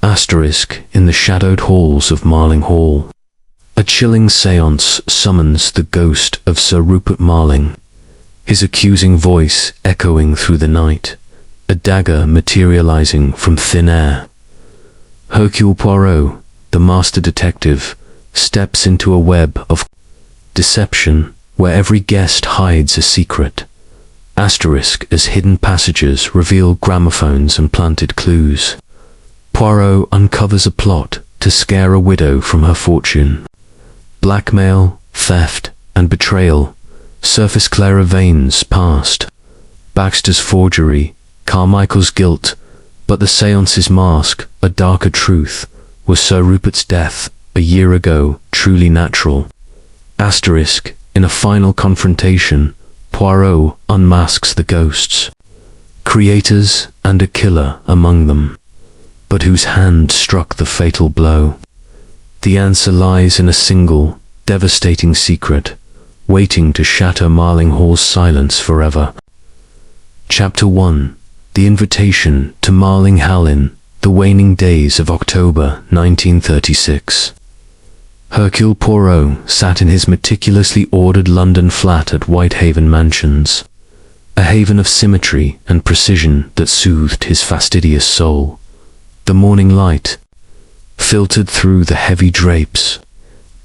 In the shadowed halls of Marling Hall. A chilling séance summons the ghost of Sir Rupert Marling, his accusing voice echoing through the night, a dagger materializing from thin air. Hercule Poirot, the master detective, steps into a web of deception where every guest hides a secret. As hidden passages reveal gramophones and planted clues. Poirot uncovers a plot to scare a widow from her fortune. Blackmail, theft, and betrayal surface Clara Vane's past. Baxter's forgery, Carmichael's guilt, but the séance's mask, a darker truth. Was Sir Rupert's death a year ago truly natural? In a final confrontation, Poirot unmasks the ghosts, creators and a killer among them, but whose hand struck the fatal blow? The answer lies in a single, devastating secret, waiting to shatter Marling Hall's silence forever. Chapter 1. The Invitation to Marling Hall in the waning days of October 1936. Hercule Poirot sat in his meticulously ordered London flat at Whitehaven Mansions, a haven of symmetry and precision that soothed his fastidious soul. The morning light filtered through the heavy drapes,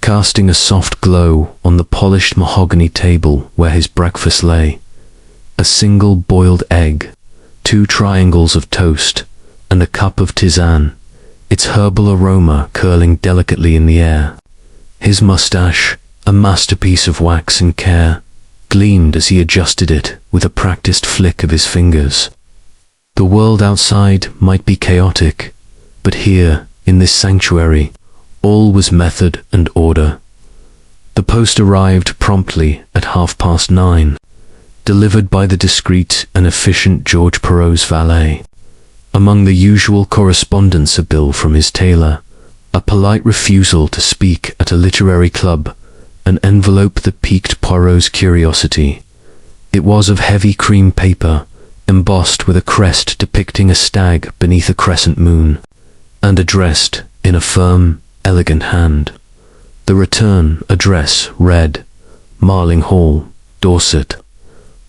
casting a soft glow on the polished mahogany table where his breakfast lay. A single boiled egg, 2 triangles of toast, and a cup of tisane, its herbal aroma curling delicately in the air. His moustache, a masterpiece of wax and care, gleamed as he adjusted it with a practiced flick of his fingers. The world outside might be chaotic, but here, in this sanctuary, all was method and order. The post arrived promptly at 9:30, delivered by the discreet and efficient George Perrot's valet. Among the usual correspondence, a bill from his tailor, a polite refusal to speak at a literary club, an envelope that piqued Poirot's curiosity. It was of heavy cream paper, embossed with a crest depicting a stag beneath a crescent moon, and addressed in a firm, elegant hand. The return address read, Marling Hall, Dorset.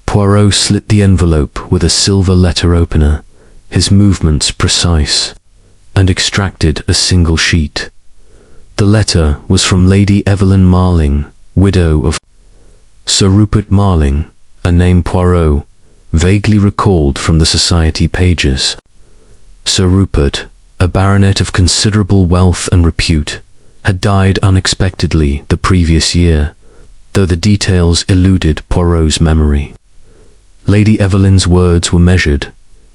Poirot slit the envelope with a silver letter opener, his movements precise, and extracted a single sheet. The letter was from Lady Evelyn Marling, widow of Sir Rupert Marling, a name Poirot vaguely recalled from the society pages. Sir Rupert, a baronet of considerable wealth and repute, had died unexpectedly the previous year, though the details eluded Poirot's memory. Lady Evelyn's words were measured,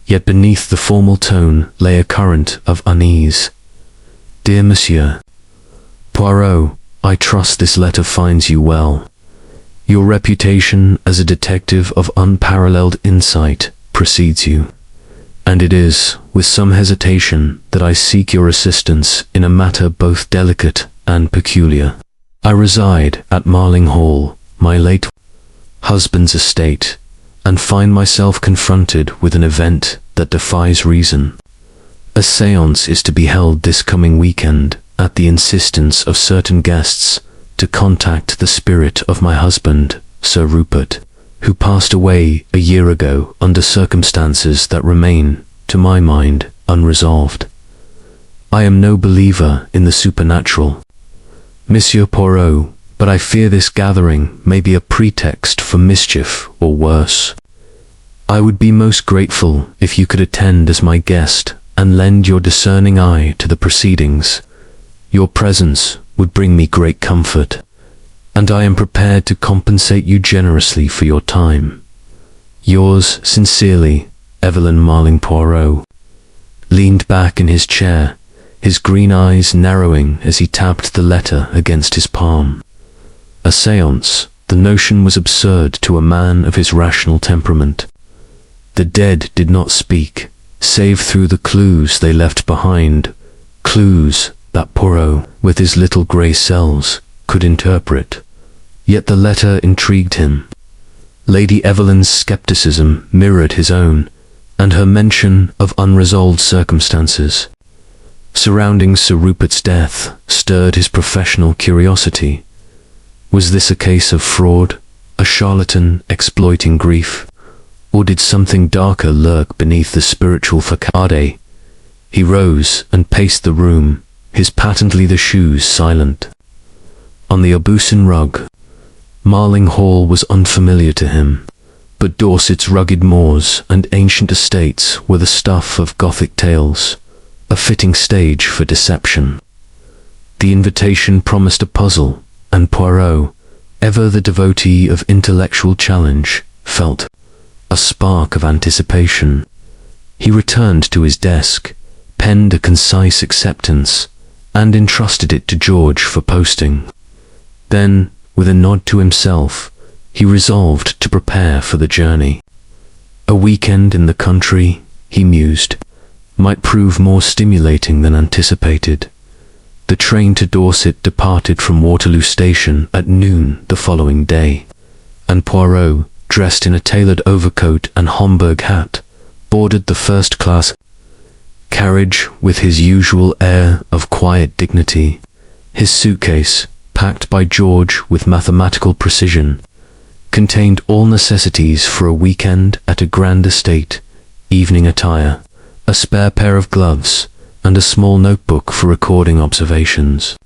yet beneath the formal tone lay a current of unease. Dear Monsieur Poirot, I trust this letter finds you well. Your reputation as a detective of unparalleled insight precedes you, and it is with some hesitation that I seek your assistance in a matter both delicate and peculiar. I reside at Marling Hall, my late husband's estate, and find myself confronted with an event that defies reason. A séance is to be held this coming weekend at the insistence of certain guests to contact the spirit of my husband, Sir Rupert, who passed away a year ago under circumstances that remain, to my mind, unresolved. I am no believer in the supernatural, Monsieur Poirot, but I fear this gathering may be a pretext for mischief or worse. I would be most grateful if you could attend as my guest and lend your discerning eye to the proceedings. Your presence would bring me great comfort, and I am prepared to compensate you generously for your time. Yours sincerely, Evelyn Marling. Poirot leaned back in his chair, his green eyes narrowing as he tapped the letter against his palm. A séance, the notion was absurd to a man of his rational temperament. The dead did not speak, save through the clues they left behind, clues that Poirot, with his little grey cells, could interpret. Yet the letter intrigued him. Lady Evelyn's scepticism mirrored his own, and her mention of unresolved circumstances. surrounding Sir Rupert's death stirred his professional curiosity. Was this a case of fraud, a charlatan exploiting grief, or did something darker lurk beneath the spiritual facade? He rose and paced the room, his patently the shoes silent. On the Abusin rug, Marling Hall was unfamiliar to him, but Dorset's rugged moors and ancient estates were the stuff of Gothic tales, a fitting stage for deception. The invitation promised a puzzle, and Poirot, ever the devotee of intellectual challenge, felt a spark of anticipation. He returned to his desk, penned a concise acceptance, and entrusted it to George for posting. Then, with a nod to himself, he resolved to prepare for the journey. A weekend in the country, he mused, might prove more stimulating than anticipated. The train to Dorset departed from Waterloo Station at noon the following day, and Poirot, dressed in a tailored overcoat and Homburg hat, boarded the first-class carriage with his usual air of quiet dignity. His suitcase, packed by George with mathematical precision, contained all necessities for a weekend at a grand estate: evening attire, a spare pair of gloves, and a small notebook for recording observations.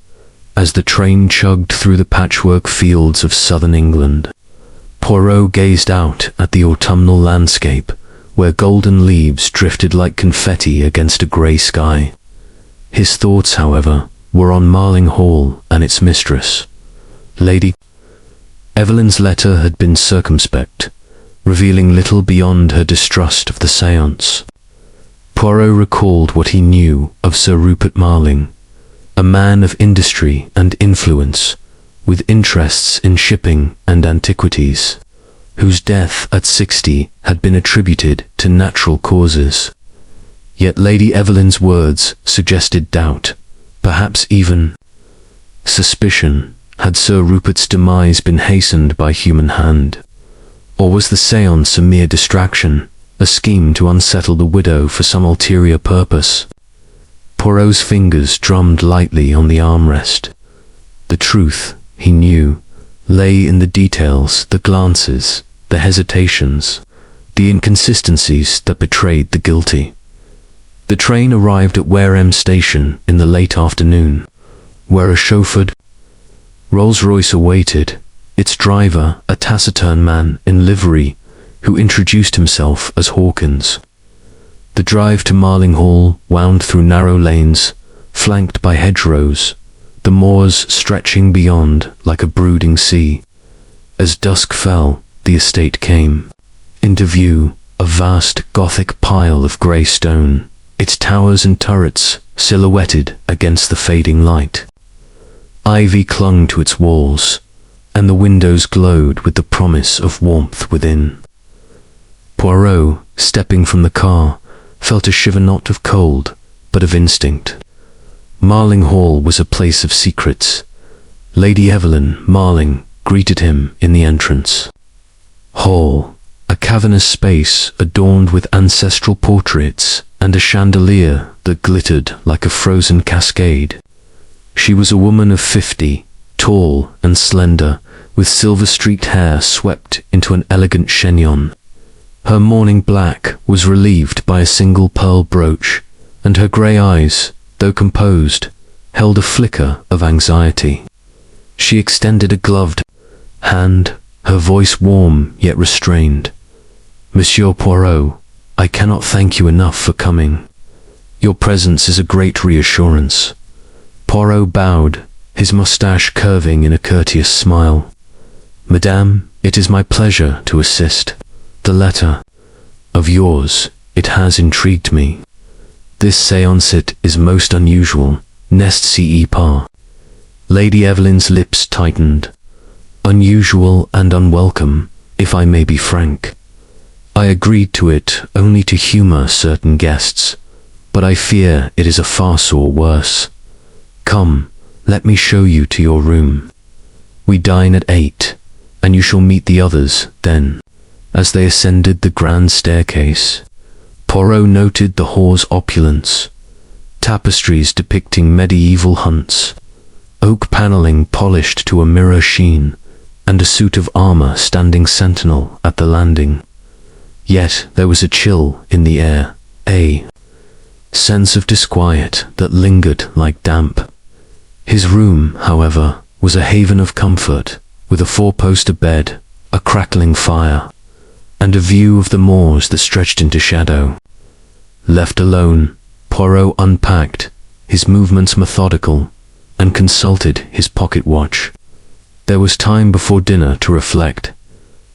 As the train chugged through the patchwork fields of southern England, Poirot gazed out at the autumnal landscape, where golden leaves drifted like confetti against a grey sky. His thoughts, however, were on Marling Hall and its mistress. Lady Evelyn's letter had been circumspect, revealing little beyond her distrust of the séance. Poirot recalled what he knew of Sir Rupert Marling, a man of industry and influence, with interests in shipping and antiquities, whose death at 60 had been attributed to natural causes. Yet Lady Evelyn's words suggested doubt, perhaps even suspicion. Had Sir Rupert's demise been hastened by human hand? Or was the séance a mere distraction, a scheme to unsettle the widow for some ulterior purpose? Poirot's fingers drummed lightly on the armrest. The truth, he knew, lay in the details, the glances, the hesitations, the inconsistencies that betrayed the guilty. The train arrived at Wareham Station in the late afternoon, where a chauffeured Rolls-Royce awaited, its driver a taciturn man in livery who introduced himself as Hawkins. The drive to Marling Hall wound through narrow lanes, flanked by hedgerows, the moors stretching beyond like a brooding sea. As dusk fell, the estate came into view, a vast Gothic pile of grey stone, its towers and turrets silhouetted against the fading light. Ivy clung to its walls, and the windows glowed with the promise of warmth within. Poirot, stepping from the car, felt a shiver not of cold, but of instinct. Marling Hall was a place of secrets. Lady Evelyn Marling greeted him in the entrance. Hall, a cavernous space adorned with ancestral portraits and a chandelier that glittered like a frozen cascade. She was a woman of 50, tall and slender, with silver-streaked hair swept into an elegant chignon. Her mourning black was relieved by a single pearl brooch, and her grey eyes, though composed, held a flicker of anxiety. She extended a gloved hand, her voice warm yet restrained. "Monsieur Poirot, I cannot thank you enough for coming. Your presence is a great reassurance." Poirot bowed, his moustache curving in a courteous smile. "Madame, it is my pleasure to assist. The letter of yours, it has intrigued me. This séance is most unusual, n'est-ce pas?" Lady Evelyn's lips tightened. "Unusual and unwelcome, if I may be frank. I agreed to it only to humour certain guests, but I fear it is a farce or worse. Come, let me show you to your room. We dine at 8, and you shall meet the others then." As they ascended the grand staircase, Poirot noted the hall's opulence. tapestries depicting medieval hunts, oak paneling polished to a mirror sheen, and a suit of armor standing sentinel at the landing. Yet there was a chill in the air, a sense of disquiet that lingered like damp. His room, however, was a haven of comfort, with a four-poster bed, a crackling fire, and a view of the moors that stretched into shadow. Left alone, Poirot unpacked, his movements methodical, and consulted his pocket watch. There was time before dinner to reflect.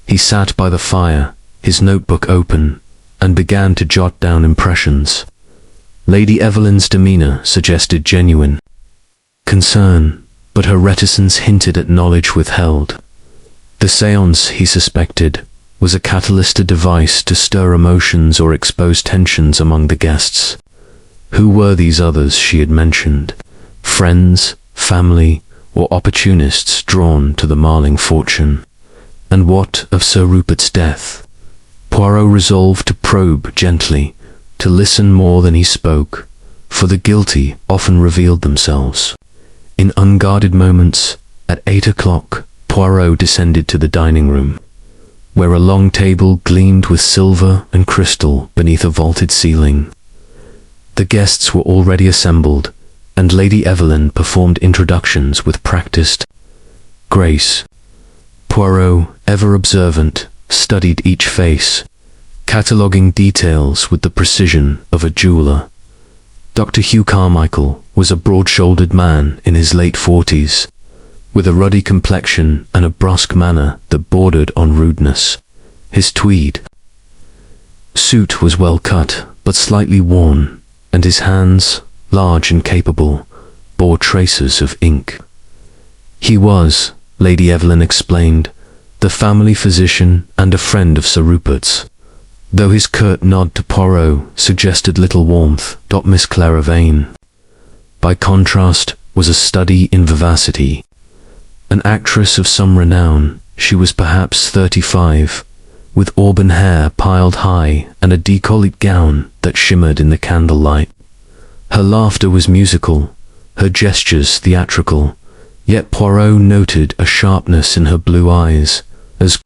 He sat by the fire, his notebook open, and began to jot down impressions. Lady Evelyn's demeanor suggested genuine concern, but her reticence hinted at knowledge withheld. The séance, he suspected, was a catalyst, a device to stir emotions or expose tensions among the guests. Who were these others she had mentioned? Friends, family, or opportunists drawn to the Marling fortune? And what of Sir Rupert's death? Poirot resolved to probe gently, to listen more than he spoke, for the guilty often revealed themselves. In unguarded moments, at 8 o'clock, Poirot descended to the dining room, where a long table gleamed with silver and crystal beneath a vaulted ceiling. The guests were already assembled, and Lady Evelyn performed introductions with practiced grace. Poirot, ever observant, studied each face, cataloguing details with the precision of a jeweler. Dr. Hugh Carmichael was a broad-shouldered man in his late 40s, with a ruddy complexion and a brusque manner that bordered on rudeness. His tweed suit was well cut, but slightly worn, and his hands, large and capable, bore traces of ink. He was, Lady Evelyn explained, the family physician and a friend of Sir Rupert's, though his curt nod to Poirot suggested little warmth. Miss Clara Vane, by contrast, was a study in vivacity. An actress of some renown, she was perhaps 35, with auburn hair piled high and a décolleté gown that shimmered in the candlelight. Her laughter was musical, her gestures theatrical, yet Poirot noted a sharpness in her blue eyes, as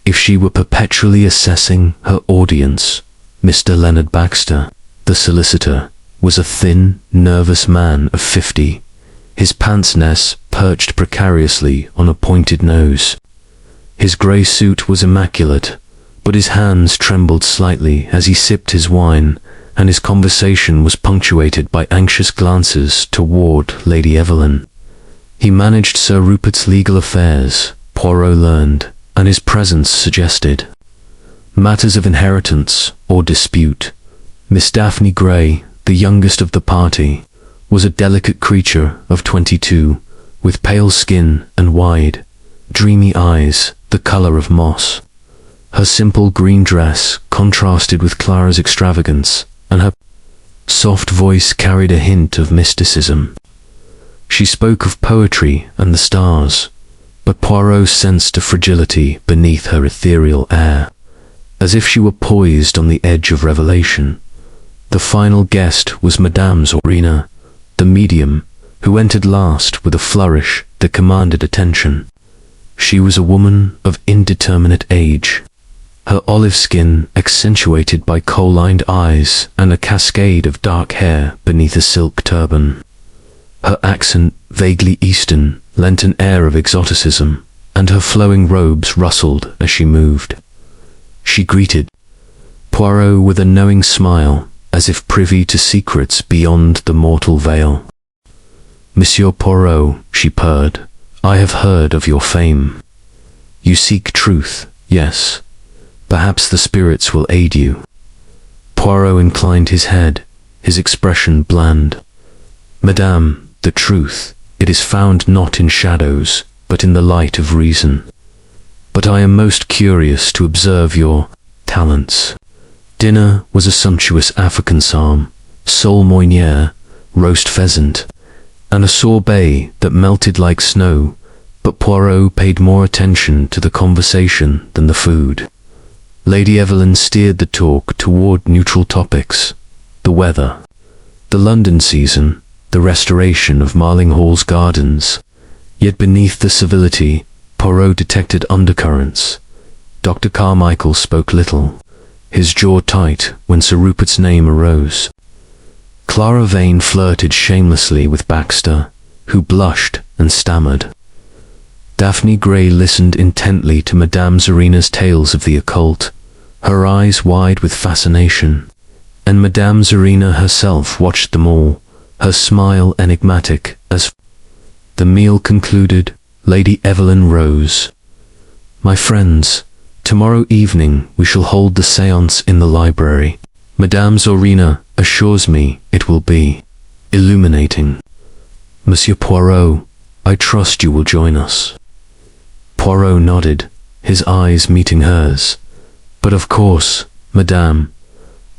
if she were perpetually assessing her audience. Mr. Leonard Baxter, the solicitor, was a thin, nervous man of 50, his pince-nez perched precariously on a pointed nose. His grey suit was immaculate, but his hands trembled slightly as he sipped his wine, and his conversation was punctuated by anxious glances toward Lady Evelyn. He managed Sir Rupert's legal affairs, Poirot learned, and his presence suggested matters of inheritance or dispute. Miss Daphne Grey, the youngest of the party, was a delicate creature of 22, with pale skin and wide, dreamy eyes, the colour of moss. Her simple green dress contrasted with Clara's extravagance, and her soft voice carried a hint of mysticism. She spoke of poetry and the stars, but Poirot sensed a fragility beneath her ethereal air, as if she were poised on the edge of revelation. The final guest was Madame Zorina, the medium, who entered last with a flourish that commanded attention. She was a woman of indeterminate age, her olive skin accentuated by kohl-lined eyes and a cascade of dark hair beneath a silk turban. Her accent, vaguely Eastern, lent an air of exoticism, and her flowing robes rustled as she moved. She greeted Poirot with a knowing smile, as if privy to secrets beyond the mortal veil. "Monsieur Poirot," she purred, "I have heard of your fame. You seek truth, yes. Perhaps the spirits will aid you." Poirot inclined his head, his expression bland. "Madame, the truth, it is found not in shadows, but in the light of reason. But I am most curious to observe your talents." Dinner was a sumptuous African psalm, sole moinière, roast pheasant, and a sorbet that melted like snow, but Poirot paid more attention to the conversation than the food. Lady Evelyn steered the talk toward neutral topics: the weather, The London season, the restoration of Marling Hall's gardens. Yet beneath the civility, Poirot detected undercurrents. Dr. Carmichael spoke little, his jaw tight when Sir Rupert's name arose. Clara Vane flirted shamelessly with Baxter, who blushed and stammered. Daphne Grey listened intently to Madame Zorina's tales of the occult, her eyes wide with fascination, and Madame Zorina herself watched them all, her smile enigmatic as the meal concluded. Lady Evelyn rose. "My friends, tomorrow evening we shall hold the séance in the library. Madame Zorina assures me it will be illuminating. Monsieur Poirot, I trust you will join us." Poirot nodded, his eyes meeting hers. "But of course, Madame,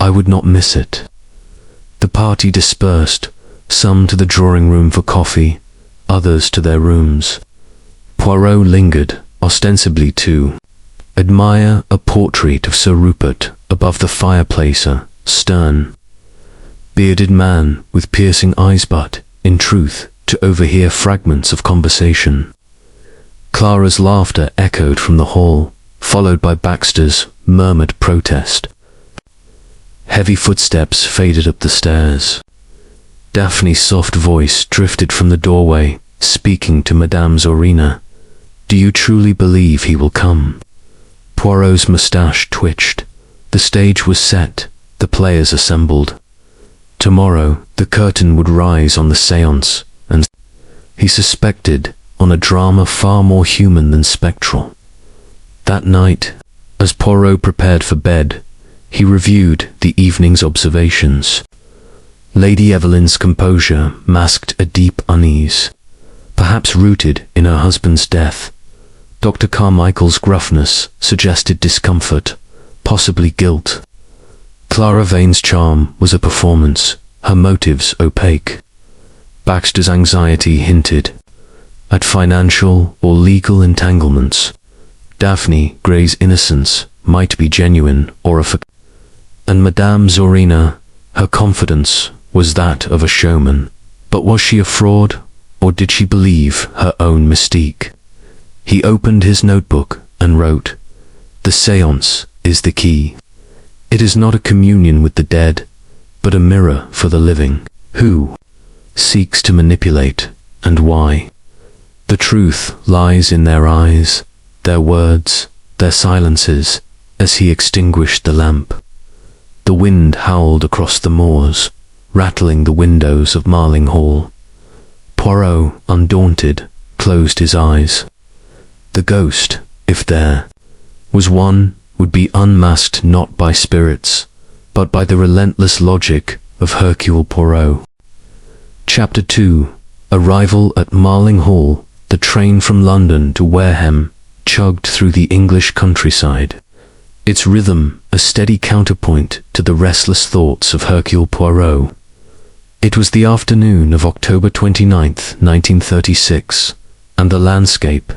I would not miss it." The party dispersed, some to the drawing room for coffee, others to their rooms. Poirot lingered, ostensibly to admire a portrait of Sir Rupert above the fireplace, a stern, bearded man with piercing eyes, but, in truth, to overhear fragments of conversation. Clara's laughter echoed from the hall, followed by Baxter's murmured protest. Heavy footsteps faded up the stairs. Daphne's soft voice drifted from the doorway, speaking to Madame Zorina. "Do you truly believe he will come?" Poirot's moustache twitched. The stage was set, the players assembled. Tomorrow, the curtain would rise on the séance, and he suspected, on a drama far more human than spectral. That night, as Poirot prepared for bed, he reviewed the evening's observations. Lady Evelyn's composure masked a deep unease, perhaps rooted in her husband's death. Dr. Carmichael's gruffness suggested discomfort, possibly guilt. Clara Vane's charm was a performance, her motives opaque. Baxter's anxiety hinted at financial or legal entanglements. Daphne Grey's innocence might be genuine or a facade. And Madame Zorina, her confidence was that of a showman. But was she a fraud, or did she believe her own mystique? He opened his notebook and wrote, "The séance is the key. It is not a communion with the dead, but a mirror for the living. Who seeks to manipulate, and why? The truth lies in their eyes, their words, their silences." As he extinguished the lamp, the wind howled across the moors, rattling the windows of Marling Hall. Poirot, undaunted, closed his eyes. The ghost, if there was one, would be unmasked not by spirits, but by the relentless logic of Hercule Poirot. Chapter 2. Arrival at Marling Hall. The train from London to Wareham chugged through the English countryside, its rhythm a steady counterpoint to the restless thoughts of Hercule Poirot. It was the afternoon of October 29th, 1936, and the landscape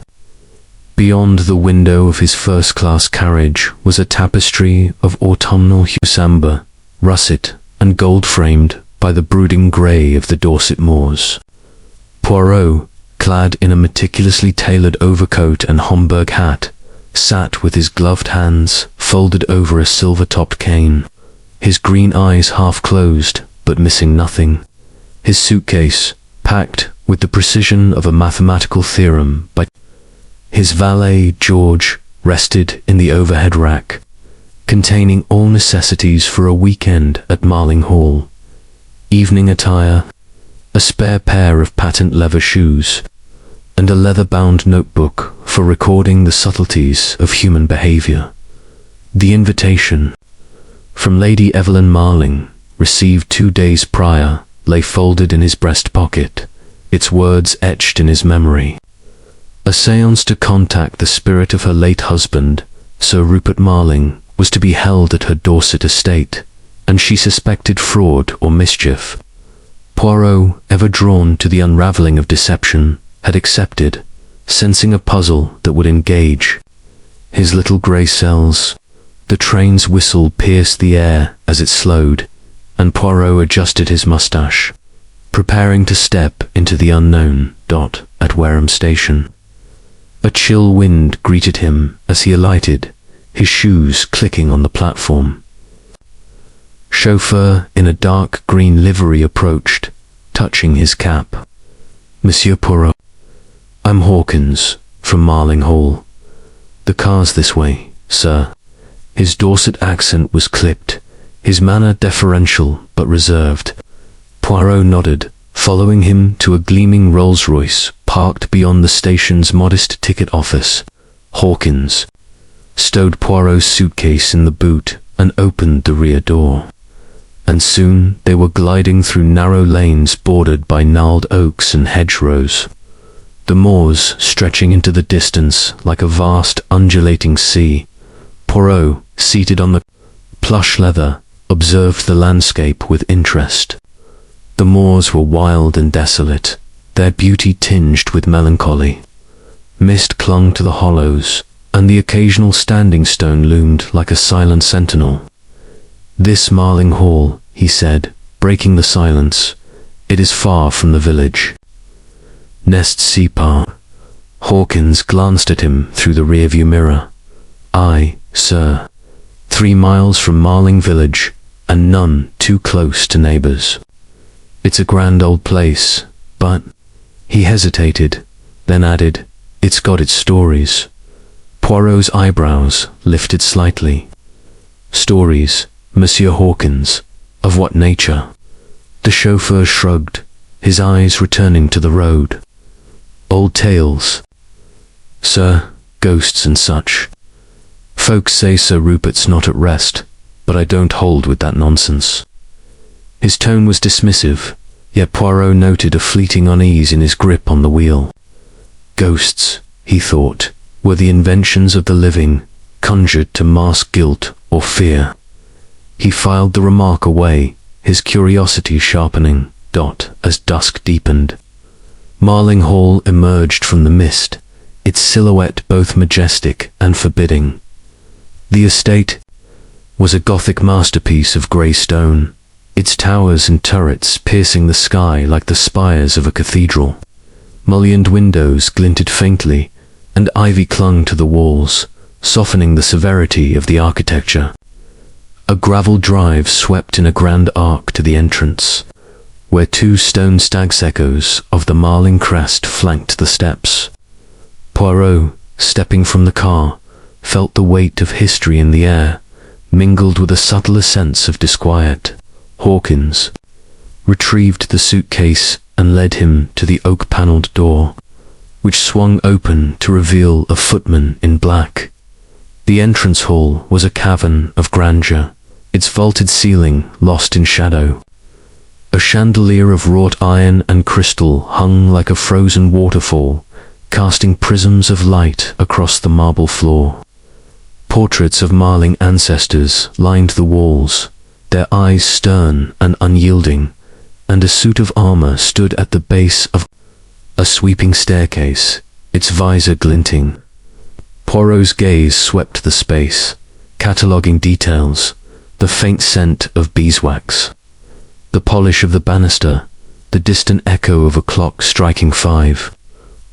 beyond the window of his first-class carriage was a tapestry of autumnal hues, amber, russet, and gold-framed by the brooding grey of the Dorset moors. Poirot, clad in a meticulously tailored overcoat and Homburg hat, sat with his gloved hands folded over a silver-topped cane, his green eyes half closed but missing nothing. His suitcase, packed with the precision of a mathematical theorem by his valet George, rested in the overhead rack, containing all necessities for a weekend at Marling Hall. Evening attire, a spare pair of patent leather shoes, and a leather-bound notebook for recording the subtleties of human behavior. The invitation from Lady Evelyn Marling, received 2 days prior, lay folded in his breast pocket, its words etched in his memory. A séance to contact the spirit of her late husband, Sir Rupert Marling, was to be held at her Dorset estate, and she suspected fraud or mischief. Poirot, ever drawn to the unravelling of deception, had accepted, sensing a puzzle that would engage his little grey cells. The train's whistle pierced the air as it slowed, and Poirot adjusted his moustache, preparing to step into the unknown. At Wareham Station. A chill wind greeted him as he alighted, his shoes clicking on the platform. Chauffeur in a dark green livery approached, touching his cap. Monsieur Poirot. I'm Hawkins, from Marling Hall. The car's this way, sir. His Dorset accent was clipped, his manner deferential but reserved. Poirot nodded, following him to a gleaming Rolls-Royce parked beyond the station's modest ticket office. Hawkins stowed Poirot's suitcase in the boot and opened the rear door. And soon they were gliding through narrow lanes bordered by gnarled oaks and hedgerows, the moors stretching into the distance like a vast undulating sea. Poirot, seated on the plush leather, observed the landscape with interest. The moors were wild and desolate, their beauty tinged with melancholy. Mist clung to the hollows, and the occasional standing stone loomed like a silent sentinel. This Marling Hall, he said, breaking the silence. It is far from the village. Nest Separ. Hawkins glanced at him through the rearview mirror. Aye, sir. 3 miles from Marling village, and none too close to neighbours. It's a grand old place, but... He hesitated, then added, it's got its stories. Poirot's eyebrows lifted slightly. Stories, Monsieur Hawkins, of what nature? The chauffeur shrugged, his eyes returning to the road. Old tales. Sir, ghosts and such. Folks say Sir Rupert's not at rest, but I don't hold with that nonsense. His tone was dismissive, yet Poirot noted a fleeting unease in his grip on the wheel. Ghosts, he thought, were the inventions of the living, conjured to mask guilt or fear. He filed the remark away, his curiosity sharpening. As dusk deepened. Marling Hall emerged from the mist, its silhouette both majestic and forbidding. The estate was a Gothic masterpiece of grey stone, its towers and turrets piercing the sky like the spires of a cathedral. Mullioned windows glinted faintly, and ivy clung to the walls, softening the severity of the architecture. A gravel drive swept in a grand arc to the entrance, where 2 stone stag's echoes of the Marling crest flanked the steps. Poirot, stepping from the car, felt the weight of history in the air, mingled with a subtler sense of disquiet. Hawkins retrieved the suitcase and led him to the oak-panelled door, which swung open to reveal a footman in black. The entrance hall was a cavern of grandeur, its vaulted ceiling lost in shadow. A chandelier of wrought iron and crystal hung like a frozen waterfall, casting prisms of light across the marble floor. Portraits of Marling ancestors lined the walls, their eyes stern and unyielding, and a suit of armour stood at the base of a sweeping staircase, its visor glinting. Poirot's gaze swept the space, cataloguing details, the faint scent of beeswax, the polish of the banister, the distant echo of a clock striking 5.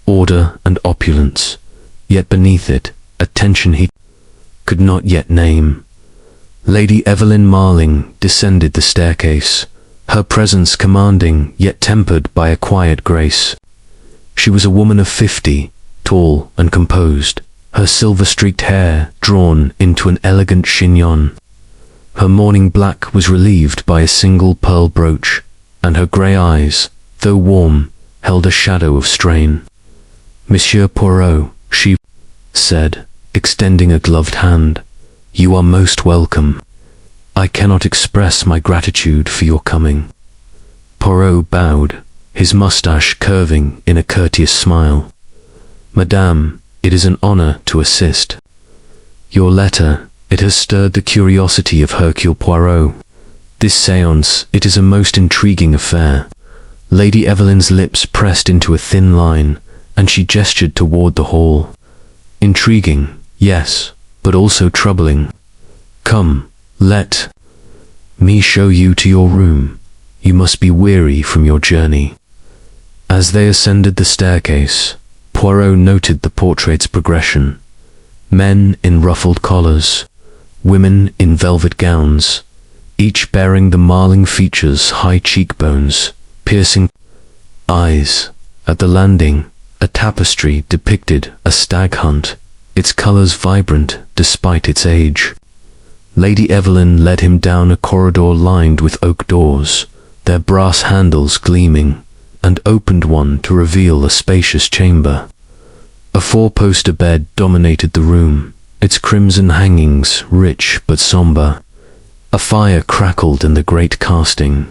Order and opulence, yet beneath it, a tension he could not yet name. Lady Evelyn Marling descended the staircase, her presence commanding yet tempered by a quiet grace. She was a woman of 50, tall and composed, her silver-streaked hair drawn into an elegant chignon. Her mourning black was relieved by a single pearl brooch, and her grey eyes, though warm, held a shadow of strain. Monsieur Poirot, she said, extending a gloved hand, you are most welcome. I cannot express my gratitude for your coming. Poirot bowed, his moustache curving in a courteous smile. Madame, it is an honour to assist. Your letter, it has stirred the curiosity of Hercule Poirot. This séance, it is a most intriguing affair. Lady Evelyn's lips pressed into a thin line, and she gestured toward the hall. Intriguing, yes, but also troubling. Come, let me show you to your room. You must be weary from your journey." As they ascended the staircase, Poirot noted the portrait's progression. Men in ruffled collars, women in velvet gowns, each bearing the Marling features, high cheekbones, piercing eyes. At the landing, a tapestry depicted a stag hunt, its colors vibrant despite its age. Lady Evelyn led him down a corridor lined with oak doors, their brass handles gleaming, and opened one to reveal a spacious chamber. A four-poster bed dominated the room, its crimson hangings rich but somber. A fire crackled in the great casting.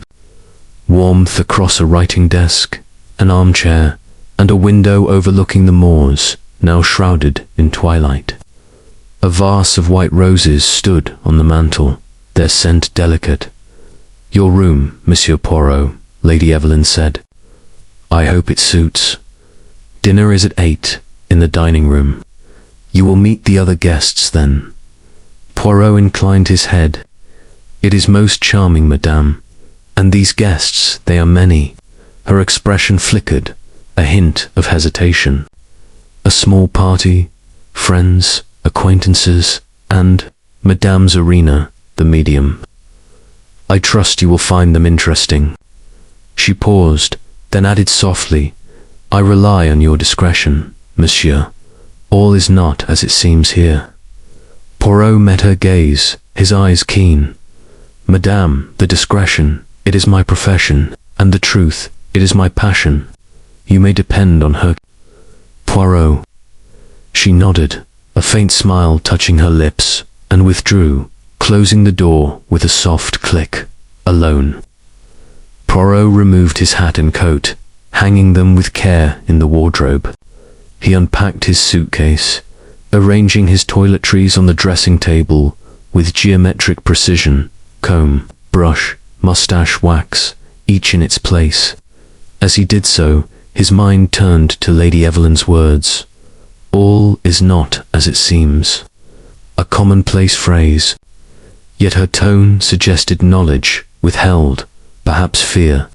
Warmth across a writing desk, an armchair, and a window overlooking the moors, now shrouded in twilight. A vase of white roses stood on the mantel, their scent delicate. "Your room, Monsieur Poirot," Lady Evelyn said. "I hope it suits. Dinner is at 8, in the dining room. You will meet the other guests then." Poirot inclined his head. "It is most charming, madame. And these guests, they are many." Her expression flickered, a hint of hesitation. "A small party, friends, acquaintances, and Madame Zorina, the medium. I trust you will find them interesting." She paused, then added softly, "I rely on your discretion, monsieur. All is not as it seems here." Poirot met her gaze, his eyes keen. "Madame, the discretion, it is my profession, and the truth, it is my passion. You may depend on her." "Poirot." She nodded, a faint smile touching her lips, and withdrew, closing the door with a soft click. Alone. Poirot removed his hat and coat, hanging them with care in the wardrobe. He unpacked his suitcase, arranging his toiletries on the dressing table with geometric precision, comb, brush, mustache wax, each in its place. As he did so, his mind turned to Lady Evelyn's words. "All is not as it seems." A commonplace phrase. Yet her tone suggested knowledge, withheld, perhaps fear.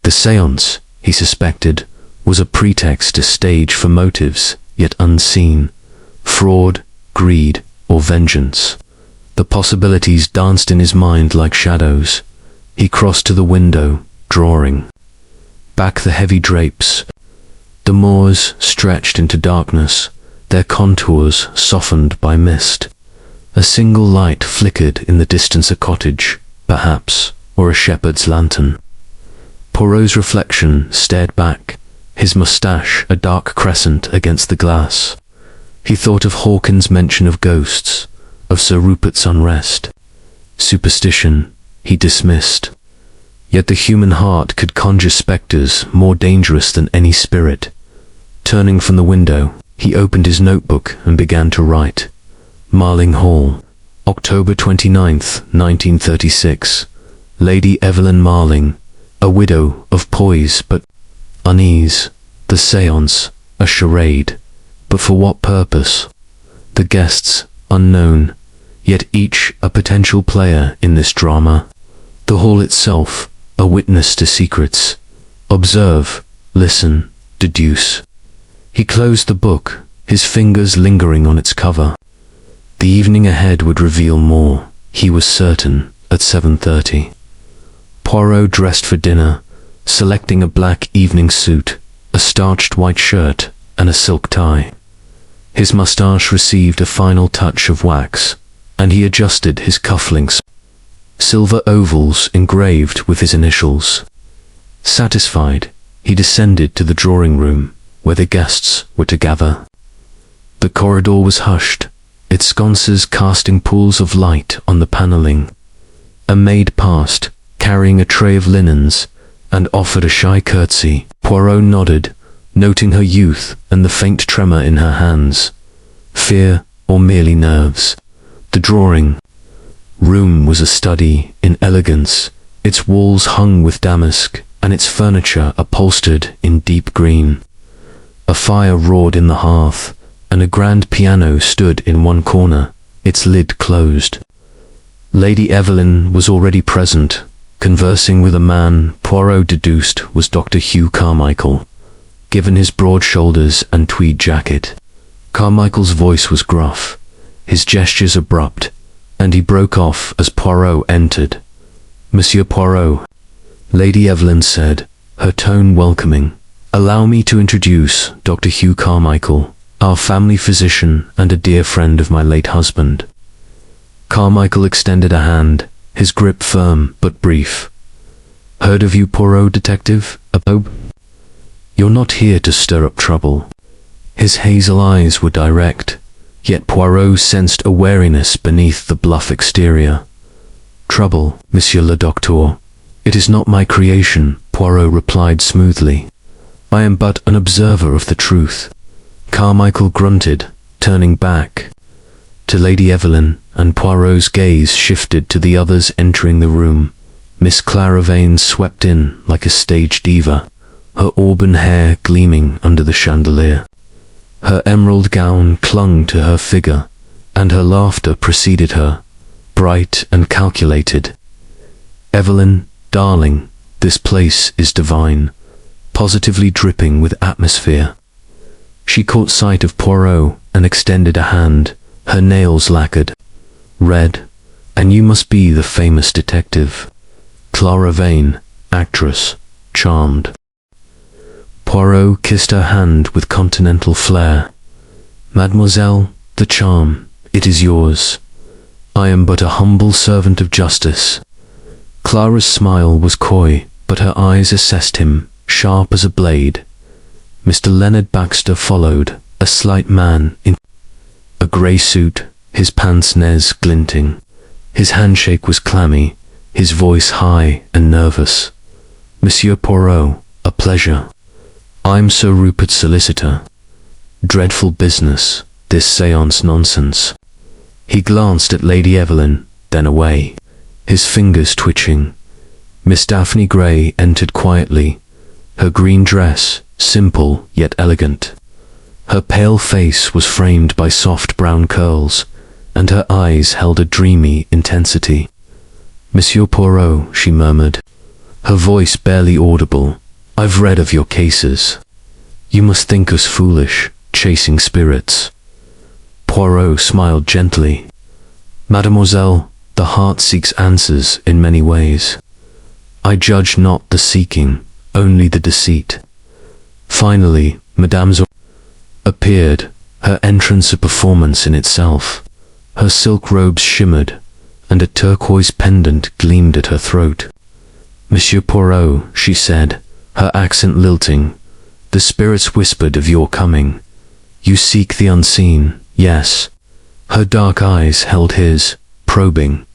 The séance, he suspected, was a pretext to stage for motives, yet unseen. Fraud, greed, or vengeance. The possibilities danced in his mind like shadows. He crossed to the window, drawing back the heavy drapes. The moors stretched into darkness, their contours softened by mist. A single light flickered in the distance, a cottage, perhaps, or a shepherd's lantern. Poirot's reflection stared back, his moustache a dark crescent against the glass. He thought of Hawkins's mention of ghosts, of Sir Rupert's unrest. Superstition, he dismissed. Yet the human heart could conjure spectres more dangerous than any spirit. Turning from the window, he opened his notebook and began to write. Marling Hall, October 29th, 1936. Lady Evelyn Marling, a widow of poise but unease. The séance, a charade. But for what purpose? The guests, unknown, yet each a potential player in this drama. The hall itself, a witness to secrets. Observe, listen, deduce. He closed the book, his fingers lingering on its cover. The evening ahead would reveal more, he was certain, at 7:30. Poirot dressed for dinner, selecting a black evening suit, a starched white shirt, and a silk tie. His moustache received a final touch of wax, and he adjusted his cufflinks, silver ovals engraved with his initials. Satisfied, he descended to the drawing room, where the guests were to gather. The corridor was hushed, its sconces casting pools of light on the panelling. A maid passed, carrying a tray of linens, and offered a shy curtsy. Poirot nodded, noting her youth and the faint tremor in her hands. Fear or merely nerves? The drawing room was a study in elegance, its walls hung with damask, and its furniture upholstered in deep green. A fire roared in the hearth, and a grand piano stood in one corner, its lid closed. Lady Evelyn was already present, conversing with a man Poirot deduced was Dr. Hugh Carmichael, given his broad shoulders and tweed jacket. Carmichael's voice was gruff, his gestures abrupt, and he broke off as Poirot entered. "Monsieur Poirot," Lady Evelyn said, her tone welcoming. "Allow me to introduce Dr. Hugh Carmichael, our family physician and a dear friend of my late husband." Carmichael extended a hand, his grip firm but brief. "Heard of you, Poirot, detective? You're not here to stir up trouble." His hazel eyes were direct, yet Poirot sensed a wariness beneath the bluff exterior. "Trouble, Monsieur le Docteur. It is not my creation," Poirot replied smoothly. "I am but an observer of the truth." Carmichael grunted, turning back to Lady Evelyn, and Poirot's gaze shifted to the others entering the room. Miss Clara Vane swept in like a stage diva, her auburn hair gleaming under the chandelier. Her emerald gown clung to her figure, and her laughter preceded her, bright and calculated. "Evelyn, darling, this place is divine, positively dripping with atmosphere." She caught sight of Poirot and extended a hand, her nails lacquered. "Red, and you must be the famous detective. Clara Vane, actress, charmed." Poirot kissed her hand with continental flair. "Mademoiselle, the charm, it is yours. I am but a humble servant of justice." Clara's smile was coy, but her eyes assessed him, sharp as a blade. Mr. Leonard Baxter followed, a slight man in a grey suit, his pince-nez glinting. His handshake was clammy, his voice high and nervous. "Monsieur Poirot, a pleasure. I'm Sir Rupert's solicitor. Dreadful business, this séance nonsense." He glanced at Lady Evelyn, then away, his fingers twitching. Miss Daphne Grey entered quietly, her green dress simple yet elegant. Her pale face was framed by soft brown curls, and her eyes held a dreamy intensity. "Monsieur Poirot," she murmured, her voice barely audible, "I've read of your cases. You must think us foolish, chasing spirits." Poirot smiled gently. "Mademoiselle, the heart seeks answers in many ways. I judge not the seeking, only the deceit." Finally, Madame Zorina appeared, her entrance a performance in itself. Her silk robes shimmered, and a turquoise pendant gleamed at her throat. "Monsieur Poirot," she said, her accent lilting, "the spirits whispered of your coming. You seek the unseen, yes." Her dark eyes held his, probing.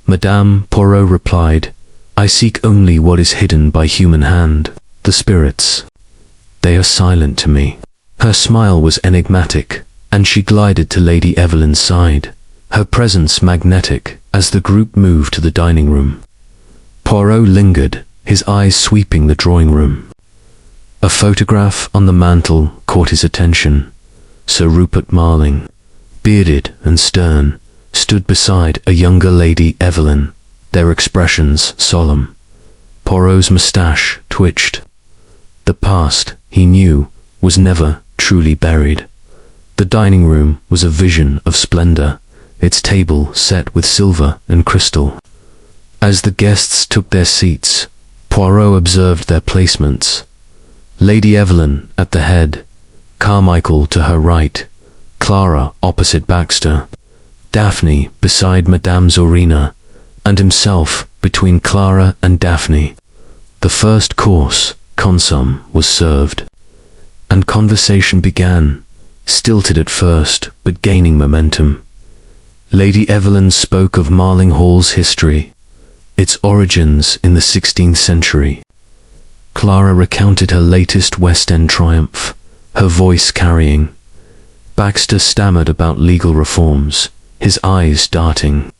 "Madame," Poirot replied, "I seek only what is hidden by human hand, the spirits. They are silent to me." Her smile was enigmatic, and she glided to Lady Evelyn's side, her presence magnetic as the group moved to the dining room. Poirot lingered, his eyes sweeping the drawing room. A photograph on the mantel caught his attention. Sir Rupert Marling, bearded and stern, stood beside a younger Lady Evelyn, their expressions solemn. Poirot's moustache twitched. The past, he knew, was never truly buried. The dining room was a vision of splendor, its table set with silver and crystal. As the guests took their seats, Poirot observed their placements. Lady Evelyn at the head, Carmichael to her right, Clara opposite Baxter, Daphne beside Madame Zorina, and himself between Clara and Daphne. The first course, consomme, was served, and conversation began, stilted at first, but gaining momentum. Lady Evelyn spoke of Marling Hall's history, its origins in the 16th century. Clara recounted her latest West End triumph, her voice carrying. Baxter stammered about legal reforms, his eyes darting.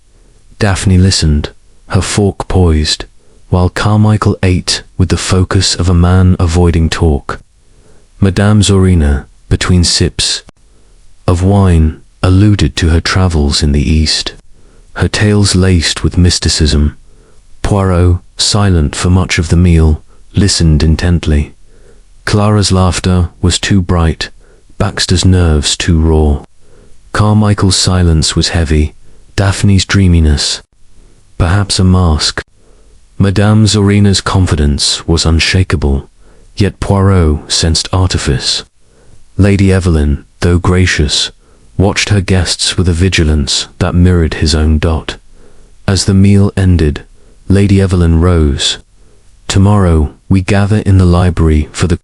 Daphne listened, her fork poised, while Carmichael ate with the focus of a man avoiding talk. Madame Zorina, between sips of wine, alluded to her travels in the East. her tales laced with mysticism. Poirot, silent for much of the meal, listened intently. Clara's laughter was too bright, Baxter's nerves too raw. Carmichael's silence was heavy, Daphne's dreaminess. Perhaps a mask. Madame Zorina's confidence was unshakable, yet Poirot sensed artifice. Lady Evelyn, though gracious, watched her guests with a vigilance that mirrored his own. As the meal ended, Lady Evelyn rose. "Tomorrow we gather in the library for the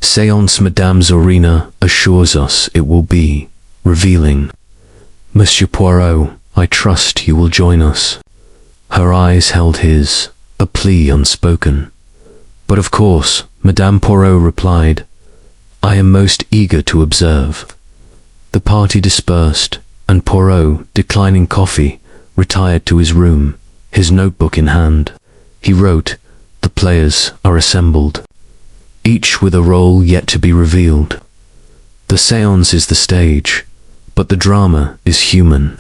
séance. Madame Zorina assures us it will be revealing. Monsieur Poirot, I trust you will join us." Her eyes held his, a plea unspoken. "But of course," Madame Poirot replied, "I am most eager to observe." The party dispersed, and Poirot, declining coffee, retired to his room, his notebook in hand. He wrote, "The players are assembled, each with a role yet to be revealed. The séance is the stage, but the drama is human.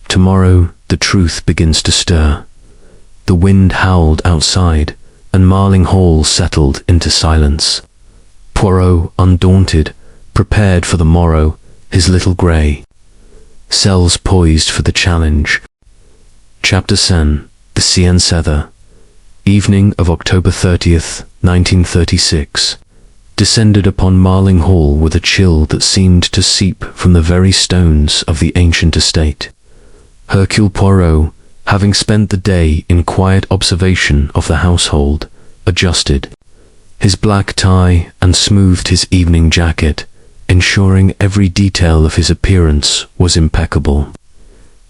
Tomorrow the truth begins to stir." The wind howled outside, and Marling Hall settled into silence. Poirot, undaunted, prepared for the morrow, his little grey cells poised for the challenge. Chapter 10. The Séance. Evening of October 30th, 1936, descended upon Marling Hall with a chill that seemed to seep from the very stones of the ancient estate. Hercule Poirot, having spent the day in quiet observation of the household, adjusted his black tie and smoothed his evening jacket, ensuring every detail of his appearance was impeccable.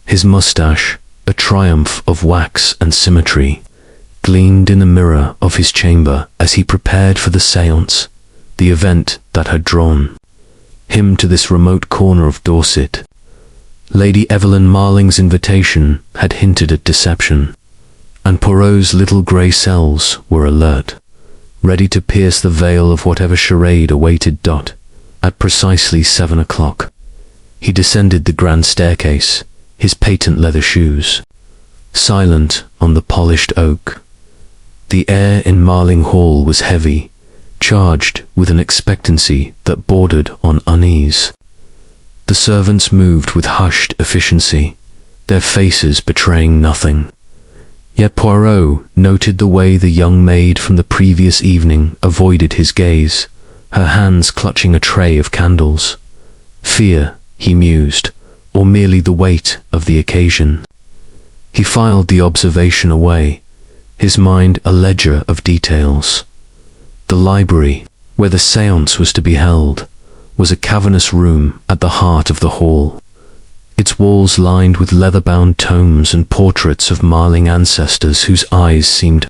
His moustache, a triumph of wax and symmetry, gleamed in the mirror of his chamber as he prepared for the séance, the event that had drawn him to this remote corner of Dorset. Lady Evelyn Marling's invitation had hinted at deception, and Poirot's little grey cells were alert, ready to pierce the veil of whatever charade awaited. At precisely 7 o'clock, he descended the grand staircase, his patent leather shoes silent on the polished oak. The air in Marling Hall was heavy, charged with an expectancy that bordered on unease. The servants moved with hushed efficiency, their faces betraying nothing. Yet Poirot noted the way the young maid from the previous evening avoided his gaze, her hands clutching a tray of candles. Fear, he mused, or merely the weight of the occasion. He filed the observation away, his mind a ledger of details. The library, where the séance was to be held, was a cavernous room at the heart of the hall, its walls lined with leather-bound tomes and portraits of Marling ancestors whose eyes seemed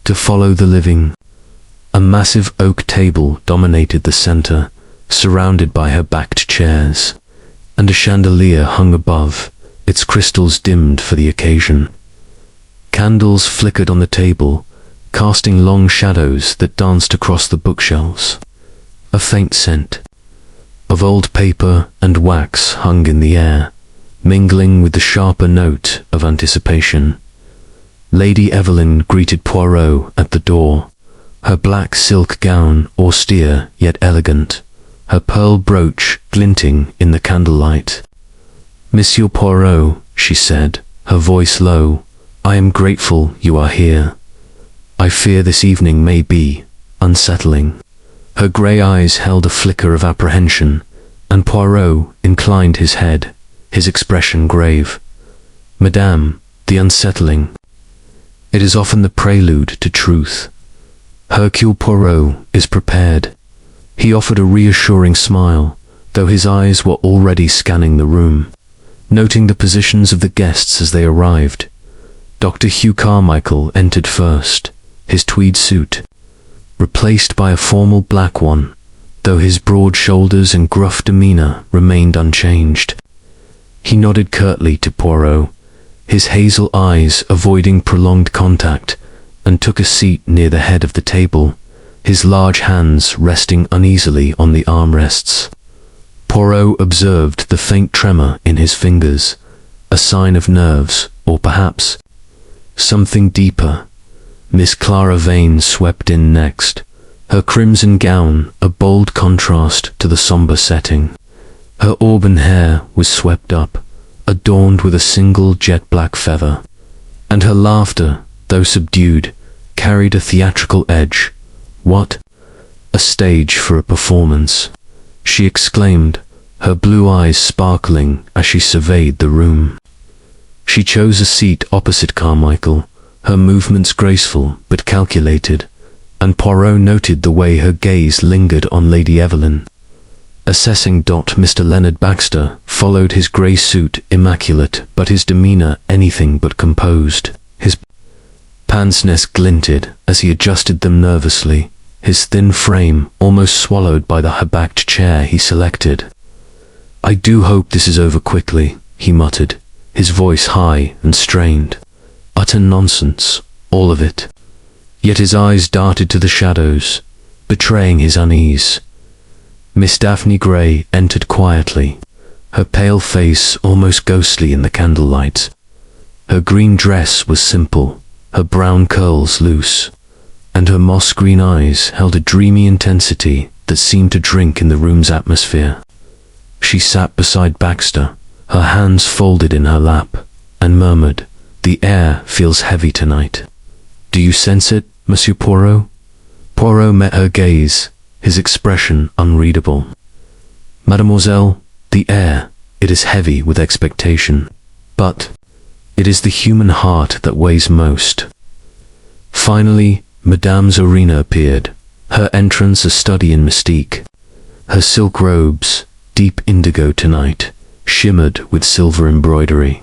to follow the living. A massive oak table dominated the center, surrounded by her backed chairs, and a chandelier hung above, its crystals dimmed for the occasion. Candles flickered on the table, casting long shadows that danced across the bookshelves. A faint scent of old paper and wax hung in the air, mingling with the sharper note of anticipation. Lady Evelyn greeted Poirot at the door, her black silk gown austere yet elegant, her pearl brooch glinting in the candlelight. "Monsieur Poirot," she said, her voice low, "I am grateful you are here. I fear this evening may be unsettling." Her grey eyes held a flicker of apprehension, and Poirot inclined his head, his expression grave. "Madame, the unsettling. It is often the prelude to truth. Hercule Poirot is prepared." He offered a reassuring smile, though his eyes were already scanning the room, noting the positions of the guests as they arrived. Dr. Hugh Carmichael entered first, his tweed suit replaced by a formal black one, though his broad shoulders and gruff demeanor remained unchanged. He nodded curtly to Poirot, his hazel eyes avoiding prolonged contact, and took a seat near the head of the table, his large hands resting uneasily on the armrests. Poirot observed the faint tremor in his fingers, a sign of nerves, or perhaps something deeper. Miss Clara Vane swept in next, her crimson gown a bold contrast to the sombre setting. Her auburn hair was swept up, adorned with a single jet-black feather, and her laughter, though subdued, carried a theatrical edge. "What a stage for a performance!" she exclaimed, her blue eyes sparkling as she surveyed the room. She chose a seat opposite Carmichael, her movements graceful but calculated, and Poirot noted the way her gaze lingered on Lady Evelyn. Assessing Mr. Leonard Baxter followed, his grey suit immaculate, but his demeanour anything but composed. His pince-nez glinted as he adjusted them nervously, his thin frame almost swallowed by the high-backed chair he selected. "I do hope this is over quickly," he muttered, his voice high and strained. Utter nonsense, all of it. Yet his eyes darted to the shadows, betraying his unease. Miss Daphne Grey entered quietly, her pale face almost ghostly in the candlelight. Her green dress was simple, her brown curls loose, and her moss-green eyes held a dreamy intensity that seemed to drink in the room's atmosphere. She sat beside Baxter, her hands folded in her lap, and murmured, "The air feels heavy tonight. Do you sense it, Monsieur Poirot?" Poirot met her gaze, his expression unreadable. "Mademoiselle, the air, it is heavy with expectation. But it is the human heart that weighs most." Finally, Madame Zorina appeared, her entrance a study in mystique. Her silk robes, deep indigo tonight, shimmered with silver embroidery,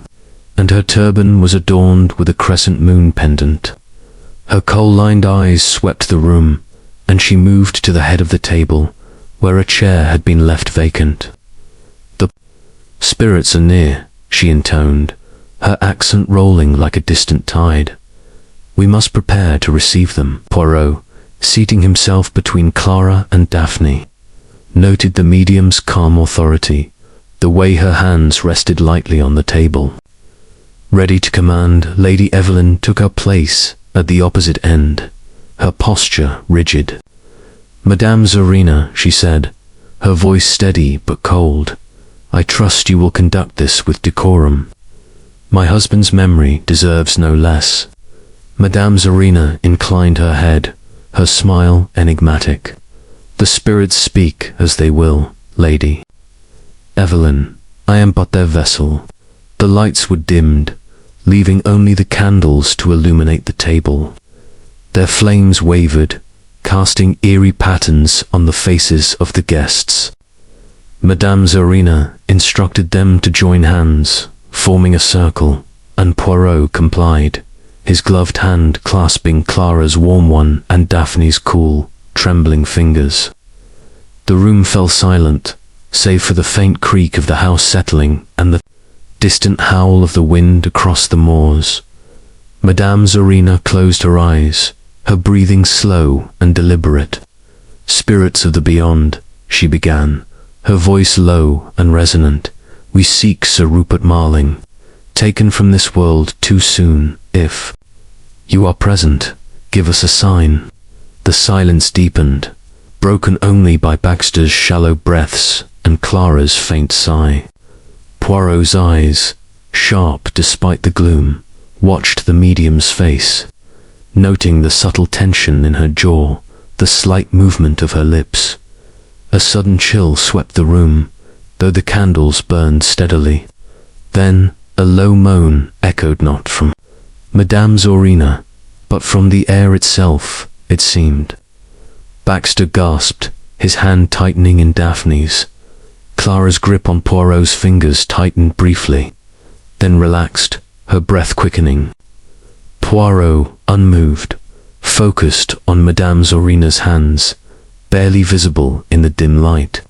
and her turban was adorned with a crescent moon pendant. Her kohl-lined eyes swept the room, and she moved to the head of the table, where a chair had been left vacant. "The spirits are near," she intoned, her accent rolling like a distant tide. "We must prepare to receive them." Poirot, seating himself between Clara and Daphne, noted the medium's calm authority, the way her hands rested lightly on the table. Ready to command, Lady Evelyn took her place at the opposite end, her posture rigid. "Madame Zorina," she said, her voice steady but cold, "I trust you will conduct this with decorum. My husband's memory deserves no less." Madame Zorina inclined her head, her smile enigmatic. "The spirits speak as they will, Lady Evelyn. I am but their vessel." The lights were dimmed, leaving only the candles to illuminate the table. Their flames wavered, casting eerie patterns on the faces of the guests. Madame Zorina instructed them to join hands, forming a circle, and Poirot complied, his gloved hand clasping Clara's warm one and Daphne's cool, trembling fingers. The room fell silent, save for the faint creak of the house settling and the distant howl of the wind across the moors. Madame Zorina closed her eyes, her breathing slow and deliberate. "Spirits of the beyond," she began, her voice low and resonant, "we seek Sir Rupert Marling, taken from this world too soon. If you are present, give us a sign." The silence deepened, broken only by Baxter's shallow breaths and Clara's faint sigh. Poirot's eyes, sharp despite the gloom, watched the medium's face, noting the subtle tension in her jaw, the slight movement of her lips. A sudden chill swept the room, though the candles burned steadily. Then a low moan echoed not from Madame Zorina, but from the air itself, it seemed. Baxter gasped, his hand tightening in Daphne's. Clara's grip on Poirot's fingers tightened briefly, then relaxed, her breath quickening. Poirot, unmoved, focused on Madame Zorina's hands, barely visible in the dim light.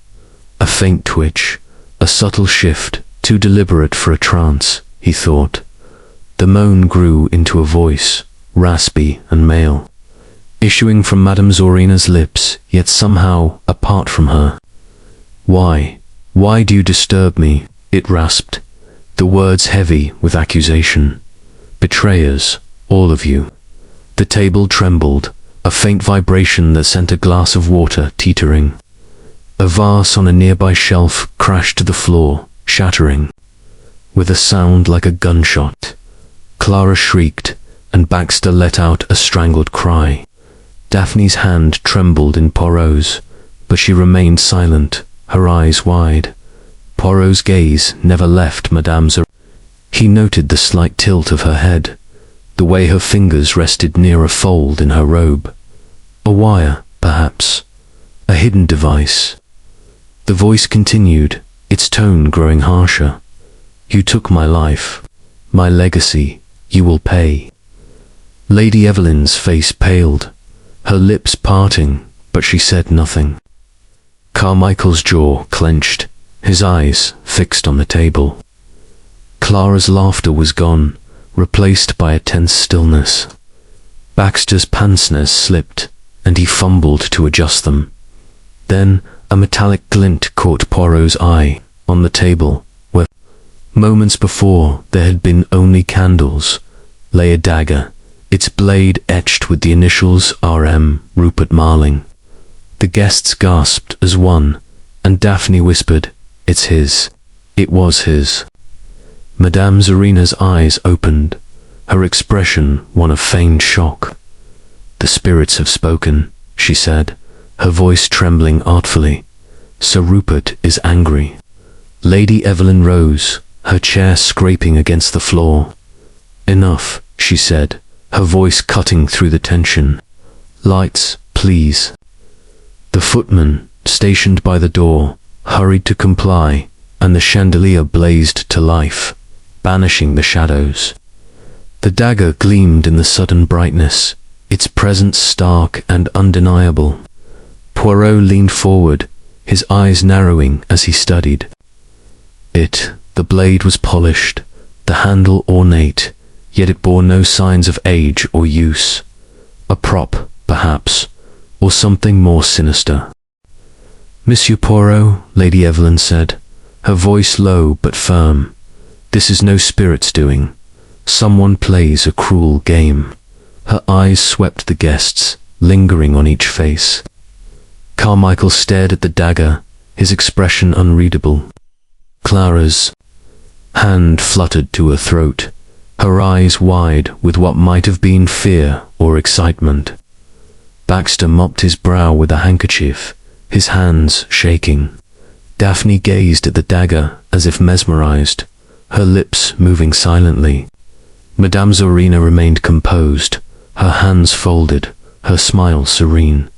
A faint twitch, a subtle shift, too deliberate for a trance, he thought. The moan grew into a voice, raspy and male, issuing from Madame Zorina's lips, yet somehow apart from her. Why do you disturb me?" it rasped, the words heavy with accusation. Betrayers, all of you. The table trembled, a faint vibration that sent a glass of water teetering. A vase on a nearby shelf crashed to the floor, shattering. With a sound like a gunshot, Clara shrieked, and Baxter let out a strangled cry. Daphne's hand trembled in Poirot's, but she remained silent, her eyes wide. Poirot's gaze never left Madame Zorina. He noted the slight tilt of her head, the way her fingers rested near a fold in her robe. A wire, perhaps. A hidden device. The voice continued, its tone growing harsher. You took my life. My legacy. You will pay. Lady Evelyn's face paled, her lips parting, but she said nothing. Carmichael's jaw clenched, his eyes fixed on the table. Clara's laughter was gone, replaced by a tense stillness. Baxter's pince-nez slipped, and he fumbled to adjust them. Then a metallic glint caught Poirot's eye, on the table, where, moments before, there had been only candles, lay a dagger, its blade etched with the initials R.M. Rupert Marling. The guests gasped as one, and Daphne whispered, "It's his." It was his. Madame Zorina's eyes opened, her expression one of feigned shock. "The spirits have spoken," she said, her voice trembling artfully. "Sir Rupert is angry." Lady Evelyn rose, her chair scraping against the floor. "Enough," she said, her voice cutting through the tension. "Lights, please." The footman, stationed by the door, hurried to comply, and the chandelier blazed to life, banishing the shadows. The dagger gleamed in the sudden brightness, its presence stark and undeniable. Poirot leaned forward, his eyes narrowing as he studied. The blade was polished, the handle ornate, yet it bore no signs of age or use. A prop, perhaps, or something more sinister. "Monsieur Poirot," Lady Evelyn said, her voice low but firm, "this is no spirit's doing. Someone plays a cruel game." Her eyes swept the guests, lingering on each face. Carmichael stared at the dagger, his expression unreadable. Clara's hand fluttered to her throat, her eyes wide with what might have been fear or excitement. Baxter mopped his brow with a handkerchief, his hands shaking. Daphne gazed at the dagger as if mesmerized, her lips moving silently. Madame Zorina remained composed, her hands folded, her smile serene.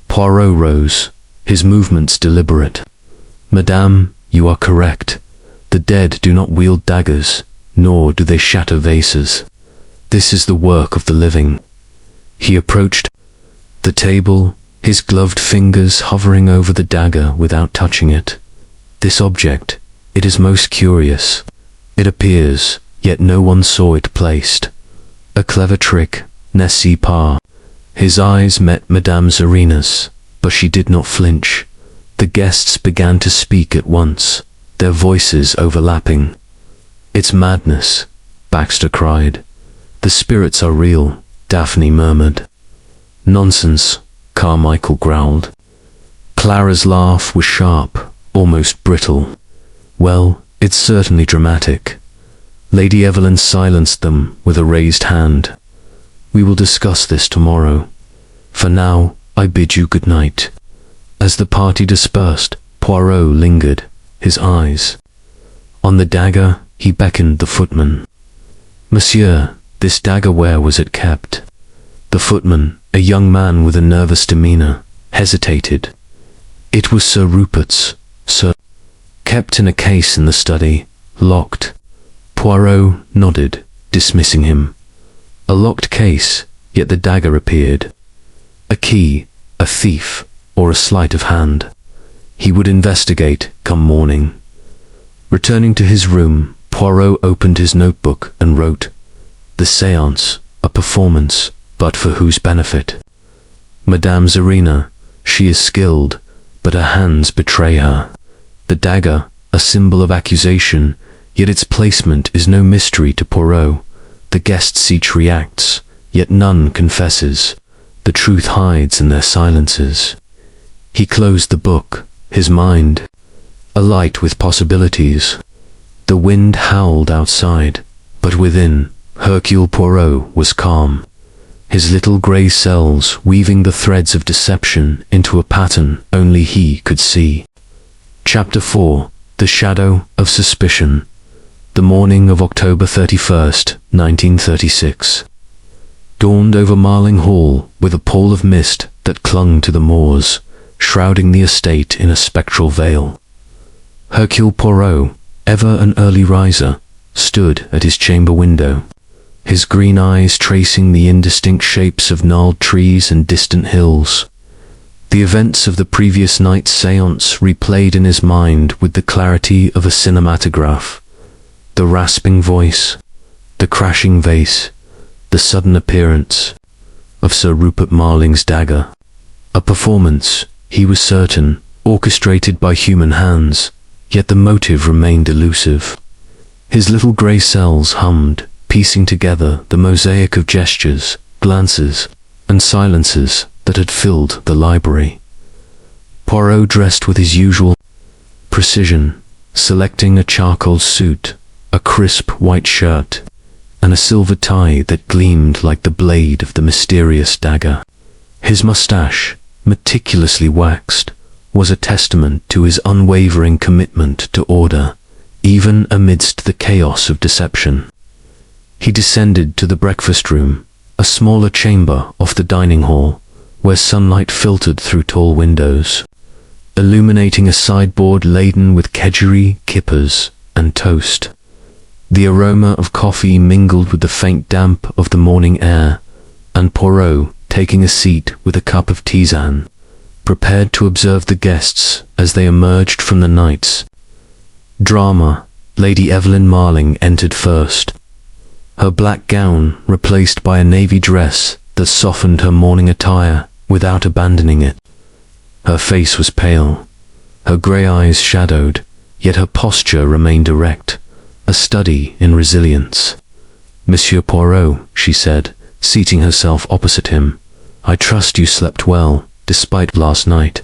Poirot rose, his movements deliberate. "Madame, you are correct. The dead do not wield daggers, nor do they shatter vases. This is the work of the living." He approached the table, his gloved fingers hovering over the dagger without touching it. "This object, it is most curious. It appears, yet no one saw it placed. A clever trick, n'est-ce pas?" His eyes met Madame Zorina's, but she did not flinch. The guests began to speak at once, their voices overlapping. "It's madness," Baxter cried. "The spirits are real," Daphne murmured. "Nonsense," Carmichael growled. Clara's laugh was sharp, almost brittle. "Well, it's certainly dramatic." Lady Evelyn silenced them with a raised hand. "We will discuss this tomorrow. For now, I bid you good night." As the party dispersed, Poirot lingered, his eyes on the dagger. He beckoned the footman. "Monsieur, this dagger, where was it kept?" The footman, a young man with a nervous demeanor, hesitated. "It was Sir Rupert's, sir. Kept in a case in the study, locked." Poirot nodded, dismissing him. A locked case, yet the dagger appeared. A key, a thief, or a sleight of hand. He would investigate come morning. Returning to his room, Poirot opened his notebook and wrote, "The séance, a performance, but for whose benefit? Madame Zorina, she is skilled, but her hands betray her. The dagger, a symbol of accusation, yet its placement is no mystery to Poirot. The guests each reacts, yet none confesses. The truth hides in their silences. He closed the book, his mind alight with possibilities. The wind howled outside, but within, Hercule Poirot was calm, his little grey cells weaving the threads of deception into a pattern only he could see. Chapter 4. The Shadow of Suspicion. The morning of October 31st, 1936. Dawned over Marling Hall with a pall of mist that clung to the moors, shrouding the estate in a spectral veil. Hercule Poirot, ever an early riser, stood at his chamber window, his green eyes tracing the indistinct shapes of gnarled trees and distant hills. The events of the previous night's séance replayed in his mind with the clarity of a cinematograph. The rasping voice, the crashing vase, the sudden appearance of Sir Rupert Marling's dagger. A performance, he was certain, orchestrated by human hands, yet the motive remained elusive. His little grey cells hummed, piecing together the mosaic of gestures, glances, and silences that had filled the library. Poirot dressed with his usual precision, selecting a charcoal suit, a crisp white shirt, and a silver tie that gleamed like the blade of the mysterious dagger. His moustache, meticulously waxed, was a testament to his unwavering commitment to order, even amidst the chaos of deception. He descended to the breakfast room, a smaller chamber off the dining hall, where sunlight filtered through tall windows, illuminating a sideboard laden with kedgeree, kippers, and toast. The aroma of coffee mingled with the faint damp of the morning air, and Poirot, taking a seat with a cup of tisane, prepared to observe the guests as they emerged from the night's drama. Lady Evelyn Marling entered first, her black gown replaced by a navy dress that softened her morning attire without abandoning it. Her face was pale, her grey eyes shadowed, yet her posture remained erect, a study in resilience. "Monsieur Poirot," she said, seating herself opposite him, "I trust you slept well, despite last night."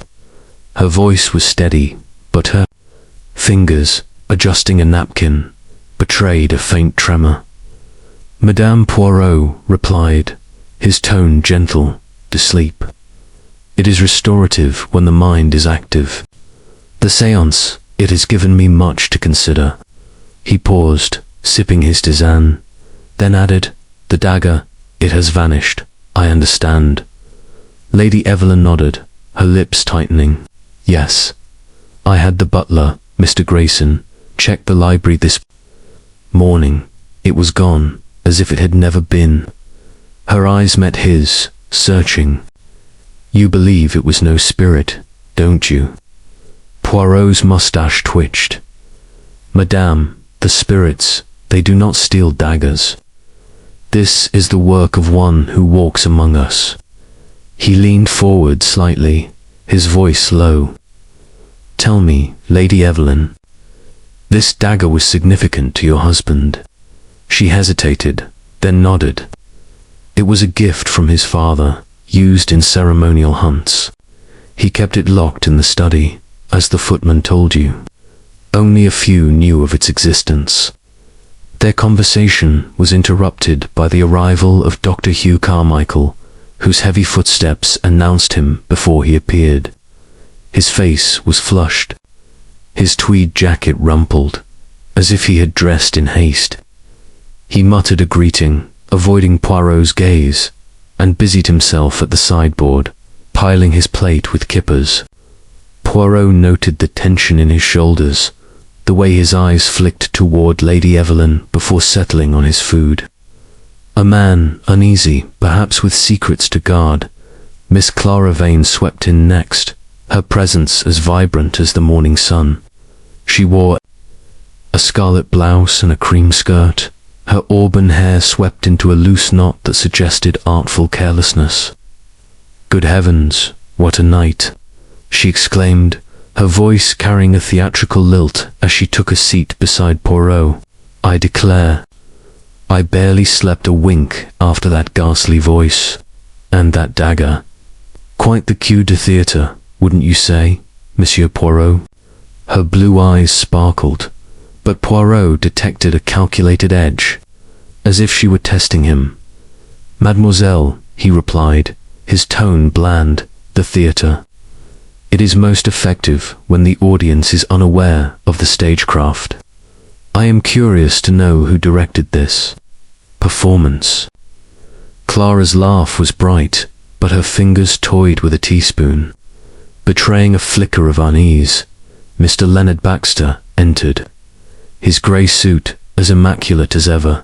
Her voice was steady, but her fingers, adjusting a napkin, betrayed a faint tremor. Madame Poirot replied, his tone gentle, "To sleep. It is restorative when the mind is active. The séance, it has given me much to consider." He paused, sipping his tisane, then added, "The dagger, it has vanished, I understand." Lady Evelyn nodded, her lips tightening. "Yes. I had the butler, Mr. Grayson, check the library this morning. It was gone, as if it had never been." Her eyes met his, searching. "You believe it was no spirit, don't you?" Poirot's moustache twitched. "Madame, the spirits, they do not steal daggers. This is the work of one who walks among us." He leaned forward slightly, his voice low. "Tell me, Lady Evelyn, this dagger was significant to your husband?" She hesitated, then nodded. "It was a gift from his father, used in ceremonial hunts. He kept it locked in the study, as the footman told you. Only a few knew of its existence." Their conversation was interrupted by the arrival of Dr. Hugh Carmichael, whose heavy footsteps announced him before he appeared. His face was flushed, his tweed jacket rumpled, as if he had dressed in haste. He muttered a greeting, avoiding Poirot's gaze, and busied himself at the sideboard, piling his plate with kippers. Poirot noted the tension in his shoulders, the way his eyes flicked toward Lady Evelyn before settling on his food. A man, uneasy, perhaps with secrets to guard. Miss Clara Vane swept in next, her presence as vibrant as the morning sun. She wore a scarlet blouse and a cream skirt, her auburn hair swept into a loose knot that suggested artful carelessness. "Good heavens, what a night!" she exclaimed, her voice carrying a theatrical lilt as she took a seat beside Poirot. "I declare, I barely slept a wink after that ghastly voice. And that dagger. Quite the coup de theatre, wouldn't you say, Monsieur Poirot?" Her blue eyes sparkled, but Poirot detected a calculated edge, as if she were testing him. "Mademoiselle," he replied, his tone bland, "the theatre. It is most effective when the audience is unaware of the stagecraft. I am curious to know who directed this performance." Clara's laugh was bright, but her fingers toyed with a teaspoon. Betraying a flicker of unease, Mr. Leonard Baxter entered, his grey suit as immaculate as ever,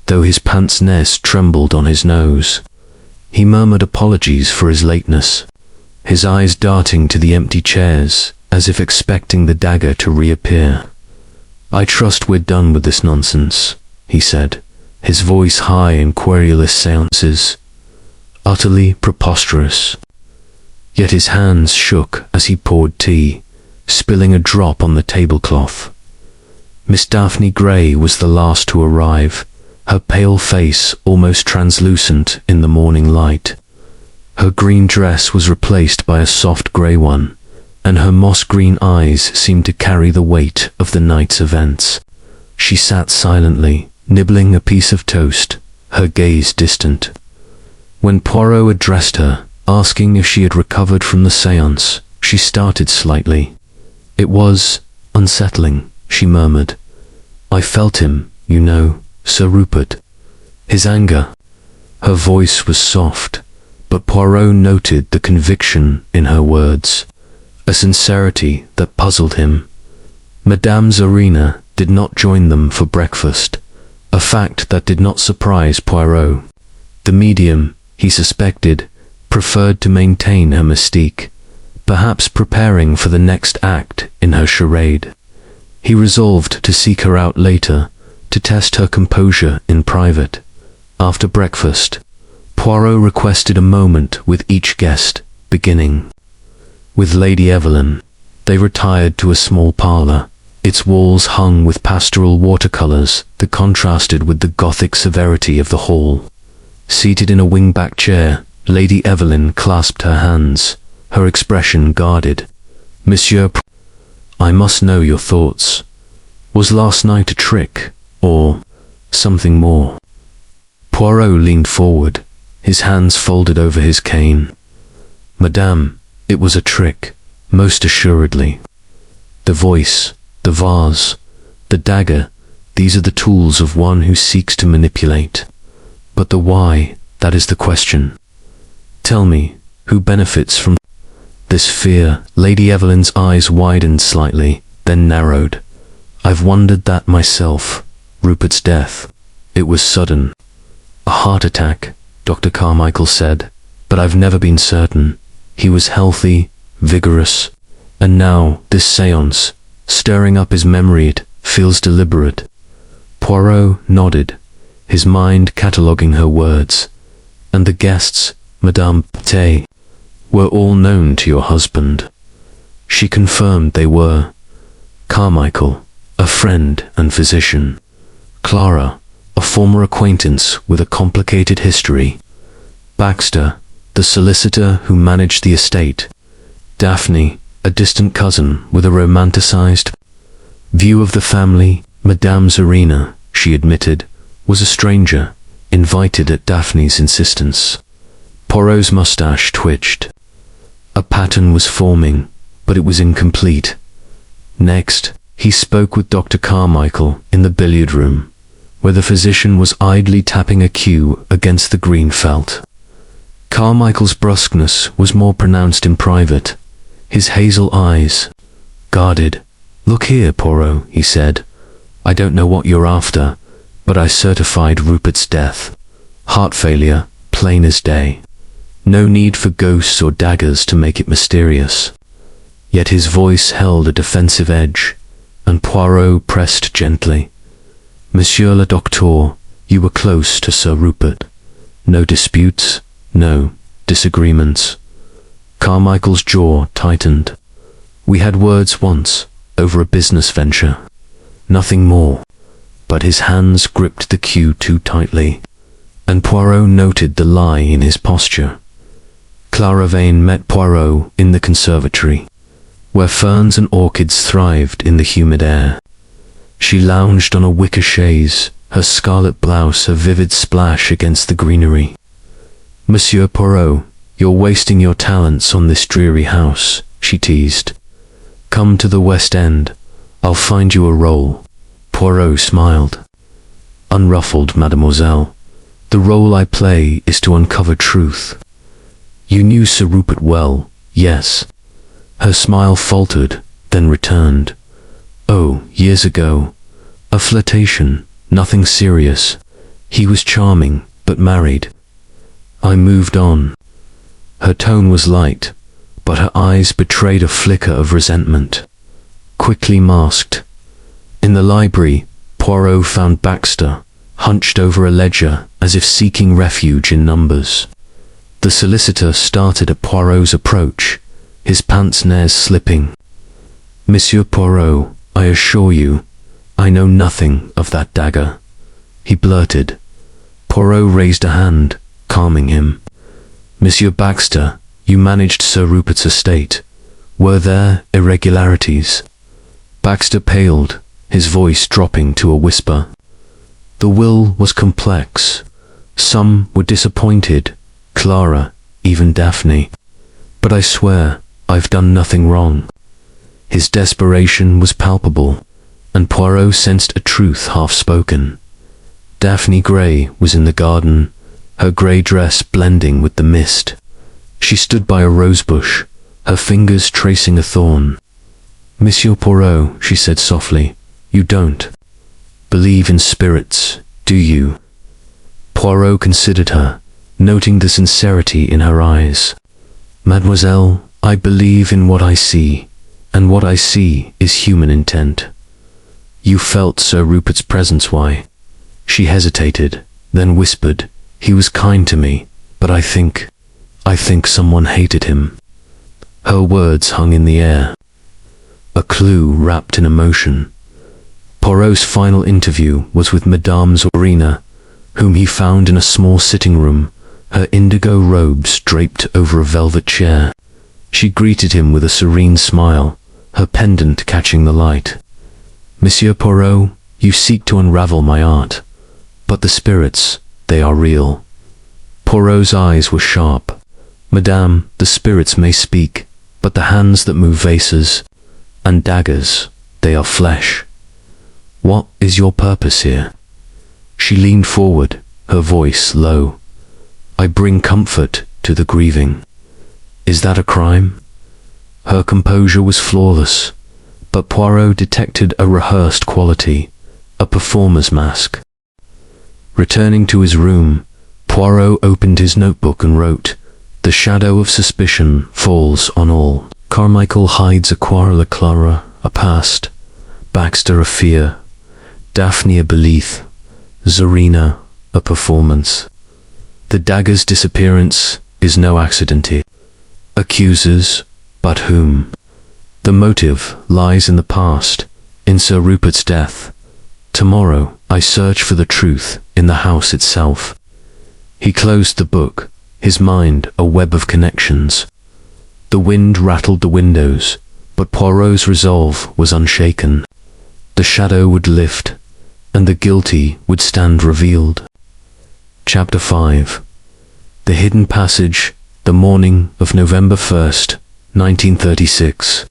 though his pince-nez trembled on his nose. He murmured apologies for his lateness, his eyes darting to the empty chairs as if expecting the dagger to reappear. "I trust we're done with this nonsense," he said, his voice high in querulous séances. Utterly preposterous. Yet his hands shook as he poured tea, spilling a drop on the tablecloth. Miss Daphne Grey was the last to arrive, her pale face almost translucent in the morning light. Her green dress was replaced by a soft grey one, and her moss-green eyes seemed to carry the weight of the night's events. She sat silently, nibbling a piece of toast, her gaze distant. When Poirot addressed her, asking if she had recovered from the séance, she started slightly. "It was unsettling," she murmured. "I felt him, you know, Sir Rupert. His anger." Her voice was soft, but Poirot noted the conviction in her words, a sincerity that puzzled him. Madame Zorina did not join them for breakfast, a fact that did not surprise Poirot. The medium, he suspected, preferred to maintain her mystique, perhaps preparing for the next act in her charade. He resolved to seek her out later, to test her composure in private. After breakfast, Poirot requested a moment with each guest, beginning with Lady Evelyn. They retired to a small parlour, its walls hung with pastoral watercolours that contrasted with the gothic severity of the hall. Seated in a wing-back chair, Lady Evelyn clasped her hands, her expression guarded. "Monsieur, I must know your thoughts. Was last night a trick, or something more?" Poirot leaned forward, his hands folded over his cane. "Madame, it was a trick, most assuredly. The voice, the vase, the dagger, these are the tools of one who seeks to manipulate. But the why, that is the question. Tell me, who benefits from this fear?" Lady Evelyn's eyes widened slightly, then narrowed. "I've wondered that myself. Rupert's death. It was sudden. A heart attack, Dr. Carmichael said, but I've never been certain. He was healthy, vigorous, and now this séance, stirring up his memory, it feels deliberate." Poirot nodded, his mind cataloguing her words. "And the guests, Madame T, were all known to your husband?" She confirmed they were. Carmichael, a friend and physician. Clara, a former acquaintance with a complicated history. Baxter, the solicitor who managed the estate. Daphne, a distant cousin with a romanticized view of the family. Madame Zorina, she admitted, was a stranger, invited at Daphne's insistence. Poirot's mustache twitched. A pattern was forming, but it was incomplete. Next, he spoke with Dr. Carmichael in the billiard room, where the physician was idly tapping a cue against the green felt. Carmichael's brusqueness was more pronounced in private, his hazel eyes guarded. "Look here, Poirot," he said. "I don't know what you're after, but I certified Rupert's death. Heart failure, plain as day. No need for ghosts or daggers to make it mysterious." Yet his voice held a defensive edge, and Poirot pressed gently. "Monsieur le Docteur, you were close to Sir Rupert. No disputes, no disagreements." Carmichael's jaw tightened. We had words once, over a business venture. Nothing more. But his hands gripped the cue too tightly, and Poirot noted the lie in his posture. Clara Vane met Poirot in the conservatory, where ferns and orchids thrived in the humid air. She lounged on a wicker chaise, her scarlet blouse a vivid splash against the greenery. "Monsieur Poirot, you're wasting your talents on this dreary house," she teased. "Come to the West End. I'll find you a role." Poirot smiled. "Unruffled, mademoiselle. The role I play is to uncover truth." "You knew Sir Rupert well, yes?" Her smile faltered, then returned. "Oh, years ago. A flirtation, nothing serious. He was charming, but married. I moved on." Her tone was light, but her eyes betrayed a flicker of resentment, quickly masked. In the library, Poirot found Baxter, hunched over a ledger as if seeking refuge in numbers. The solicitor started at Poirot's approach, his pince-nez slipping. "Monsieur Poirot, I assure you, I know nothing of that dagger," he blurted. Poirot raised a hand, calming him. "Monsieur Baxter, you managed Sir Rupert's estate. Were there irregularities?" Baxter paled, his voice dropping to a whisper. "The will was complex. Some were disappointed, Clara, even Daphne. But I swear, I've done nothing wrong." His desperation was palpable, and Poirot sensed a truth half-spoken. Daphne Grey was in the garden, her grey dress blending with the mist. She stood by a rosebush, her fingers tracing a thorn. "Monsieur Poirot," she said softly, "you don't believe in spirits, do you?" Poirot considered her, noting the sincerity in her eyes. "Mademoiselle, I believe in what I see, and what I see is human intent." "You felt Sir Rupert's presence, why?" She hesitated, then whispered, "He was kind to me, but I think someone hated him." Her words hung in the air, a clue wrapped in emotion. Poirot's final interview was with Madame Zorina, whom he found in a small sitting room, her indigo robes draped over a velvet chair. She greeted him with a serene smile, her pendant catching the light. "Monsieur Poirot, you seek to unravel my art, but the spirits, they are real." Poirot's eyes were sharp. "Madame, the spirits may speak, but the hands that move vases and daggers, they are flesh. What is your purpose here?" She leaned forward, her voice low. "I bring comfort to the grieving." "Is that a crime?" Her composure was flawless, but Poirot detected a rehearsed quality, a performer's mask. Returning to his room, Poirot opened his notebook and wrote, "The shadow of suspicion falls on all. Carmichael hides a quarrel at Clara, a past. Baxter a fear. Daphne a belief. Zorina a performance. The dagger's disappearance is no accident here. Accuses, but whom? The motive lies in the past, in Sir Rupert's death. Tomorrow I search for the truth in the house itself." He closed the book, his mind a web of connections. The wind rattled the windows, but Poirot's resolve was unshaken. The shadow would lift, and the guilty would stand revealed. Chapter 5. The Hidden Passage, the morning of November 1st, 1936,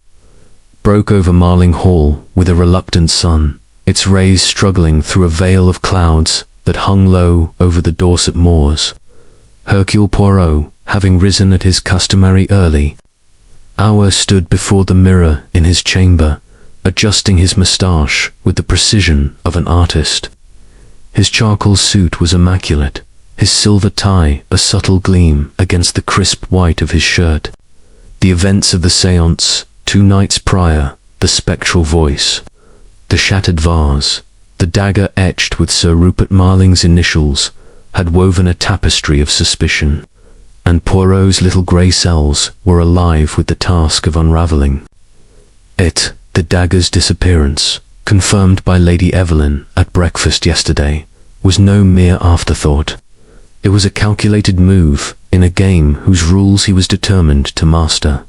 broke over Marling Hall with a reluctant sun, its rays struggling through a veil of clouds that hung low over the Dorset moors. Hercule Poirot, having risen at his customary early hour, stood before the mirror in his chamber, adjusting his moustache with the precision of an artist. His charcoal suit was immaculate, his silver tie a subtle gleam against the crisp white of his shirt. The events of the séance, 2 nights prior, the spectral voice, the shattered vase, the dagger etched with Sir Rupert Marling's initials, had woven a tapestry of suspicion, and Poirot's little grey cells were alive with the task of unravelling. The dagger's disappearance, confirmed by Lady Evelyn at breakfast yesterday, was no mere afterthought. It was a calculated move in a game whose rules he was determined to master.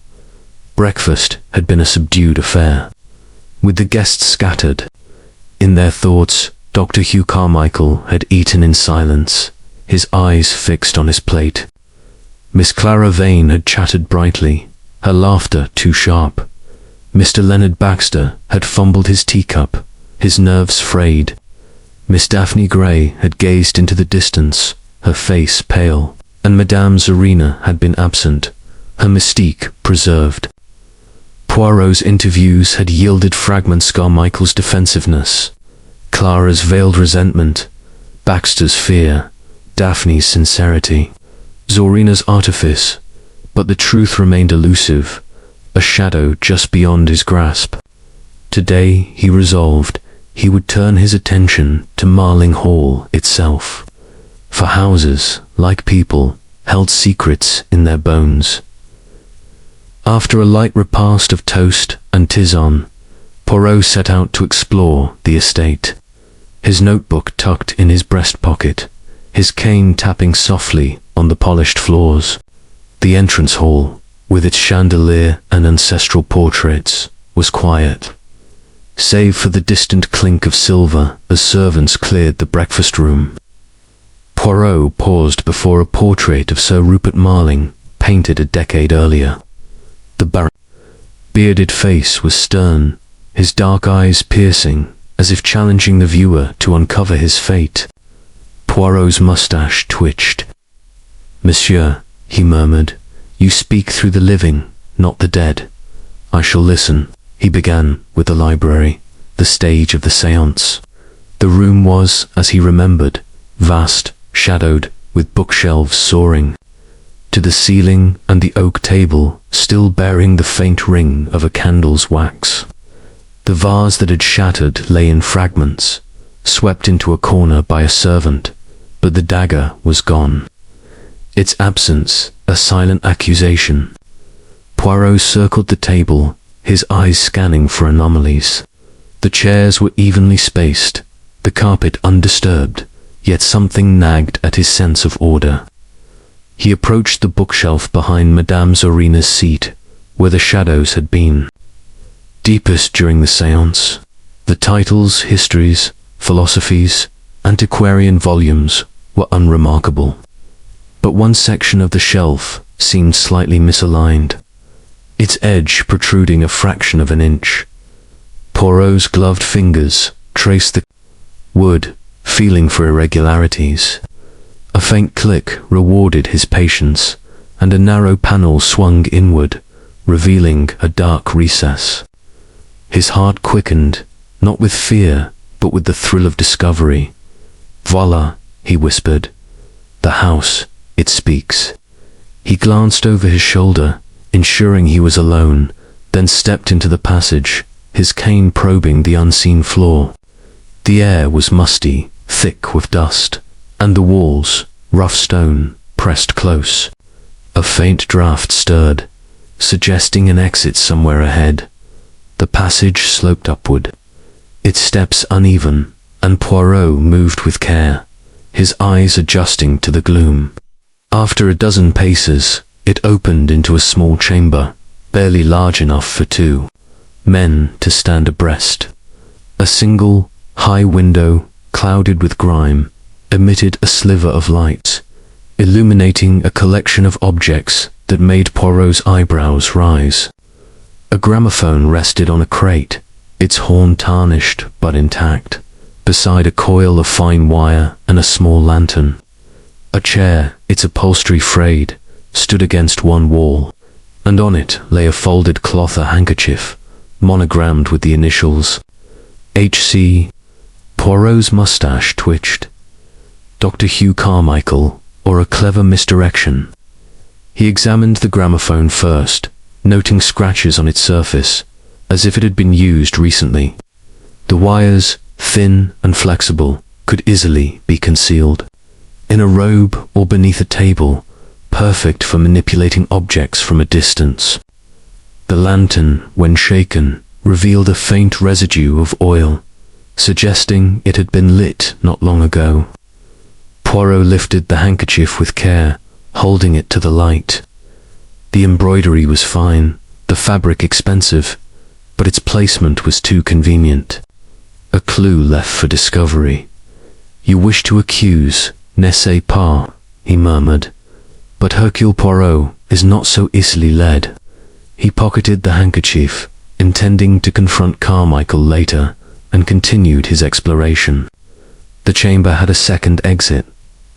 Breakfast had been a subdued affair, with the guests scattered. In their thoughts, Dr. Hugh Carmichael had eaten in silence, his eyes fixed on his plate. Miss Clara Vane had chattered brightly, her laughter too sharp. Mr. Leonard Baxter had fumbled his teacup, his nerves frayed. Miss Daphne Grey had gazed into the distance, her face pale, and Madame Zorina had been absent, her mystique preserved. Poirot's interviews had yielded fragments Carmichael's defensiveness, Clara's veiled resentment, Baxter's fear, Daphne's sincerity, Zorina's artifice, but the truth remained elusive, a shadow just beyond his grasp. Today, he resolved, he would turn his attention to Marling Hall itself. For houses, like people, held secrets in their bones. After a light repast of toast and tisane, Poirot set out to explore the estate, his notebook tucked in his breast pocket, his cane tapping softly on the polished floors. The entrance hall, with its chandelier and ancestral portraits, was quiet, save for the distant clink of silver as servants cleared the breakfast room. Poirot paused before a portrait of Sir Rupert Marling, painted a decade earlier. The bearded face was stern, his dark eyes piercing, as if challenging the viewer to uncover his fate. Poirot's mustache twitched. "Monsieur," he murmured, "you speak through the living, not the dead." "I shall listen." He began with the library, the stage of the séance. The room was, as he remembered, vast, shadowed, with bookshelves soaring to the ceiling and the oak table still bearing the faint ring of a candle's wax. The vase that had shattered lay in fragments, swept into a corner by a servant, but the dagger was gone. Its absence, a silent accusation. Poirot circled the table, his eyes scanning for anomalies. The chairs were evenly spaced, the carpet undisturbed, yet something nagged at his sense of order. He approached the bookshelf behind Madame Zorina's seat, where the shadows had been deepest during the séance. The titles, histories, philosophies, antiquarian volumes were unremarkable, but one section of the shelf seemed slightly misaligned, its edge protruding a fraction of an inch. Poirot's gloved fingers traced the wood, feeling for irregularities. A faint click rewarded his patience, and a narrow panel swung inward, revealing a dark recess. His heart quickened, not with fear, but with the thrill of discovery. "Voila," he whispered. "The house, it speaks." He glanced over his shoulder, ensuring he was alone, then stepped into the passage, his cane probing the unseen floor. The air was musty, thick with dust, and the walls, rough stone, pressed close. A faint draught stirred, suggesting an exit somewhere ahead. The passage sloped upward, its steps uneven, and Poirot moved with care, his eyes adjusting to the gloom. After a dozen paces, it opened into a small chamber, barely large enough for two men to stand abreast. A single, high window, clouded with grime, emitted a sliver of light, illuminating a collection of objects that made Poirot's eyebrows rise. A gramophone rested on a crate, its horn tarnished but intact, beside a coil of fine wire and a small lantern. A chair, its upholstery frayed, stood against one wall, and on it lay a folded cloth handkerchief, monogrammed with the initials H.C. Poirot's mustache twitched. Dr. Hugh Carmichael, or a clever misdirection. He examined the gramophone first, noting scratches on its surface, as if it had been used recently. The wires, thin and flexible, could easily be concealed. In a robe or beneath a table, perfect for manipulating objects from a distance. The lantern, when shaken, revealed a faint residue of oil, suggesting it had been lit not long ago. Poirot lifted the handkerchief with care, holding it to the light. The embroidery was fine, the fabric expensive, but its placement was too convenient. A clue left for discovery. "You wish to accuse, n'est-ce pas?" he murmured. But Hercule Poirot is not so easily led. He pocketed the handkerchief, intending to confront Carmichael later, and continued his exploration. The chamber had a second exit,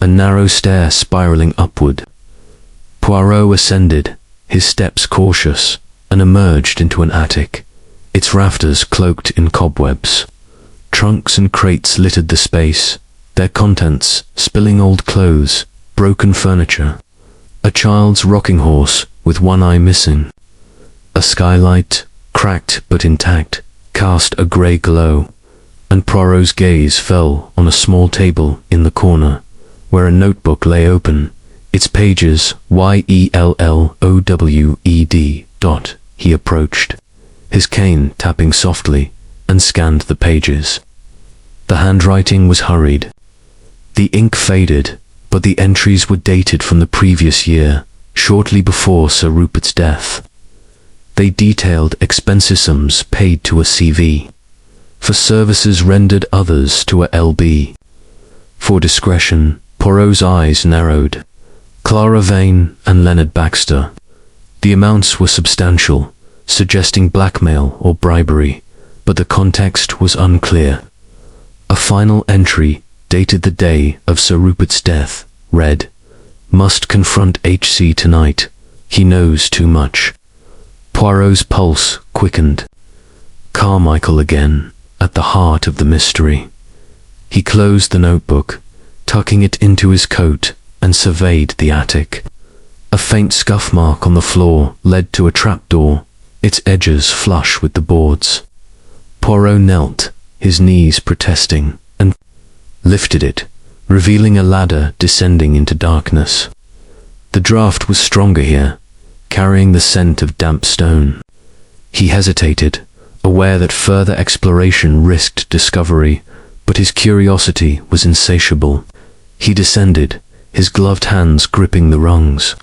a narrow stair spiraling upward. Poirot ascended, his steps cautious, and emerged into an attic, its rafters cloaked in cobwebs. Trunks and crates littered the space, their contents spilling old clothes, broken furniture, a child's rocking horse with one eye missing. A skylight, cracked but intact, cast a grey glow, and Poirot's gaze fell on a small table in the corner, where a notebook lay open, its pages YELLOWED. He approached, his cane tapping softly, and scanned the pages. The handwriting was hurried. The ink faded, but the entries were dated from the previous year, shortly before Sir Rupert's death. They detailed expensive sums paid to a CV, for services rendered others to a LB. For discretion, Poirot's eyes narrowed. Clara Vane and Leonard Baxter. The amounts were substantial, suggesting blackmail or bribery, but the context was unclear. A final entry, dated the day of Sir Rupert's death, read, "Must confront HC tonight. He knows too much." Poirot's pulse quickened. Carmichael again, at the heart of the mystery. He closed the notebook, tucking it into his coat, and surveyed the attic. A faint scuff mark on the floor led to a trapdoor, its edges flush with the boards. Poirot knelt, his knees protesting, and lifted it, revealing a ladder descending into darkness. The draught was stronger here, carrying the scent of damp stone. He hesitated, aware that further exploration risked discovery, but his curiosity was insatiable. He descended, his gloved hands gripping the rungs,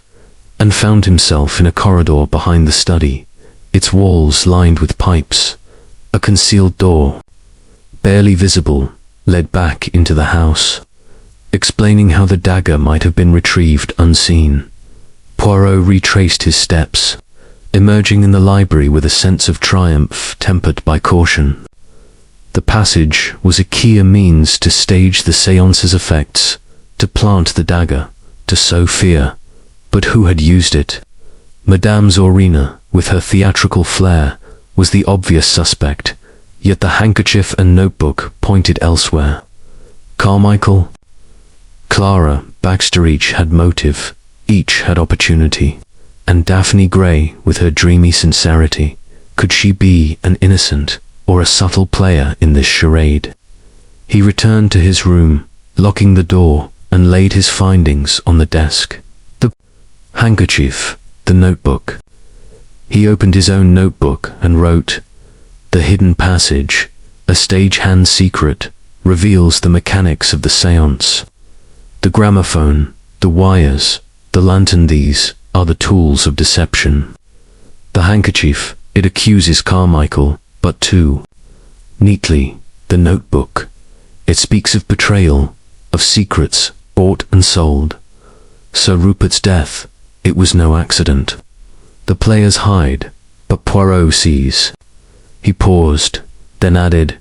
and found himself in a corridor behind the study, its walls lined with pipes. A concealed door, barely visible, led back into the house, explaining how the dagger might have been retrieved unseen. Poirot retraced his steps, emerging in the library with a sense of triumph tempered by caution. The passage was a key means to stage the séance's effects, to plant the dagger, to sow fear. But who had used it? Madame Zorina, with her theatrical flair, was the obvious suspect, yet the handkerchief and notebook pointed elsewhere. Carmichael, Clara, Baxter, each had motive, each had opportunity. And Daphne Grey, with her dreamy sincerity, could she be an innocent or a subtle player in this charade? He returned to his room, locking the door, and laid his findings on the desk. The handkerchief, the notebook. He opened his own notebook and wrote, "The hidden passage, a stagehand secret, reveals the mechanics of the séance. The gramophone, the wires, the lantern, these are the tools of deception. The handkerchief, it accuses Carmichael, but too neatly, the notebook. It speaks of betrayal, of secrets bought and sold. Sir Rupert's death, it was no accident. The players hide, but Poirot sees." He paused, then added,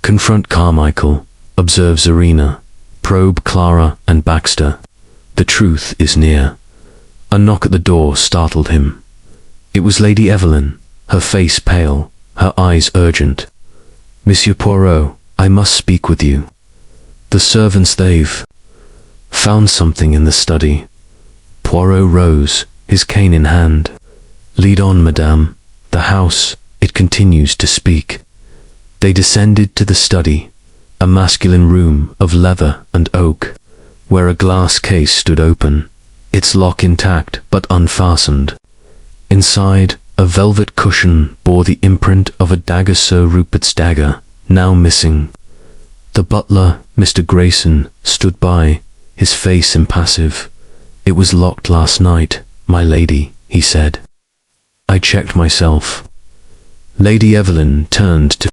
"Confront Carmichael, observe Zorina, probe Clara and Baxter. The truth is near." A knock at the door startled him. It was Lady Evelyn, her face pale, her eyes urgent. "Monsieur Poirot, I must speak with you. The servants, they've found something in the study." Poirot rose, his cane in hand. "Lead on, madame. The house, it continues to speak." They descended to the study, a masculine room of leather and oak, where a glass case stood open, its lock intact but unfastened. Inside, A velvet cushion bore the imprint of a dagger, Sir Rupert's dagger, now missing. The butler, Mr. Grayson, stood by, his face impassive. "It was locked last night, my lady," he said. I checked myself. Lady Evelyn turned to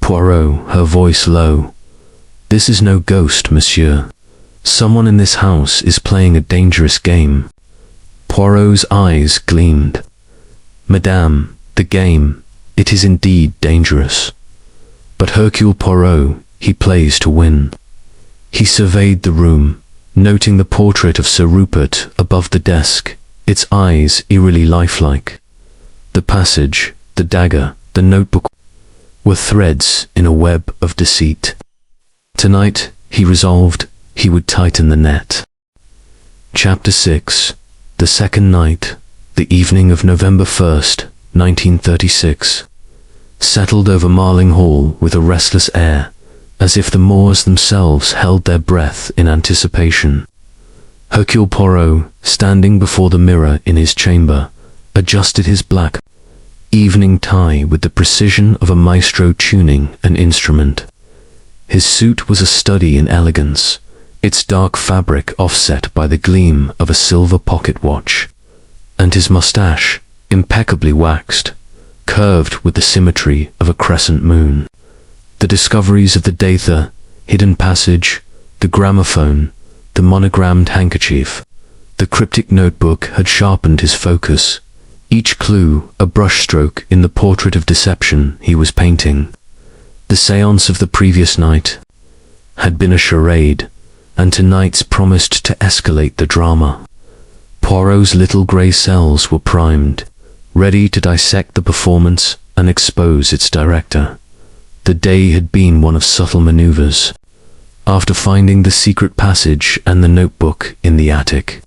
Poirot, her voice low. "This is no ghost, monsieur. Someone in this house is playing a dangerous game." Poirot's eyes gleamed. "Madame, the game, it is indeed dangerous. But Hercule Poirot, he plays to win." He surveyed the room, noting the portrait of Sir Rupert above the desk, its eyes eerily lifelike. The passage, the dagger, the notebook were threads in a web of deceit. Tonight, he resolved, he would tighten the net. Chapter 6. The second night, the evening of November 1st, 1936, settled over Marling Hall with a restless air, as if the Moors themselves held their breath in anticipation. Hercule Poirot, standing before the mirror in his chamber, adjusted his black evening tie with the precision of a maestro tuning an instrument. His suit was a study in elegance, its dark fabric offset by the gleam of a silver pocket watch, and his mustache, impeccably waxed, curved with the symmetry of a crescent moon. The discoveries of the dagger, hidden passage, the gramophone, the monogrammed handkerchief, the cryptic notebook had sharpened his focus, each clue a brushstroke in the portrait of deception he was painting. The séance of the previous night had been a charade, and tonight's promised to escalate the drama. Poirot's little grey cells were primed, ready to dissect the performance and expose its director. The day had been one of subtle maneuvers. After finding the secret passage and the notebook in the attic,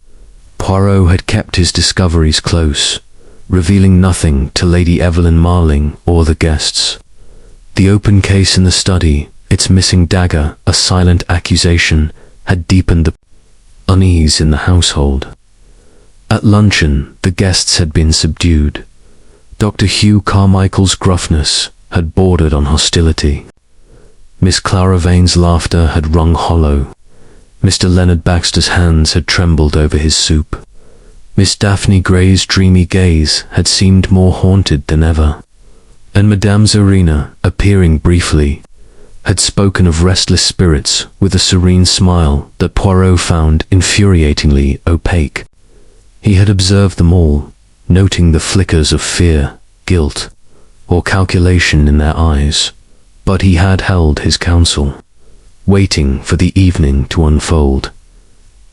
Poirot had kept his discoveries close, revealing nothing to Lady Evelyn Marling or the guests. The open case in the study, its missing dagger, a silent accusation, had deepened the unease in the household. At luncheon, the guests had been subdued. Dr. Hugh Carmichael's gruffness had bordered on hostility. Miss Clara Vane's laughter had rung hollow. Mr. Leonard Baxter's hands had trembled over his soup. Miss Daphne Grey's dreamy gaze had seemed more haunted than ever. And Madame Zorina, appearing briefly, had spoken of restless spirits with a serene smile that Poirot found infuriatingly opaque. He had observed them all, noting the flickers of fear, guilt, or calculation in their eyes, but he had held his counsel, waiting for the evening to unfold.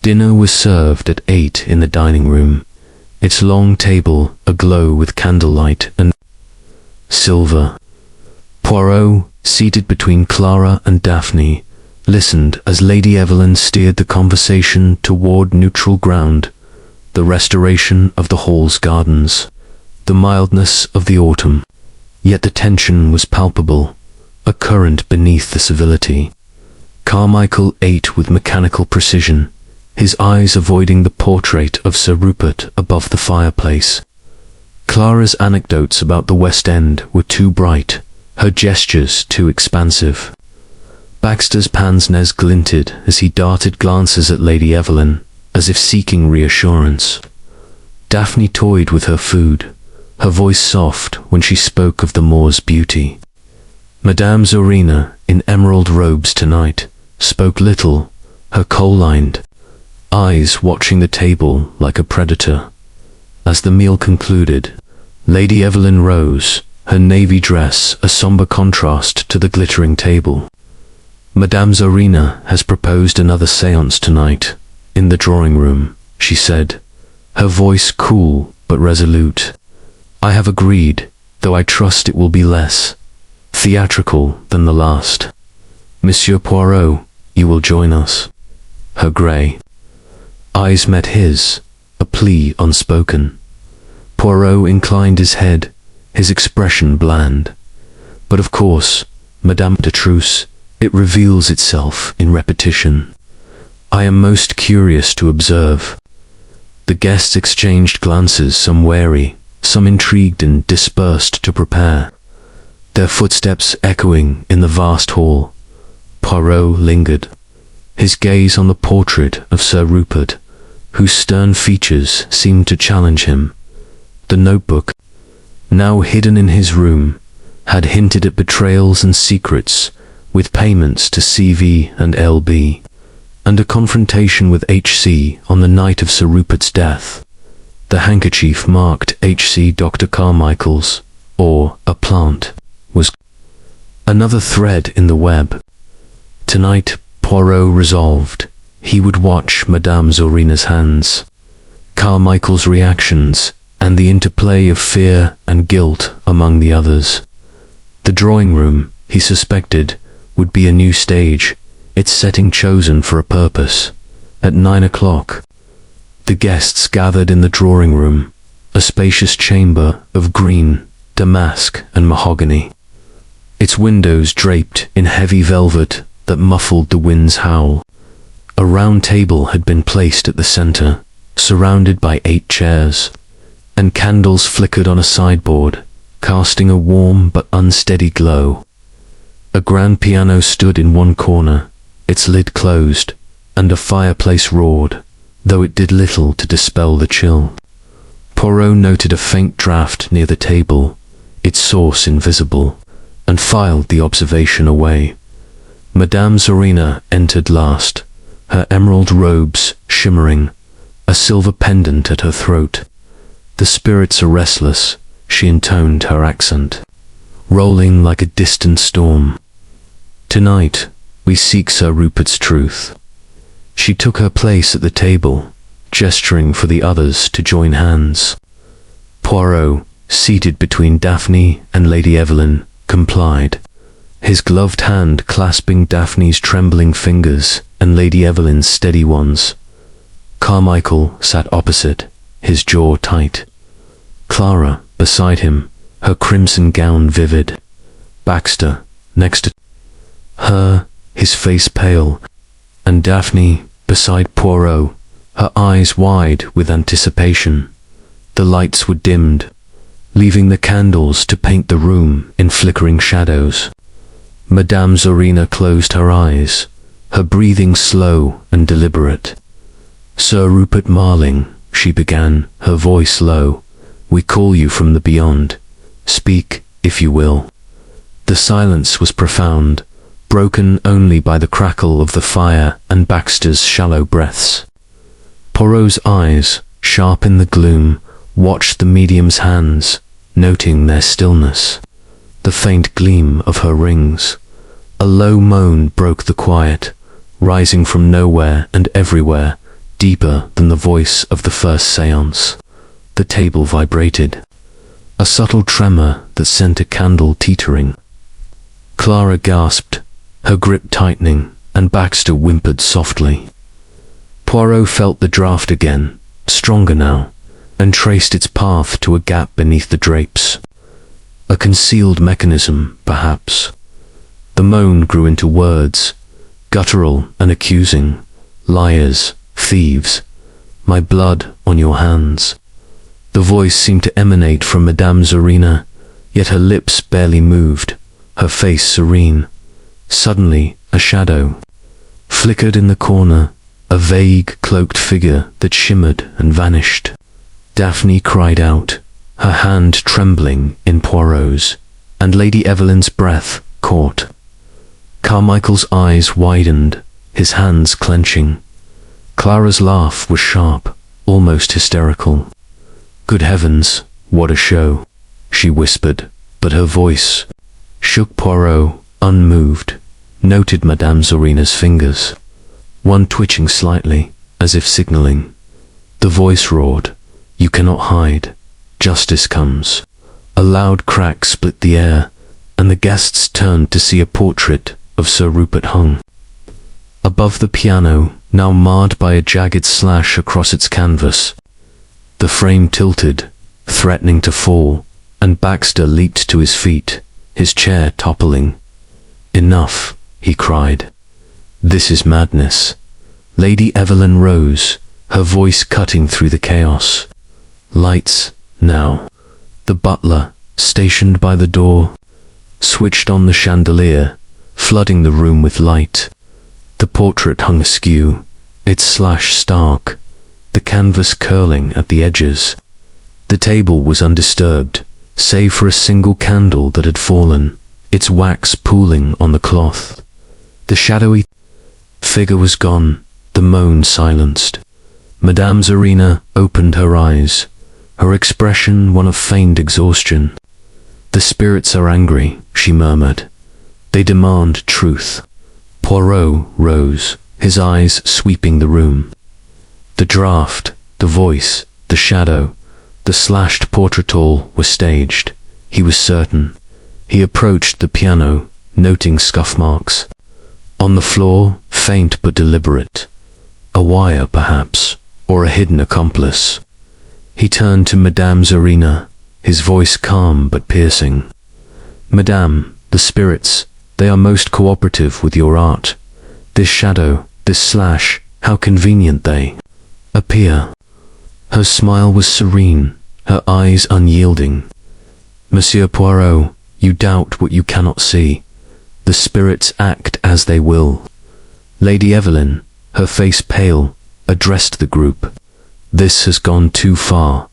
Dinner was served at 8 in the dining room, its long table aglow with candlelight and silver. Poirot, seated between Clara and Daphne, listened as Lady Evelyn steered the conversation toward neutral ground, the restoration of the hall's gardens, the mildness of the autumn. Yet the tension was palpable, a current beneath the civility. Carmichael ate with mechanical precision, his eyes avoiding the portrait of Sir Rupert above the fireplace. Clara's anecdotes about the West End were too bright, her gestures too expansive. Baxter's pince-nez glinted as he darted glances at Lady Evelyn, as if seeking reassurance. Daphne toyed with her food, her voice soft when she spoke of the Moor's beauty. Madame Zorina, in emerald robes tonight, spoke little, her kohl-lined eyes watching the table like a predator. As the meal concluded, Lady Evelyn rose, her navy dress a somber contrast to the glittering table. "Madame Zorina has proposed another séance tonight, in the drawing-room," she said, her voice cool but resolute. "I have agreed, though I trust it will be less theatrical than the last. Monsieur Poirot, you will join us." Her grey eyes met his, a plea unspoken. Poirot inclined his head, his expression bland. "But of course, Madame de Truce, it reveals itself in repetition. I am most curious to observe." The guests exchanged glances, some wary, some intrigued and dispersed to prepare, their footsteps echoing in the vast hall. Poirot lingered, his gaze on the portrait of Sir Rupert, whose stern features seemed to challenge him. The notebook, now hidden in his room, had hinted at betrayals and secrets, with payments to CV and LB, and a confrontation with HC on the night of Sir Rupert's death. The handkerchief marked HC Dr. Carmichael's, or a plant, was another thread in the web. Tonight, Poirot resolved he would watch Madame Zorina's hands, Carmichael's reactions, and the interplay of fear and guilt among the others. The drawing room, he suspected, would be a new stage, its setting chosen for a purpose. At 9 o'clock, the guests gathered in the drawing room, a spacious chamber of green, damask, and mahogany, its windows draped in heavy velvet that muffled the wind's howl. A round table had been placed at the center, surrounded by 8 chairs, and candles flickered on a sideboard, casting a warm but unsteady glow. A grand piano stood in one corner, its lid closed, and a fireplace roared, though it did little to dispel the chill. Poirot noted a faint draught near the table, its source invisible, and filed the observation away. Madame Zorina entered last, her emerald robes shimmering, a silver pendant at her throat. "The spirits are restless," she intoned her accent, rolling like a distant storm. "Tonight, we seek Sir Rupert's truth." She took her place at the table, gesturing for the others to join hands. Poirot, seated between Daphne and Lady Evelyn, complied, his gloved hand clasping Daphne's trembling fingers and Lady Evelyn's steady ones. Carmichael sat opposite, his jaw tight. Clara beside him, her crimson gown vivid. Baxter next to her, his face pale, and Daphne beside Poirot, her eyes wide with anticipation. The lights were dimmed, leaving the candles to paint the room in flickering shadows. Madame Zorina closed her eyes, her breathing slow and deliberate. "Sir Rupert Marling," she began, her voice low, "we call you from the beyond. Speak, if you will." The silence was profound, broken only by the crackle of the fire and Baxter's shallow breaths. Poirot's eyes, sharp in the gloom, watched the medium's hands, noting their stillness, the faint gleam of her rings. A low moan broke the quiet, rising from nowhere and everywhere, deeper than the voice of the first séance. The table vibrated, a subtle tremor that sent a candle teetering. Clara gasped, her grip tightening, and Baxter whimpered softly. Poirot felt the draught again, stronger now, and traced its path to a gap beneath the drapes. A concealed mechanism, perhaps. The moan grew into words, guttural and accusing. "Liars, thieves, my blood on your hands." The voice seemed to emanate from Madame Zorina, yet her lips barely moved, her face serene. Suddenly, a shadow flickered in the corner, a vague, cloaked figure that shimmered and vanished. Daphne cried out, her hand trembling in Poirot's, and Lady Evelyn's breath caught. Carmichael's eyes widened, his hands clenching. Clara's laugh was sharp, almost hysterical. "Good heavens, what a show," she whispered, but her voice shook. Poirot, unmoved, noted Madame Zorina's fingers, one twitching slightly, as if signaling. The voice roared, "You cannot hide. Justice comes." A loud crack split the air, and the guests turned to see a portrait of Sir Rupert hung above the piano, now marred by a jagged slash across its canvas. The frame tilted, threatening to fall, and Baxter leaped to his feet, his chair toppling. "Enough," he cried. "This is madness." Lady Evelyn rose, her voice cutting through the chaos. "Lights, now." The butler, stationed by the door, switched on the chandelier, flooding the room with light. The portrait hung askew, its slash stark, the canvas curling at the edges. The table was undisturbed, save for a single candle that had fallen, its wax pooling on the cloth. The shadowy figure was gone, the moan silenced. Madame Zorina opened her eyes, her expression one of feigned exhaustion. "The spirits are angry," she murmured. "They demand truth." Poirot rose, his eyes sweeping the room. The draft, the voice, the shadow, the slashed portrait were staged. He was certain. He approached the piano, noting scuff marks. On the floor, faint but deliberate. A wire, perhaps, or a hidden accomplice. He turned to Madame Zorina, his voice calm but piercing. "Madame, the spirits, they are most cooperative with your art. This shadow, this slash, how convenient they appear." Her smile was serene, her eyes unyielding. "Monsieur Poirot, you doubt what you cannot see. The spirits act as they will." Lady Evelyn, her face pale, addressed the group. "This has gone too far.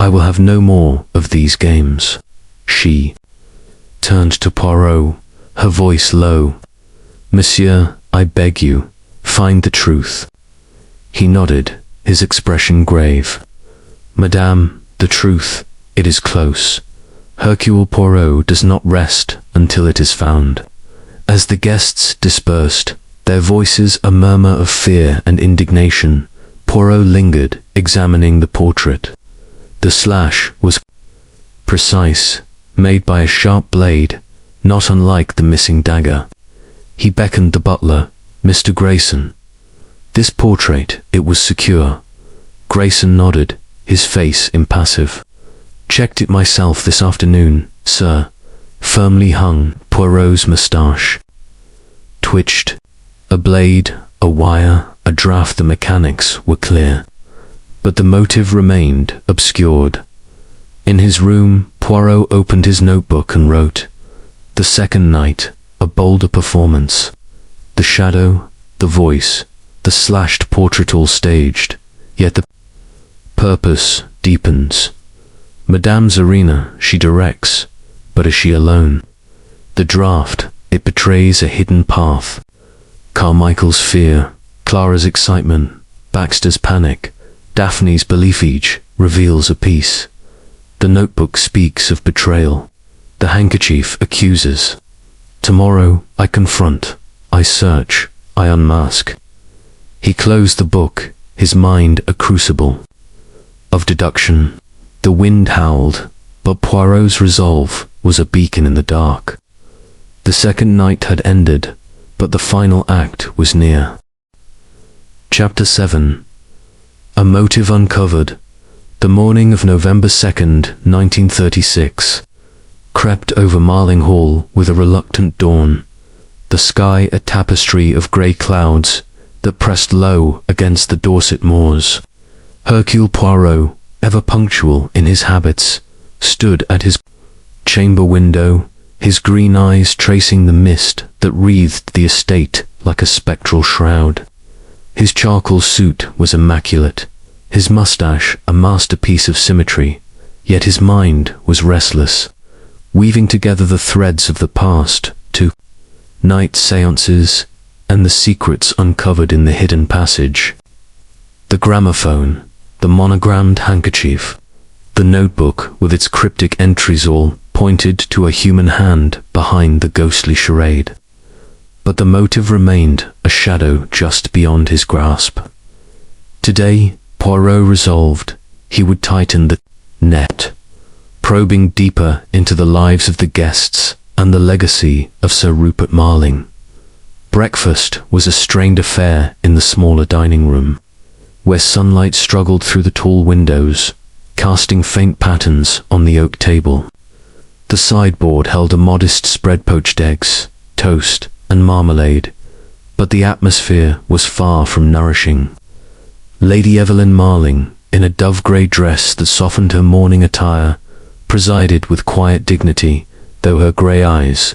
I will have no more of these games." She turned to Poirot, her voice low. "Monsieur, I beg you, find the truth." He nodded, his expression grave. "Madame, the truth, it is close. Hercule Poirot does not rest until it is found." As the guests dispersed, their voices a murmur of fear and indignation, Poirot lingered, examining the portrait. The slash was precise, made by a sharp blade, not unlike the missing dagger. He beckoned the butler, "Mr. Grayson." This portrait, it was secure. Grayson nodded, his face impassive. "Checked it myself this afternoon, sir." Firmly hung, Poirot's moustache twitched. A blade, a wire, a draft, the mechanics were clear. But the motive remained obscured. In his room, Poirot opened his notebook and wrote, "The second night, a bolder performance. The shadow, the voice, the slashed portrait all staged, yet the purpose deepens. Madame Zorina, she directs, but is she alone? The draft, it betrays a hidden path. Carmichael's fear, Clara's excitement, Baxter's panic, Daphne's belief each reveals a piece. The notebook speaks of betrayal. The handkerchief accuses. Tomorrow I confront, I search, I unmask." He closed the book, his mind a crucible of deduction. The wind howled, but Poirot's resolve was a beacon in the dark. The second night had ended, but the final act was near. Chapter 7. A motive uncovered. The morning of November 2nd, 1936, crept over Marling Hall with a reluctant dawn, the sky a tapestry of grey clouds that pressed low against the Dorset moors. Hercule Poirot, ever punctual in his habits, stood at his chamber window, his green eyes tracing the mist that wreathed the estate like a spectral shroud. His charcoal suit was immaculate, his moustache a masterpiece of symmetry, yet his mind was restless, weaving together the threads of the past to night séances and the secrets uncovered in the hidden passage. The gramophone, the monogrammed handkerchief, the notebook with its cryptic entries all pointed to a human hand behind the ghostly charade. But the motive remained a shadow just beyond his grasp. Today, Poirot resolved he would tighten the net, probing deeper into the lives of the guests and the legacy of Sir Rupert Marling. Breakfast was a strained affair in the smaller dining room, where sunlight struggled through the tall windows, casting faint patterns on the oak table. The sideboard held a modest spread poached eggs, toast, and marmalade, but the atmosphere was far from nourishing. Lady Evelyn Marling, in a dove-grey dress that softened her morning attire, presided with quiet dignity, though her grey eyes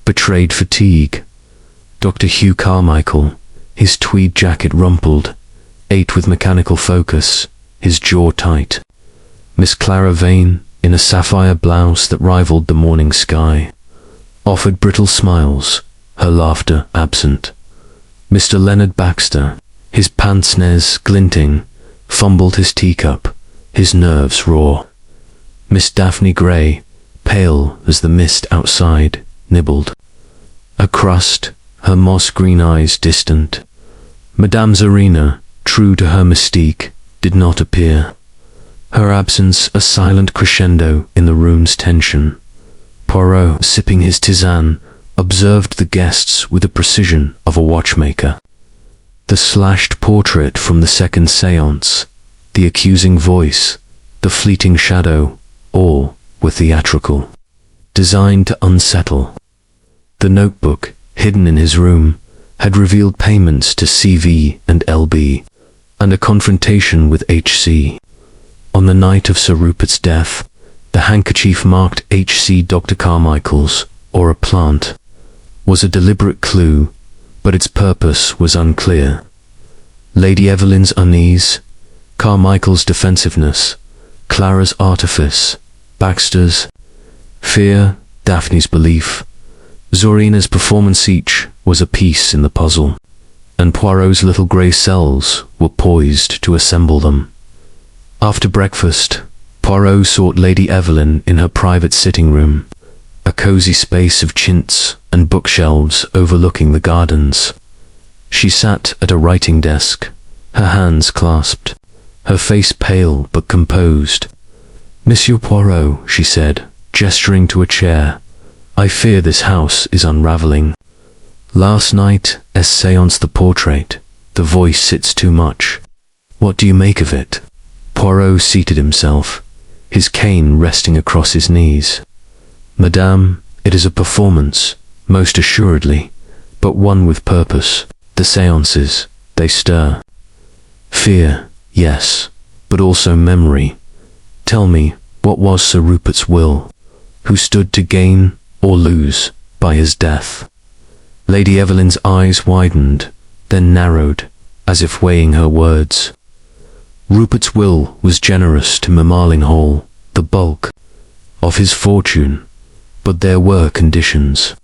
betrayed fatigue. Dr. Hugh Carmichael, his tweed jacket rumpled, ate with mechanical focus, his jaw tight. Miss Clara Vane, in a sapphire blouse that rivaled the morning sky, offered brittle smiles, her laughter absent. Mr. Leonard Baxter, his pince-nez glinting, fumbled his teacup, his nerves raw. Miss Daphne Grey, pale as the mist outside, nibbled a crust, her moss-green eyes distant. Madame Zorina, true to her mystique, did not appear, her absence a silent crescendo in the room's tension. Poirot, sipping his tisane, observed the guests with the precision of a watchmaker. The slashed portrait from the second séance, the accusing voice, the fleeting shadow, all were theatrical, designed to unsettle. The notebook, hidden in his room, had revealed payments to CV and LB, and a confrontation with HC. On the night of Sir Rupert's death, the handkerchief marked HC Dr. Carmichael's, or a plant, was a deliberate clue, but its purpose was unclear. Lady Evelyn's unease, Carmichael's defensiveness, Clara's artifice, Baxter's fear, Daphne's belief, Zorina's performance, each was a piece in the puzzle, and Poirot's little grey cells were poised to assemble them. After breakfast, Poirot sought Lady Evelyn in her private sitting room, a cosy space of chintz and bookshelves overlooking the gardens. She sat at a writing desk, her hands clasped, her face pale but composed. "Monsieur Poirot," she said, gesturing to a chair, "I fear this house is unraveling. Last night, as séance the portrait, the voice sits too much. What do you make of it?" Poirot seated himself, his cane resting across his knees. "Madame, it is a performance, most assuredly, but one with purpose. The séances, they stir. Fear, yes, but also memory. Tell me, what was Sir Rupert's will? Who stood to gain or lose by his death?" Lady Evelyn's eyes widened, then narrowed, as if weighing her words. "Rupert's will was generous to Marling Hall, the bulk of his fortune, but there were conditions.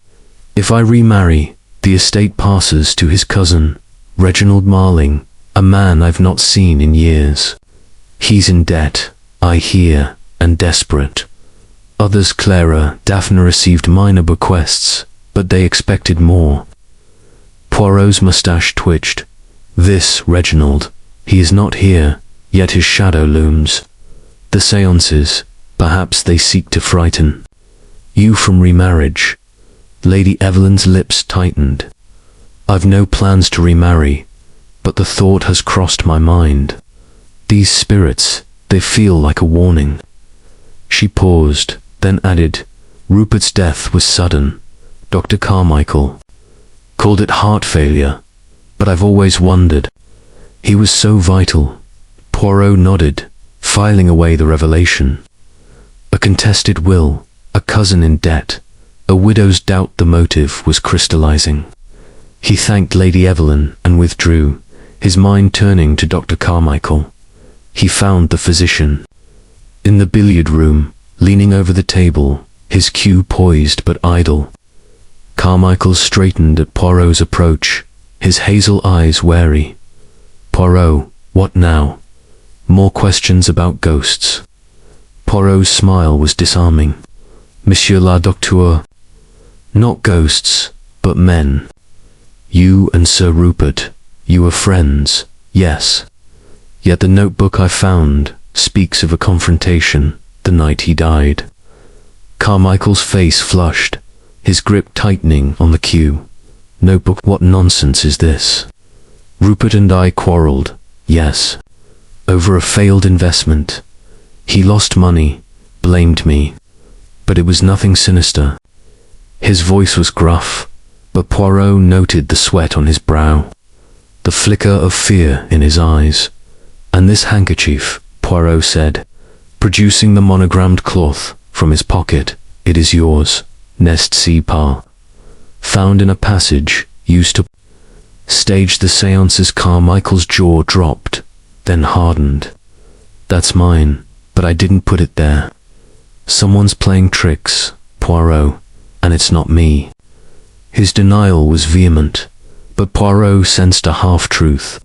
If I remarry, the estate passes to his cousin, Reginald Marling, a man I've not seen in years. He's in debt, I hear, and desperate. Others, Clara, Daphne, received minor bequests, but they expected more." Poirot's moustache twitched. "This Reginald, he is not here, yet his shadow looms. The séances, perhaps they seek to frighten you from remarriage." Lady Evelyn's lips tightened. "I've no plans to remarry, but the thought has crossed my mind. These spirits, they feel like a warning." She paused, then added, "Rupert's death was sudden. Dr. Carmichael called it heart failure, but I've always wondered. He was so vital." Poirot nodded, filing away the revelation. A contested will, a cousin in debt, a widow's doubt. The motive was crystallizing. He thanked Lady Evelyn and withdrew, his mind turning to Dr. Carmichael. He found the physician in the billiard room, leaning over the table, his cue poised but idle. Carmichael straightened at Poirot's approach, his hazel eyes wary. "Poirot, what now? More questions about ghosts?" Poirot's smile was disarming. "Monsieur le Docteur, not ghosts, but men. You and Sir Rupert, you were friends, yes. Yet the notebook I found speaks of a confrontation the night he died." Carmichael's face flushed, his grip tightening on the cue. "Notebook, what nonsense is this? Rupert and I quarrelled, yes, over a failed investment. He lost money, blamed me, but it was nothing sinister." His voice was gruff, but Poirot noted the sweat on his brow, the flicker of fear in his eyes. "And this handkerchief," Poirot said, producing the monogrammed cloth from his pocket. It is yours, n'est-ce pas? Found in a passage used to stage the séances. Carmichael's jaw dropped, then hardened. That's mine, but I didn't put it there. Someone's playing tricks, Poirot, and it's not me. His denial was vehement, but Poirot sensed a half-truth.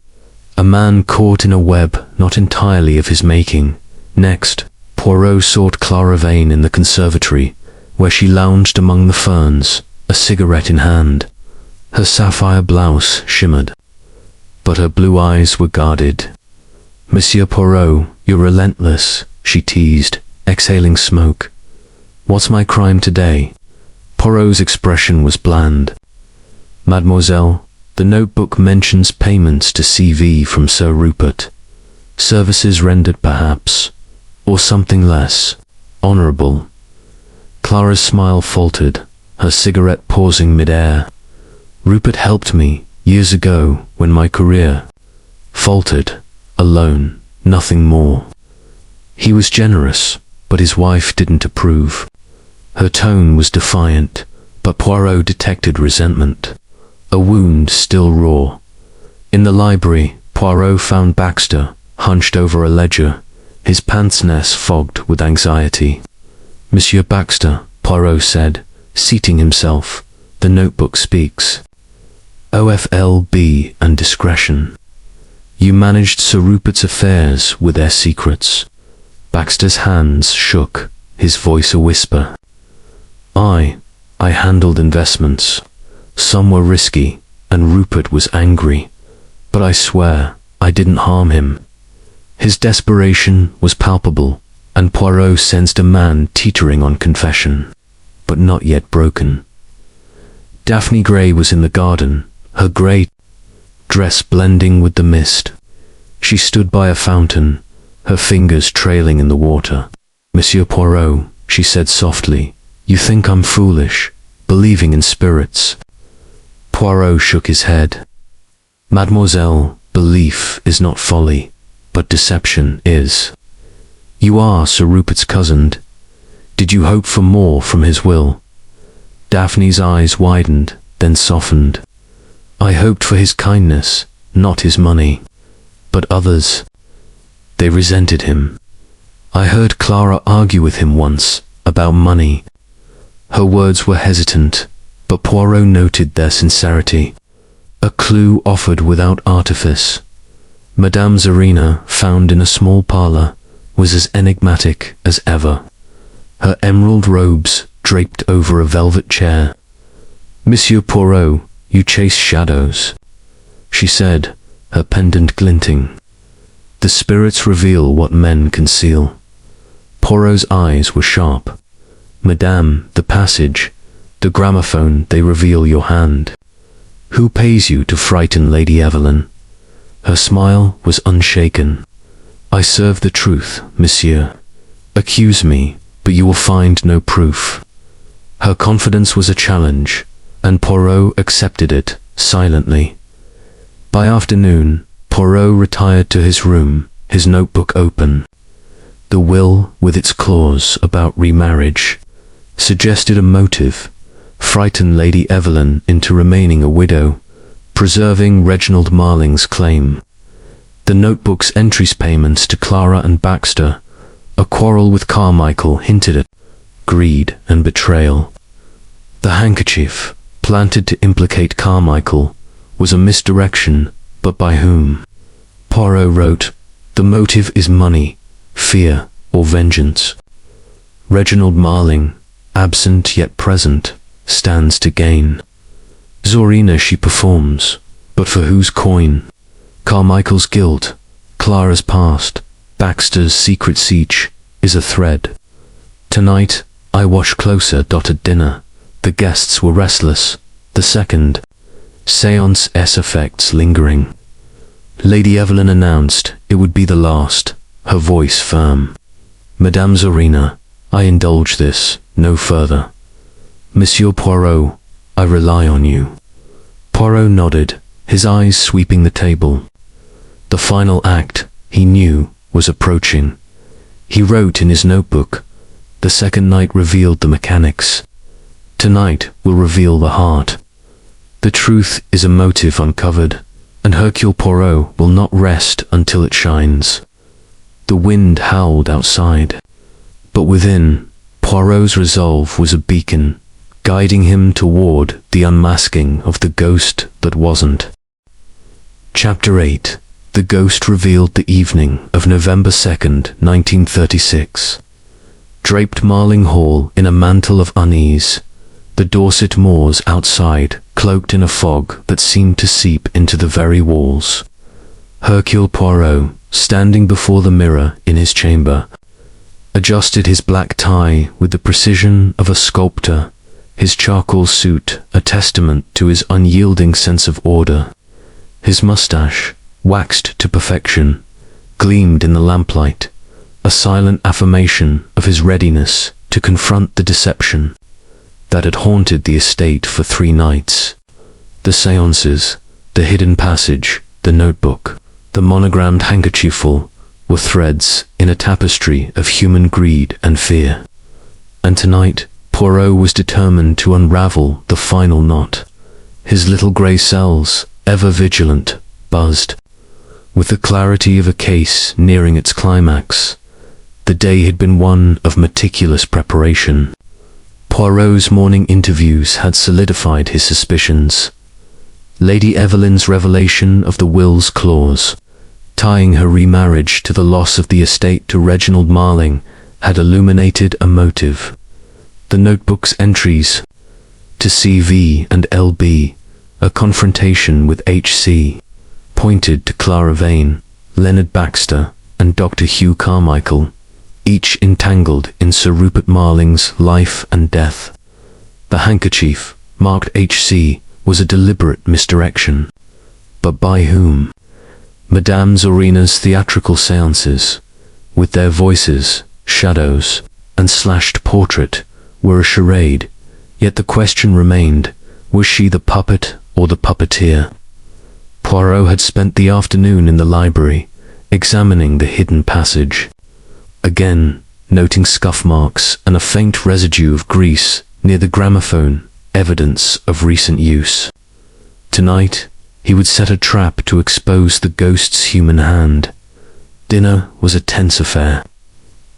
A man caught in a web not entirely of his making. Next, Poirot sought Clara Vane in the conservatory, where she lounged among the ferns, a cigarette in hand. Her sapphire blouse shimmered, but her blue eyes were guarded. Monsieur Poirot, you're relentless, she teased, exhaling smoke. What's my crime today? Poirot's expression was bland. Mademoiselle, the notebook mentions payments to CV from Sir Rupert. Services rendered perhaps, or something less honourable. Clara's smile faltered, her cigarette pausing mid-air. Rupert helped me years ago when my career faltered, alone, nothing more. He was generous, but his wife didn't approve. Her tone was defiant, but Poirot detected resentment, a wound still raw. In the library, Poirot found Baxter, hunched over a ledger, his pince-nez fogged with anxiety. Monsieur Baxter, Poirot said, seating himself, the notebook speaks. OFLB and discretion. You managed Sir Rupert's affairs with their secrets. Baxter's hands shook, his voice a whisper. I handled investments. Some were risky, and Rupert was angry. But I swear, I didn't harm him. His desperation was palpable, and Poirot sensed a man teetering on confession, but not yet broken. Daphne Grey was in the garden, her grey dress blending with the mist. She stood by a fountain, her fingers trailing in the water. Monsieur Poirot, she said softly, you think I'm foolish, believing in spirits. Poirot shook his head. Mademoiselle, belief is not folly, but deception is. You are Sir Rupert's cousin. Did you hope for more from his will? Daphne's eyes widened, then softened. I hoped for his kindness, not his money. But others, they resented him. I heard Clara argue with him once, about money. Her words were hesitant, but Poirot noted their sincerity. A clue offered without artifice. Madame Zorina, found in a small parlour, was as enigmatic as ever. Her emerald robes draped over a velvet chair. Monsieur Poirot, you chase shadows, she said, her pendant glinting. The spirits reveal what men conceal. Poirot's eyes were sharp. Madame, the passage, the gramophone, they reveal your hand. Who pays you to frighten Lady Evelyn? Her smile was unshaken. I serve the truth, monsieur. Accuse me, but you will find no proof. Her confidence was a challenge, and Poirot accepted it silently. By afternoon, Poirot retired to his room, his notebook open. The will, with its clause about remarriage, suggested a motive: frighten Lady Evelyn into remaining a widow, preserving Reginald Marling's claim. The notebook's entries payments to Clara and Baxter, a quarrel with Carmichael hinted at greed and betrayal. The handkerchief, planted to implicate Carmichael, was a misdirection, but by whom? Poirot wrote, the motive is money, fear, or vengeance. Reginald Marling, absent yet present, stands to gain. Zorina she performs, but for whose coin? Carmichael's guilt, Clara's past, Baxter's secret siege, is a thread. Tonight, I watch closer. At dinner, the guests were restless. The second séance effects lingering. Lady Evelyn announced it would be the last, her voice firm. Madame Zorina, I indulge this no further. Monsieur Poirot, I rely on you. Poirot nodded, his eyes sweeping the table. The final act, he knew, was approaching. He wrote in his notebook, "The second night revealed the mechanics. Tonight will reveal the heart. The truth is a motive uncovered, and Hercule Poirot will not rest until it shines." The wind howled outside, but within, Poirot's resolve was a beacon, guiding him toward the unmasking of the ghost that wasn't. Chapter 8. The ghost revealed the evening of November 2nd, 1936. Draped Marling Hall in a mantle of unease, the Dorset moors outside cloaked in a fog that seemed to seep into the very walls. Hercule Poirot, standing before the mirror in his chamber, adjusted his black tie with the precision of a sculptor, his charcoal suit a testament to his unyielding sense of order. His mustache, waxed to perfection, gleamed in the lamplight, a silent affirmation of his readiness to confront the deception that had haunted the estate for 3 nights. The séances, the hidden passage, the notebook, the monogrammed handkerchiefful were threads in a tapestry of human greed and fear. And tonight, Poirot was determined to unravel the final knot. His little grey cells, ever vigilant, buzzed with the clarity of a case nearing its climax. The day had been one of meticulous preparation. Poirot's morning interviews had solidified his suspicions. Lady Evelyn's revelation of the will's clause, tying her remarriage to the loss of the estate to Reginald Marling, had illuminated a motive. The notebook's entries to CV and LB, a confrontation with HC, pointed to Clara Vane, Leonard Baxter, and Dr. Hugh Carmichael, each entangled in Sir Rupert Marling's life and death. The handkerchief, marked HC, was a deliberate misdirection. But by whom? Madame Zorina's theatrical séances, with their voices, shadows, and slashed portrait, were a charade, yet the question remained, was she the puppet or the puppeteer? Poirot had spent the afternoon in the library, examining the hidden passage. Again, noting scuff marks and a faint residue of grease near the gramophone, evidence of recent use. Tonight, he would set a trap to expose the ghost's human hand. Dinner was a tense affair,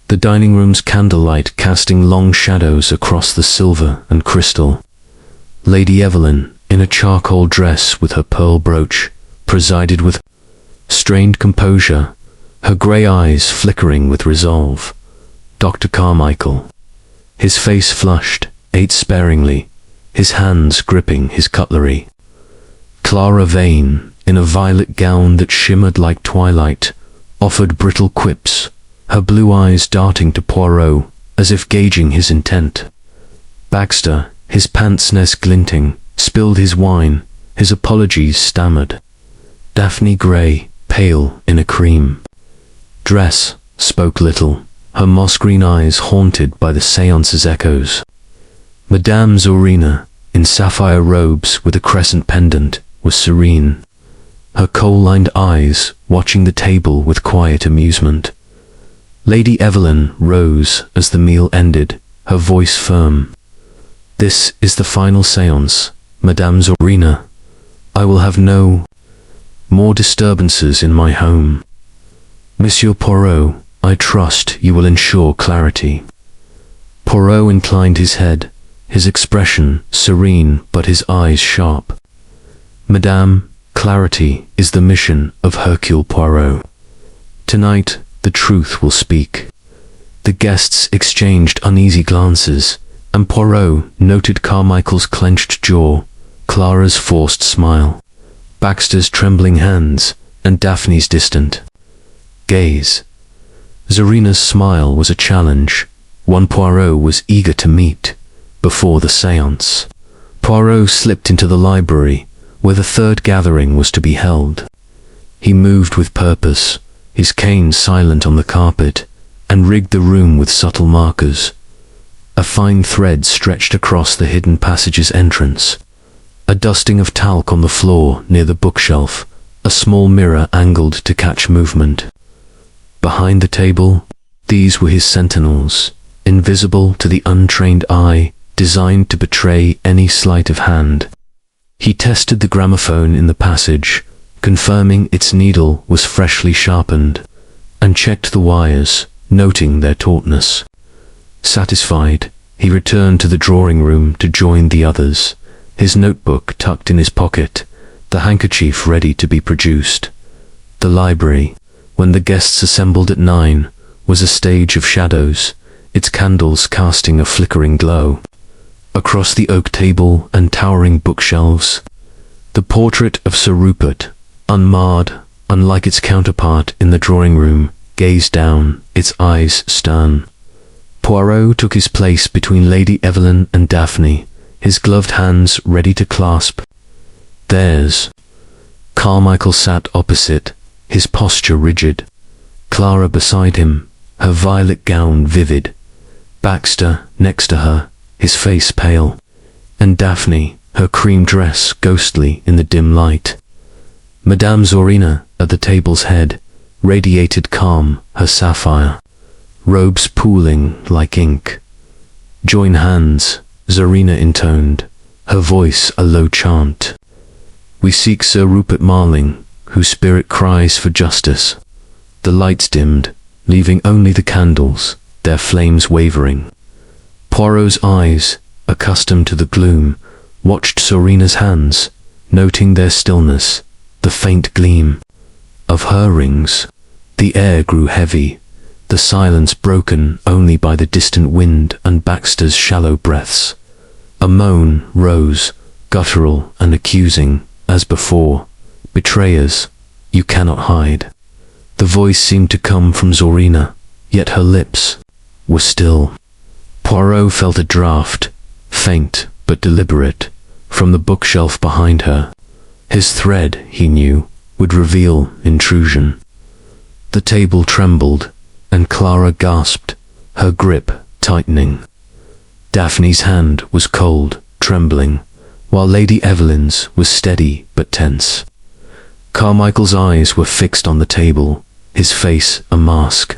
the dining room's candlelight casting long shadows across the silver and crystal. Lady Evelyn, in a charcoal dress with her pearl brooch, presided with strained composure, her grey eyes flickering with resolve. Dr. Carmichael, his face flushed, ate sparingly, his hands gripping his cutlery. Clara Vane, in a violet gown that shimmered like twilight, offered brittle quips, her blue eyes darting to Poirot as if gauging his intent. Baxter, his pince-nez glinting, spilled his wine, his apologies stammered. Daphne Grey, pale in a cream dress, spoke little, her moss-green eyes haunted by the séance's echoes. Madame Zorina, in sapphire robes with a crescent pendant, was serene, her kohl-lined eyes watching the table with quiet amusement. Lady Evelyn rose as the meal ended, her voice firm. "This is the final séance, Madame Zorina. I will have no more disturbances in my home. Monsieur Poirot, I trust you will ensure clarity." Poirot inclined his head, his expression serene but his eyes sharp. "Madame, clarity is the mission of Hercule Poirot. Tonight, the truth will speak." The guests exchanged uneasy glances, and Poirot noted Carmichael's clenched jaw, Clara's forced smile, Baxter's trembling hands, and Daphne's distant gaze. Zorina's smile was a challenge, one Poirot was eager to meet. Before the séance, Poirot slipped into the library, where the third gathering was to be held. He moved with purpose, his cane silent on the carpet, and rigged the room with subtle markers. A fine thread stretched across the hidden passage's entrance, a dusting of talc on the floor near the bookshelf, a small mirror angled to catch movement. Behind the table, These were his sentinels, invisible to the untrained eye, designed to betray any sleight of hand. He tested the gramophone in the passage, confirming its needle was freshly sharpened, and checked the wires, noting their tautness. Satisfied, he returned to the drawing room to join the others, his notebook tucked in his pocket, the handkerchief ready to be produced. The library, when the guests assembled at 9, was a stage of shadows, its candles casting a flickering glow. Across the oak table and towering bookshelves, the portrait of Sir Rupert, unmarred, unlike its counterpart in the drawing room, gazed down, its eyes stern. Poirot took his place between Lady Evelyn and Daphne, his gloved hands ready to clasp theirs. Carmichael sat opposite, his posture rigid. Clara beside him, her violet gown vivid. Baxter next to her, his face pale. And Daphne, her cream dress ghostly in the dim light. Madame Zorina, at the table's head, radiated calm, her sapphire, robes pooling like ink. "Join hands," Zorina intoned, her voice a low chant. "We seek Sir Rupert Marling, whose spirit cries for justice." The lights dimmed, leaving only the candles, their flames wavering. Poirot's eyes, accustomed to the gloom, watched Zorina's hands, noting their stillness, the faint gleam of her rings. The air grew heavy, the silence broken only by the distant wind and Baxter's shallow breaths. A moan rose, guttural and accusing, as before. "Betrayers, you cannot hide." The voice seemed to come from Zorina, yet her lips were still. Poirot felt a draught, faint but deliberate, from the bookshelf behind her. His thread, he knew, would reveal intrusion. The table trembled, and Clara gasped, her grip tightening. Daphne's hand was cold, trembling, while Lady Evelyn's was steady but tense. Carmichael's eyes were fixed on the table, his face a mask.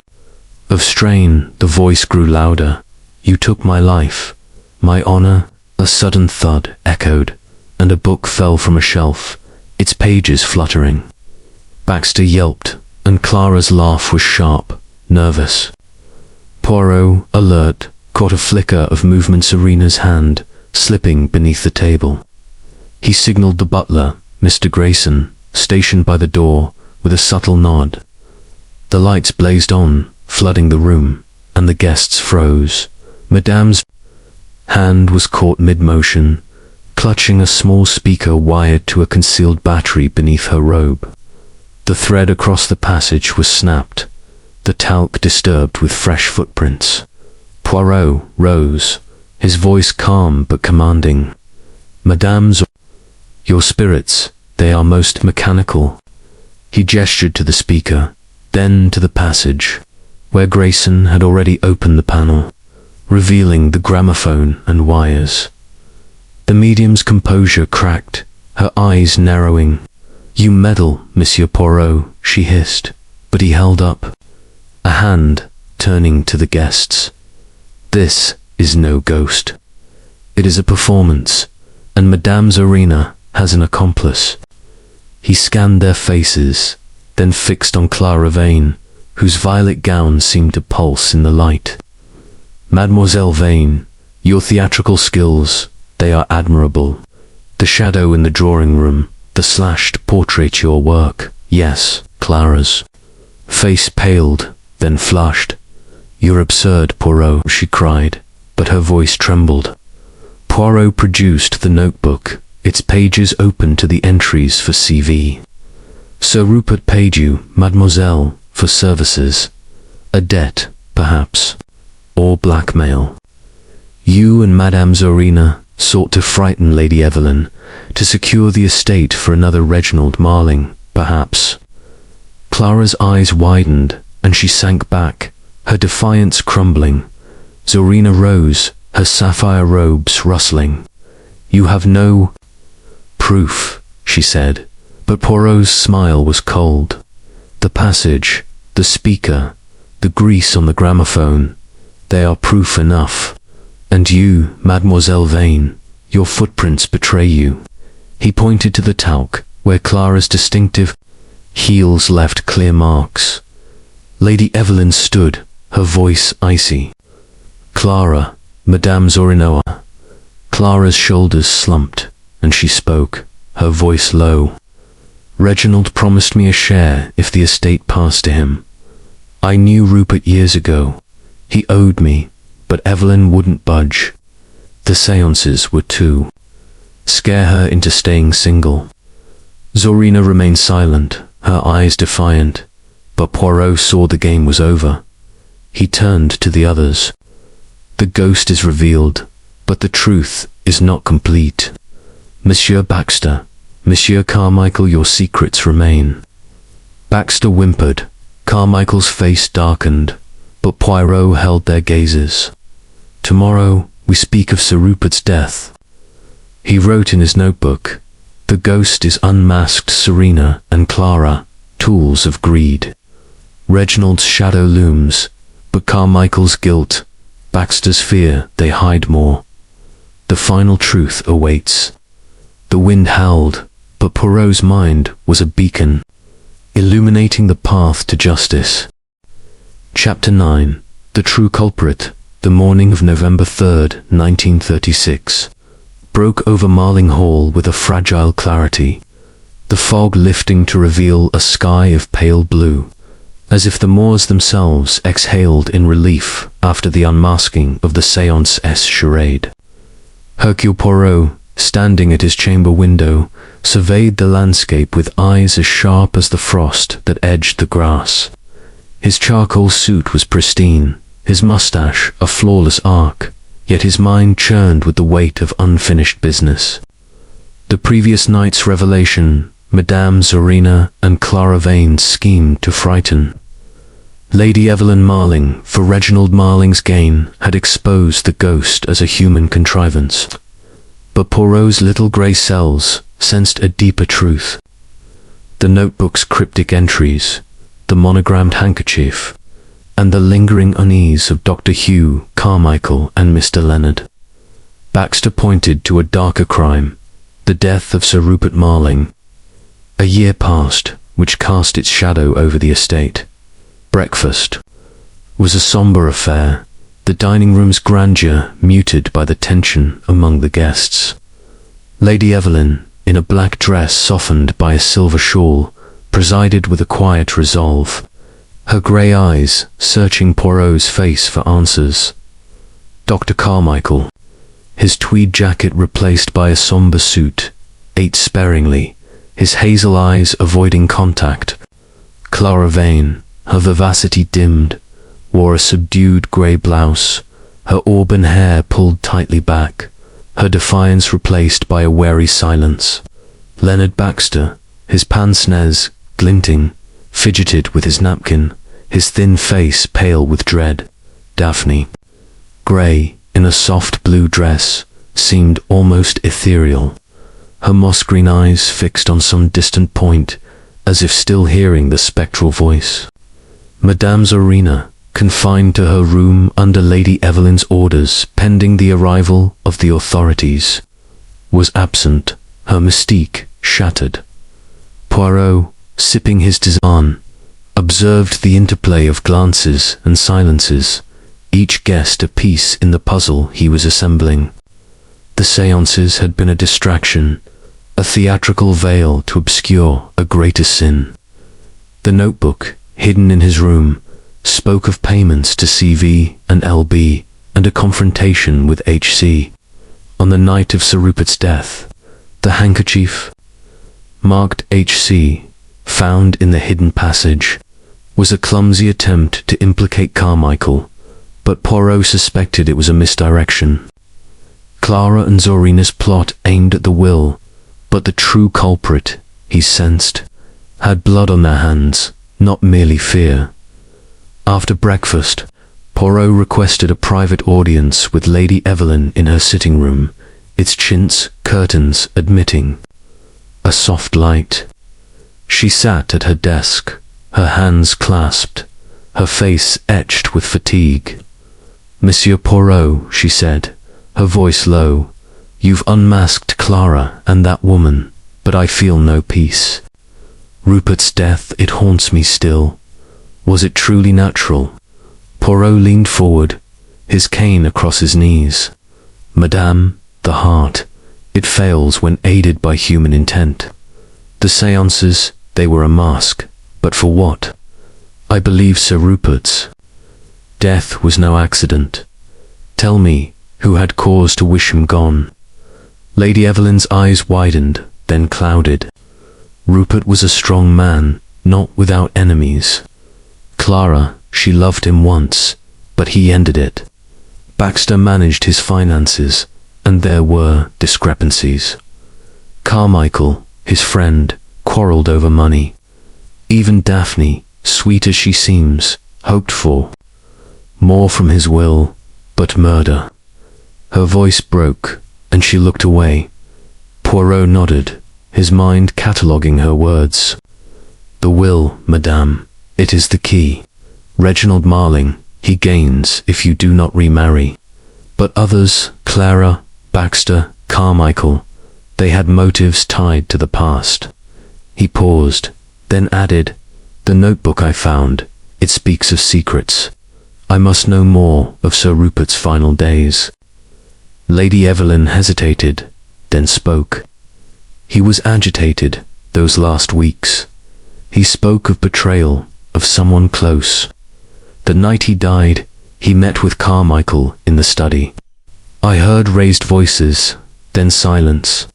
Of strain, the voice grew louder. "You took my life, my honor." A sudden thud echoed, and a book fell from a shelf, its pages fluttering. Baxter yelped, and Clara's laugh was sharp, nervous. Poirot, alert, caught a flicker of movement Zorina's hand, slipping beneath the table. He signaled the butler, Mr. Grayson, stationed by the door, with a subtle nod. The lights blazed on, flooding the room, and the guests froze. Madame's hand was caught mid-motion, clutching a small speaker wired to a concealed battery beneath her robe. The thread across the passage was snapped, the talc disturbed with fresh footprints. Poirot rose, his voice calm but commanding. "Madame your spirits, they are most mechanical." He gestured to the speaker, then to the passage, where Grayson had already opened the panel, revealing the gramophone and wires. The medium's composure cracked, her eyes narrowing. "You meddle, Monsieur Poirot," she hissed, but he held up a hand, turning to the guests. "This is no ghost. It is a performance, and Madame Zorina has an accomplice." He scanned their faces, then fixed on Clara Vane, whose violet gown seemed to pulse in the light. "Mademoiselle Vane, your theatrical skills, they are admirable. The shadow in the drawing room, the slashed portrait your work." "Yes." Clara's face paled, then flushed. "You're absurd, Poirot," she cried, but her voice trembled. Poirot produced the notebook, its pages open to the entries for CV. "Sir Rupert paid you, mademoiselle, for services. A debt, perhaps, or blackmail. You and Madame Zorina sought to frighten Lady Evelyn, to secure the estate for another Reginald Marling, perhaps." Clara's eyes widened, and she sank back, her defiance crumbling. Zorina rose, her sapphire robes rustling. "You have no proof," she said, but Poirot's smile was cold. The passage, the speaker, the grease on the gramophone, they are proof enough. And you, Mademoiselle Vane, your footprints betray you." He pointed to the talc, where Clara's distinctive heels left clear marks. Lady Evelyn stood, her voice icy. "Clara, Madame Zorina." Clara's shoulders slumped, and she spoke, her voice low. "Reginald promised me a share if the estate passed to him. I knew Rupert years ago. He owed me, but Evelyn wouldn't budge. The séances were to scare her into staying single." Zorina remained silent, her eyes defiant, but Poirot saw the game was over. He turned to the others. "The ghost is revealed, but the truth is not complete. Monsieur Baxter, Monsieur Carmichael, your secrets remain." Baxter whimpered. Carmichael's face darkened, but Poirot held their gazes. "Tomorrow we speak of Sir Rupert's death." He wrote in his notebook, "The ghost is unmasked Zorina and Clara, tools of greed. Reginald's shadow looms, but Carmichael's guilt, Baxter's fear, they hide more. The final truth awaits." The wind howled, but Poirot's mind was a beacon, illuminating the path to justice. Chapter 9. The True Culprit. The morning of November 3rd, 1936, broke over Marling Hall with a fragile clarity, the fog lifting to reveal a sky of pale blue, as if the moors themselves exhaled in relief after the unmasking of the séance charade. Hercule Poirot, standing at his chamber window, surveyed the landscape with eyes as sharp as the frost that edged the grass. His charcoal suit was pristine, his mustache a flawless arc, yet his mind churned with the weight of unfinished business. The previous night's revelation, Madame Zorina and Clara Vane schemed to frighten Lady Evelyn Marling for Reginald Marling's gain, had exposed the ghost as a human contrivance. But Poirot's little grey cells sensed a deeper truth. The notebook's cryptic entries, the monogrammed handkerchief, and the lingering unease of Dr. Hugh Carmichael and Mr. Leonard Baxter pointed to a darker crime, the death of Sir Rupert Marling. A year passed, which cast its shadow over the estate. Breakfast was a sombre affair, the dining room's grandeur muted by the tension among the guests. Lady Evelyn, in a black dress softened by a silver shawl, presided with a quiet resolve, her grey eyes searching Poirot's face for answers. Dr. Carmichael, his tweed jacket replaced by a sombre suit, ate sparingly, his hazel eyes avoiding contact. Clara Vane, her vivacity dimmed, wore a subdued grey blouse, her auburn hair pulled tightly back, her defiance replaced by a wary silence. Leonard Baxter, his pince-nez glinting, fidgeted with his napkin, his thin face pale with dread. Daphne Grey, in a soft blue dress, seemed almost ethereal, her moss-green eyes fixed on some distant point, as if still hearing the spectral voice. Madame Zorina, confined to her room under Lady Evelyn's orders pending the arrival of the authorities, was absent, her mystique shattered. Poirot, sipping his tisane, observed the interplay of glances and silences, each guest a piece in the puzzle he was assembling. The séances had been a distraction, a theatrical veil to obscure a greater sin. The notebook, hidden in his room, spoke of payments to CV and LB and a confrontation with HC. On the night of Sir Rupert's death, the handkerchief, marked HC, found in the hidden passage, was a clumsy attempt to implicate Carmichael, but Poirot suspected it was a misdirection. Clara and Zorina's plot aimed at the will, but the true culprit, he sensed, had blood on their hands, not merely fear. After breakfast, Poirot requested a private audience with Lady Evelyn in her sitting room, its chintz curtains admitting a soft light. She sat at her desk, her hands clasped, her face etched with fatigue. "Monsieur Poirot," she said, her voice low, "you've unmasked Clara and that woman, but I feel no peace. Rupert's death, it haunts me still. Was it truly natural?" Poirot leaned forward, his cane across his knees. "Madame, the heart, it fails when aided by human intent. The séances, they were a mask, but for what? I believe Sir Rupert's death was no accident. Tell me, who had cause to wish him gone?" Lady Evelyn's eyes widened, then clouded. "Rupert was a strong man, not without enemies. Clara, she loved him once, but he ended it. Baxter managed his finances, and there were discrepancies. Carmichael, his friend, quarreled over money. Even Daphne, sweet as she seems, hoped for more from his will, but murder." Her voice broke, and she looked away. Poirot nodded, his mind cataloguing her words. "The will, madame, it is the key. Reginald Marling, he gains if you do not remarry. But others, Clara, Baxter, Carmichael, they had motives tied to the past." He paused, then added, "The notebook I found, it speaks of secrets. I must know more of Sir Rupert's final days." Lady Evelyn hesitated, then spoke. "He was agitated those last weeks. He spoke of betrayal, of someone close. The night he died, he met with Carmichael in the study. I heard raised voices, then silence.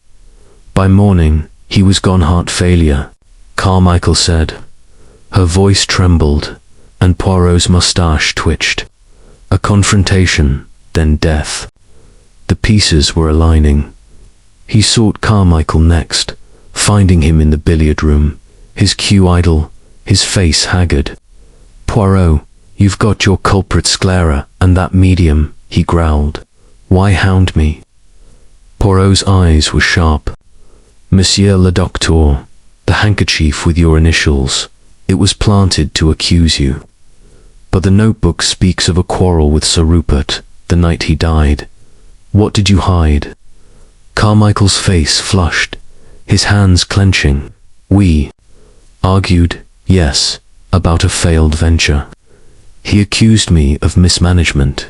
By morning, he was gone, heart failure, Carmichael said." Her voice trembled, and Poirot's moustache twitched. A confrontation, then death. The pieces were aligning. He sought Carmichael next, finding him in the billiard room, his cue idle, his face haggard. "Poirot, you've got your culprits, Clara and that medium," he growled. "Why hound me?" Poirot's eyes were sharp. "Monsieur le Docteur, the handkerchief with your initials, it was planted to accuse you. But the notebook speaks of a quarrel with Sir Rupert, the night he died. What did you hide?" Carmichael's face flushed, his hands clenching. "We argued, yes, about a failed venture. He accused me of mismanagement.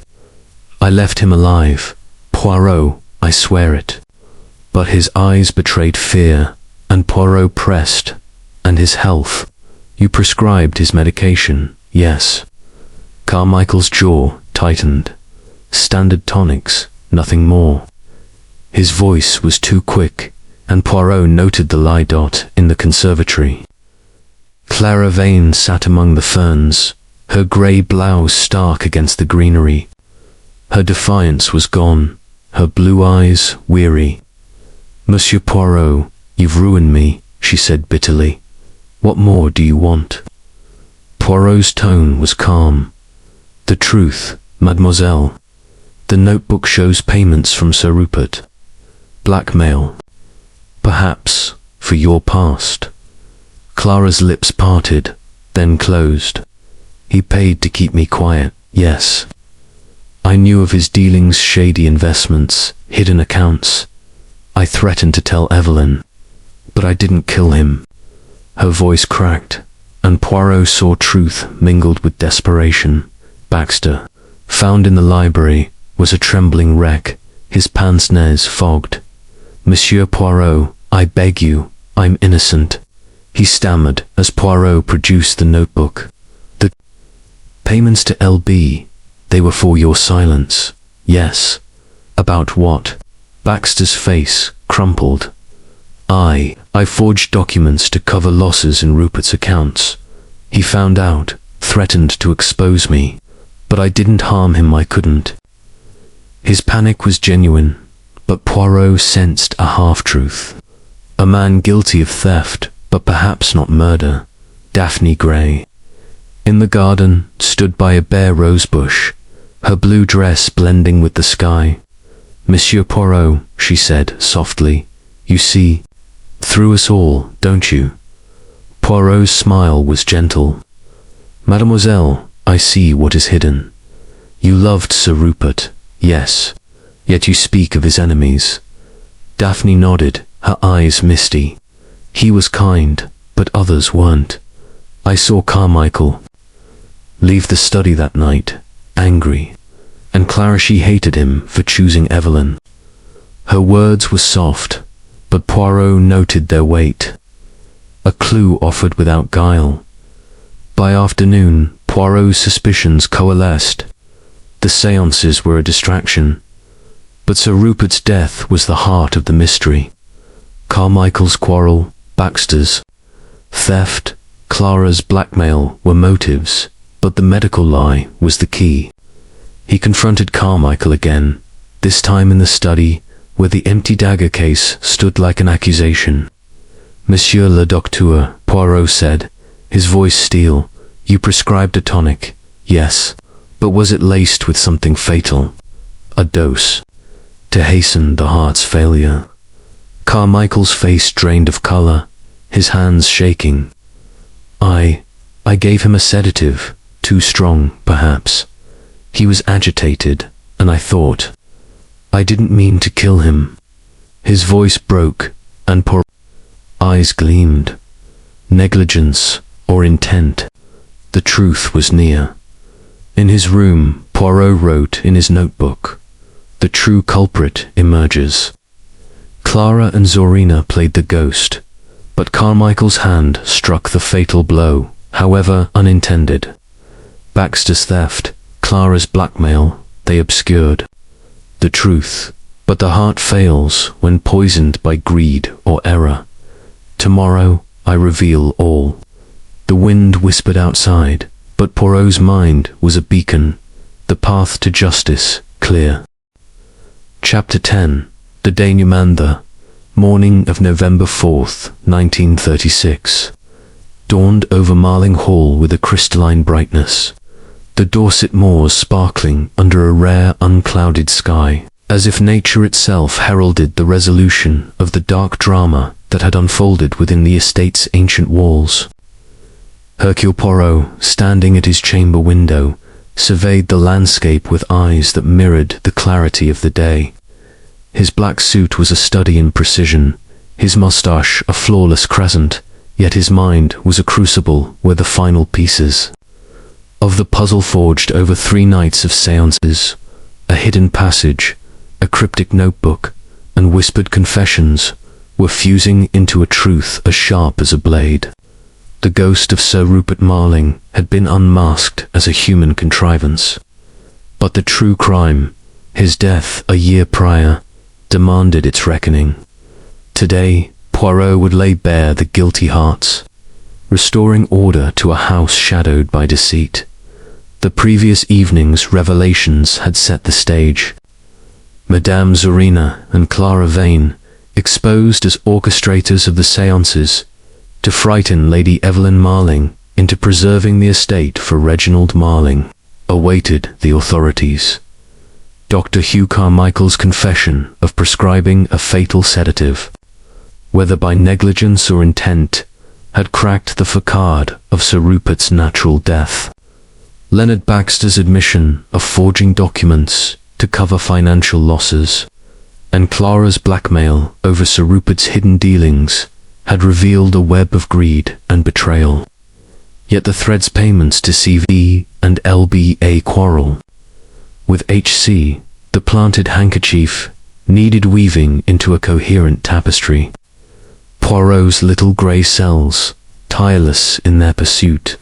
I left him alive, Poirot, I swear it." But his eyes betrayed fear, and Poirot pressed. "And his health? You prescribed his medication, yes?" Carmichael's jaw tightened. "Standard tonics, nothing more." His voice was too quick, and Poirot noted the lie dot in the conservatory. Clara Vane sat among the ferns, her grey blouse stark against the greenery. Her defiance was gone, her blue eyes weary. "Monsieur Poirot, you've ruined me," she said bitterly. "What more do you want?" Poirot's tone was calm. "The truth, mademoiselle. The notebook shows payments from Sir Rupert. Blackmail. Perhaps, for your past." Clara's lips parted, then closed. "He paid to keep me quiet, yes. I knew of his dealings, shady investments, hidden accounts. I threatened to tell Evelyn, but I didn't kill him." Her voice cracked, and Poirot saw truth mingled with desperation. Baxter, found in the library, was a trembling wreck, his pince-nez fogged. "Monsieur Poirot, I beg you, I'm innocent," he stammered as Poirot produced the notebook. "The payments to L.B., they were for your silence, yes." "About what?" Baxter's face crumpled. I forged documents to cover losses in Rupert's accounts. He found out, threatened to expose me, but I didn't harm him, I couldn't." His panic was genuine, but Poirot sensed a half-truth. A man guilty of theft, but perhaps not murder. Daphne Grey. In the garden, stood by a bare rosebush, her blue dress blending with the sky. "Monsieur Poirot," she said softly, "you see through us all, don't you?" Poirot's smile was gentle. "Mademoiselle, I see what is hidden. You loved Sir Rupert, yes, yet you speak of his enemies." Daphne nodded, her eyes misty. "He was kind, but others weren't. I saw Carmichael leave the study that night, angry, and Clara, she hated him for choosing Evelyn." Her words were soft, but Poirot noted their weight. A clue offered without guile. By afternoon, Poirot's suspicions coalesced. The séances were a distraction, but Sir Rupert's death was the heart of the mystery. Carmichael's quarrel, Baxter's theft, Clara's blackmail were motives, but the medical lie was the key. He confronted Carmichael again, this time in the study, where the empty dagger case stood like an accusation. "Monsieur le Docteur," Poirot said, his voice steel, "you prescribed a tonic, yes, but was it laced with something fatal? A dose to hasten the heart's failure?" Carmichael's face drained of color, his hands shaking. I gave him a sedative, too strong, perhaps. He was agitated, and I thought, I didn't mean to kill him." His voice broke, and Poirot's eyes gleamed. Negligence or intent? The truth was near. In his room, Poirot wrote in his notebook, "The true culprit emerges." Clara and Zorina played the ghost, but Carmichael's hand struck the fatal blow, however unintended. Baxter's theft, Clara's blackmail, they obscured the truth, but the heart fails when poisoned by greed or error. "Tomorrow I reveal all." The wind whispered outside, but Poirot's mind was a beacon, the path to justice clear. Chapter 10. The Denouement. Morning of November 4th, 1936. Dawned over Marling Hall with a crystalline brightness. The Dorset moors sparkling under a rare, unclouded sky, as if nature itself heralded the resolution of the dark drama that had unfolded within the estate's ancient walls. Hercule Poirot, standing at his chamber window, surveyed the landscape with eyes that mirrored the clarity of the day. His black suit was a study in precision, his moustache a flawless crescent, yet his mind was a crucible where the final pieces of the puzzle forged over 3 nights of séances, a hidden passage, a cryptic notebook, and whispered confessions, were fusing into a truth as sharp as a blade. The ghost of Sir Rupert Marling had been unmasked as a human contrivance. But the true crime, his death a year prior, demanded its reckoning. Today, Poirot would lay bare the guilty hearts, restoring order to a house shadowed by deceit. The previous evening's revelations had set the stage. Madame Zorina and Clara Vane, exposed as orchestrators of the séances, to frighten Lady Evelyn Marling into preserving the estate for Reginald Marling, awaited the authorities. Dr. Hugh Carmichael's confession of prescribing a fatal sedative, whether by negligence or intent, had cracked the facade of Sir Rupert's natural death. Leonard Baxter's admission of forging documents to cover financial losses, and Clara's blackmail over Sir Rupert's hidden dealings had revealed a web of greed and betrayal. Yet the thread's payments to CV and LBA quarrel with HC, the planted handkerchief, needed weaving into a coherent tapestry. Poirot's little grey cells, tireless in their pursuit,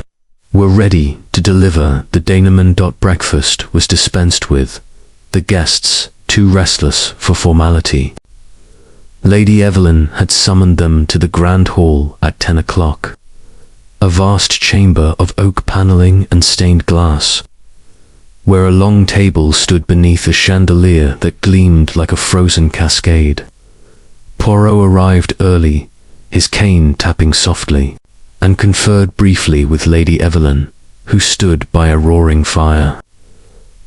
were ready to deliver the denouement. Breakfast was dispensed with, the guests too restless for formality. Lady Evelyn had summoned them to the grand hall at 10 o'clock, a vast chamber of oak panelling and stained glass, where a long table stood beneath a chandelier that gleamed like a frozen cascade. Poirot arrived early, his cane tapping softly, and conferred briefly with Lady Evelyn, who stood by a roaring fire.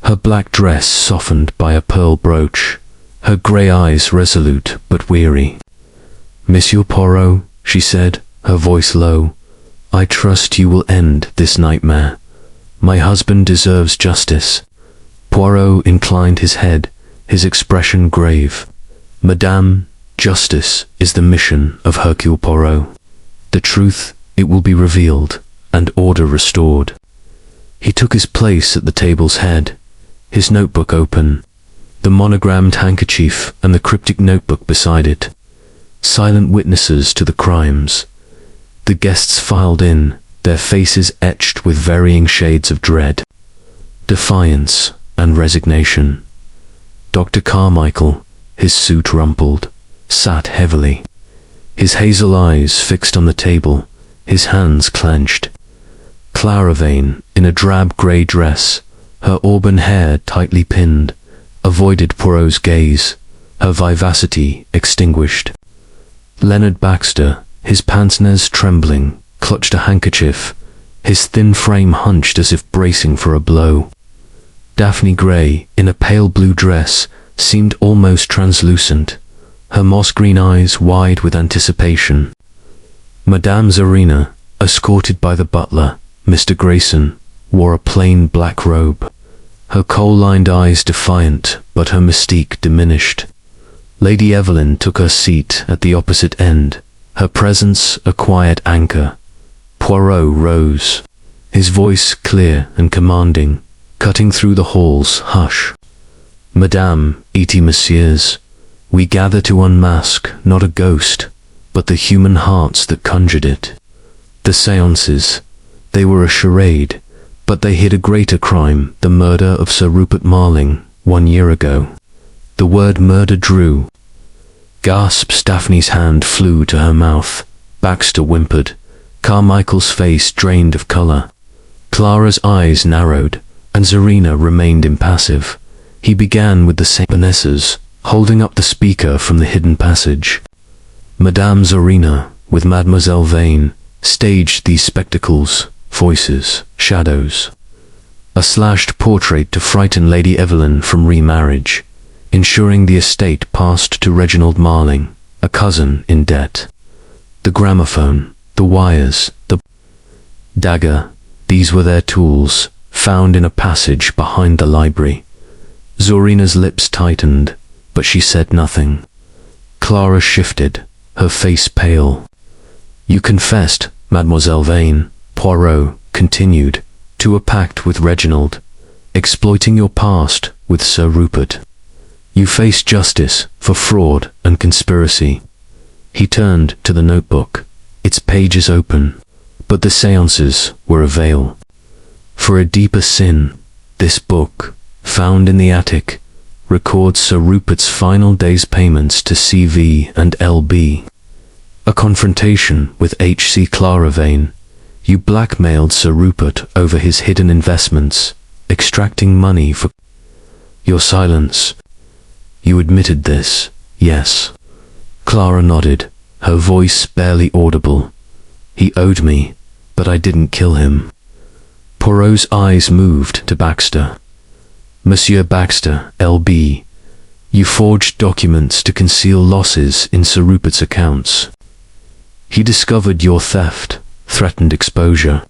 Her black dress softened by a pearl brooch, her grey eyes resolute but weary. "Monsieur Poirot," she said, her voice low, "I trust you will end this nightmare. My husband deserves justice." Poirot inclined his head, his expression grave. "Madame, justice is the mission of Hercule Poirot. The truth, it will be revealed, and order restored." He took his place at the table's head, his notebook open, the monogrammed handkerchief and the cryptic notebook beside it. Silent witnesses to the crimes. The guests filed in, their faces etched with varying shades of dread, defiance, and resignation. Dr. Carmichael, his suit rumpled, sat heavily, his hazel eyes fixed on the table, his hands clenched. Clara Vane, in a drab grey dress, her auburn hair tightly pinned, avoided Poirot's gaze, her vivacity extinguished. Leonard Baxter, his pince-nez trembling, clutched a handkerchief, his thin frame hunched as if bracing for a blow. Daphne Grey, in a pale blue dress, seemed almost translucent, her moss-green eyes wide with anticipation. Madame Zorina, escorted by the butler, Mr. Grayson, wore a plain black robe, her coal-lined eyes defiant, but her mystique diminished. Lady Evelyn took her seat at the opposite end, her presence a quiet anchor. Poirot rose, his voice clear and commanding, cutting through the hall's hush. "Madame, et messieurs, we gather to unmask not a ghost, but the human hearts that conjured it. The séances, they were a charade, but they hid a greater crime, the murder of Sir Rupert Marling, 1 year ago." The word murder drew. Gasps. Daphne's hand flew to her mouth. Baxter whimpered. Carmichael's face drained of colour. Clara's eyes narrowed, and Zorina remained impassive. He began with the same finesses, holding up the speaker from the hidden passage. Madame Zorina, with Mademoiselle Vane, staged these spectacles, voices, shadows. A slashed portrait to frighten Lady Evelyn from remarriage, ensuring the estate passed to Reginald Marling, a cousin in debt. The gramophone, the wires, the dagger, these were their tools, found in a passage behind the library. Zorina's lips tightened, but she said nothing. Clara shifted, her face pale. "You confessed, Mademoiselle Vane," Poirot continued, "to a pact with Reginald, exploiting your past with Sir Rupert. You face justice for fraud and conspiracy." He turned to the notebook, its pages open, but the séances were a veil. For a deeper sin, this book, found in the attic, records Sir Rupert's final day's payments to CV and LB. A confrontation with H.C. Clara Vane. You blackmailed Sir Rupert over his hidden investments, extracting money for your silence. You admitted this, yes. Clara nodded, her voice barely audible. He owed me, but I didn't kill him. Poirot's eyes moved to Baxter. Monsieur Baxter, L.B., you forged documents to conceal losses in Sir Rupert's accounts. He discovered your theft, threatened exposure.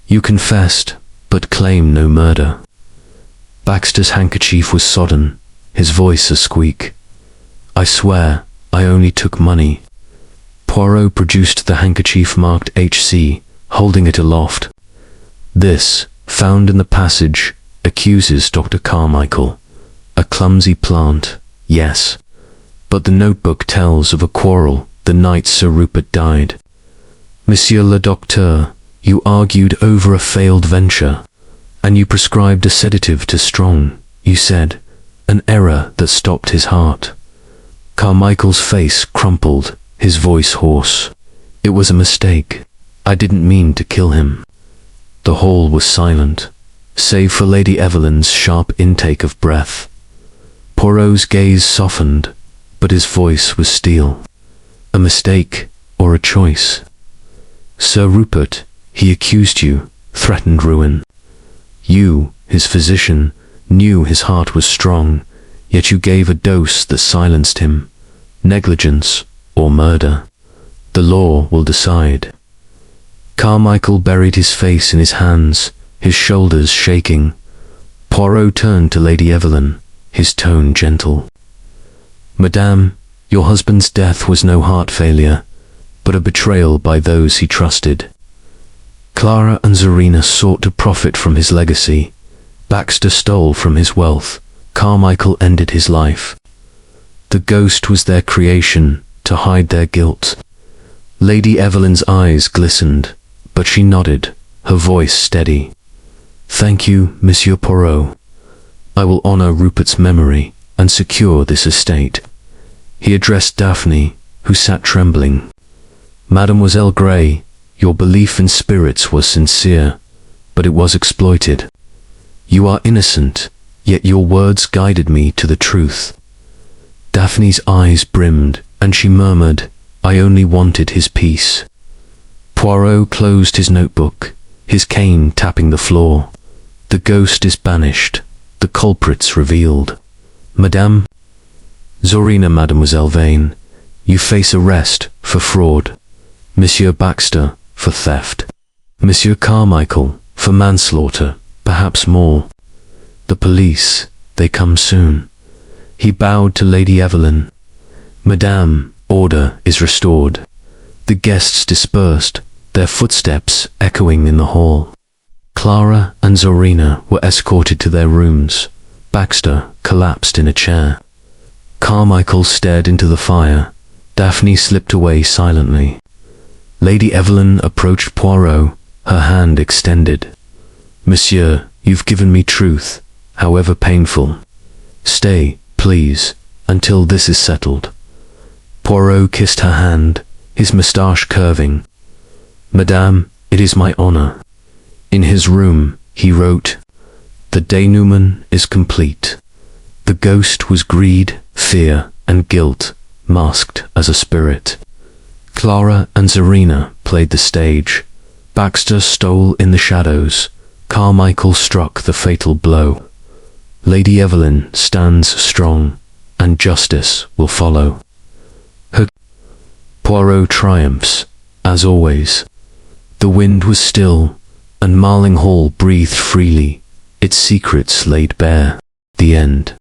You confessed, but claimed no murder. Baxter's handkerchief was sodden, his voice a squeak. I swear, I only took money. Poirot produced the handkerchief marked H.C., holding it aloft. This, found in the passage, accuses Dr. Carmichael. A clumsy plant, yes. But the notebook tells of a quarrel the night Sir Rupert died. Monsieur le Docteur, you argued over a failed venture, and you prescribed a sedative to Strong, you said, an error that stopped his heart. Carmichael's face crumpled, his voice hoarse. It was a mistake. I didn't mean to kill him. The hall was silent, save for Lady Evelyn's sharp intake of breath. Poirot's gaze softened, but his voice was steel. A mistake or a choice? Sir Rupert, he accused you, threatened ruin. You, his physician, knew his heart was strong, yet you gave a dose that silenced him. Negligence or murder? The law will decide. Carmichael buried his face in his hands, his shoulders shaking. Poirot turned to Lady Evelyn, his tone gentle. "Madame, your husband's death was no heart failure, but a betrayal by those he trusted. Clara and Zorina sought to profit from his legacy. Baxter stole from his wealth. Carmichael ended his life. The ghost was their creation to hide their guilt." Lady Evelyn's eyes glistened, but she nodded, her voice steady. "Thank you, Monsieur Poirot. I will honor Rupert's memory and secure this estate." He addressed Daphne, who sat trembling. "Mademoiselle Grey, your belief in spirits was sincere, but it was exploited. You are innocent, yet your words guided me to the truth." Daphne's eyes brimmed, and she murmured, "I only wanted his peace." Poirot closed his notebook, his cane tapping the floor. "The ghost is banished, the culprits revealed. Madame Zorina, Mademoiselle Vane, you face arrest for fraud. Monsieur Baxter for theft. Monsieur Carmichael for manslaughter, perhaps more. The police, they come soon." He bowed to Lady Evelyn. "Madame, order is restored." The guests dispersed, their footsteps echoing in the hall. Clara and Zorina were escorted to their rooms. Baxter collapsed in a chair. Carmichael stared into the fire. Daphne slipped away silently. Lady Evelyn approached Poirot, her hand extended. "Monsieur, you've given me truth, however painful. Stay, please, until this is settled." Poirot kissed her hand, his moustache curving. "Madame, it is my honor." In his room, he wrote, "The denouement is complete. The ghost was greed, fear, and guilt, masked as a spirit. Clara and Zorina played the stage. Baxter stole in the shadows. Carmichael struck the fatal blow. Lady Evelyn stands strong, and justice will follow. Poirot triumphs, as always. The wind was still, and Marling Hall breathed freely, its secrets laid bare. The end.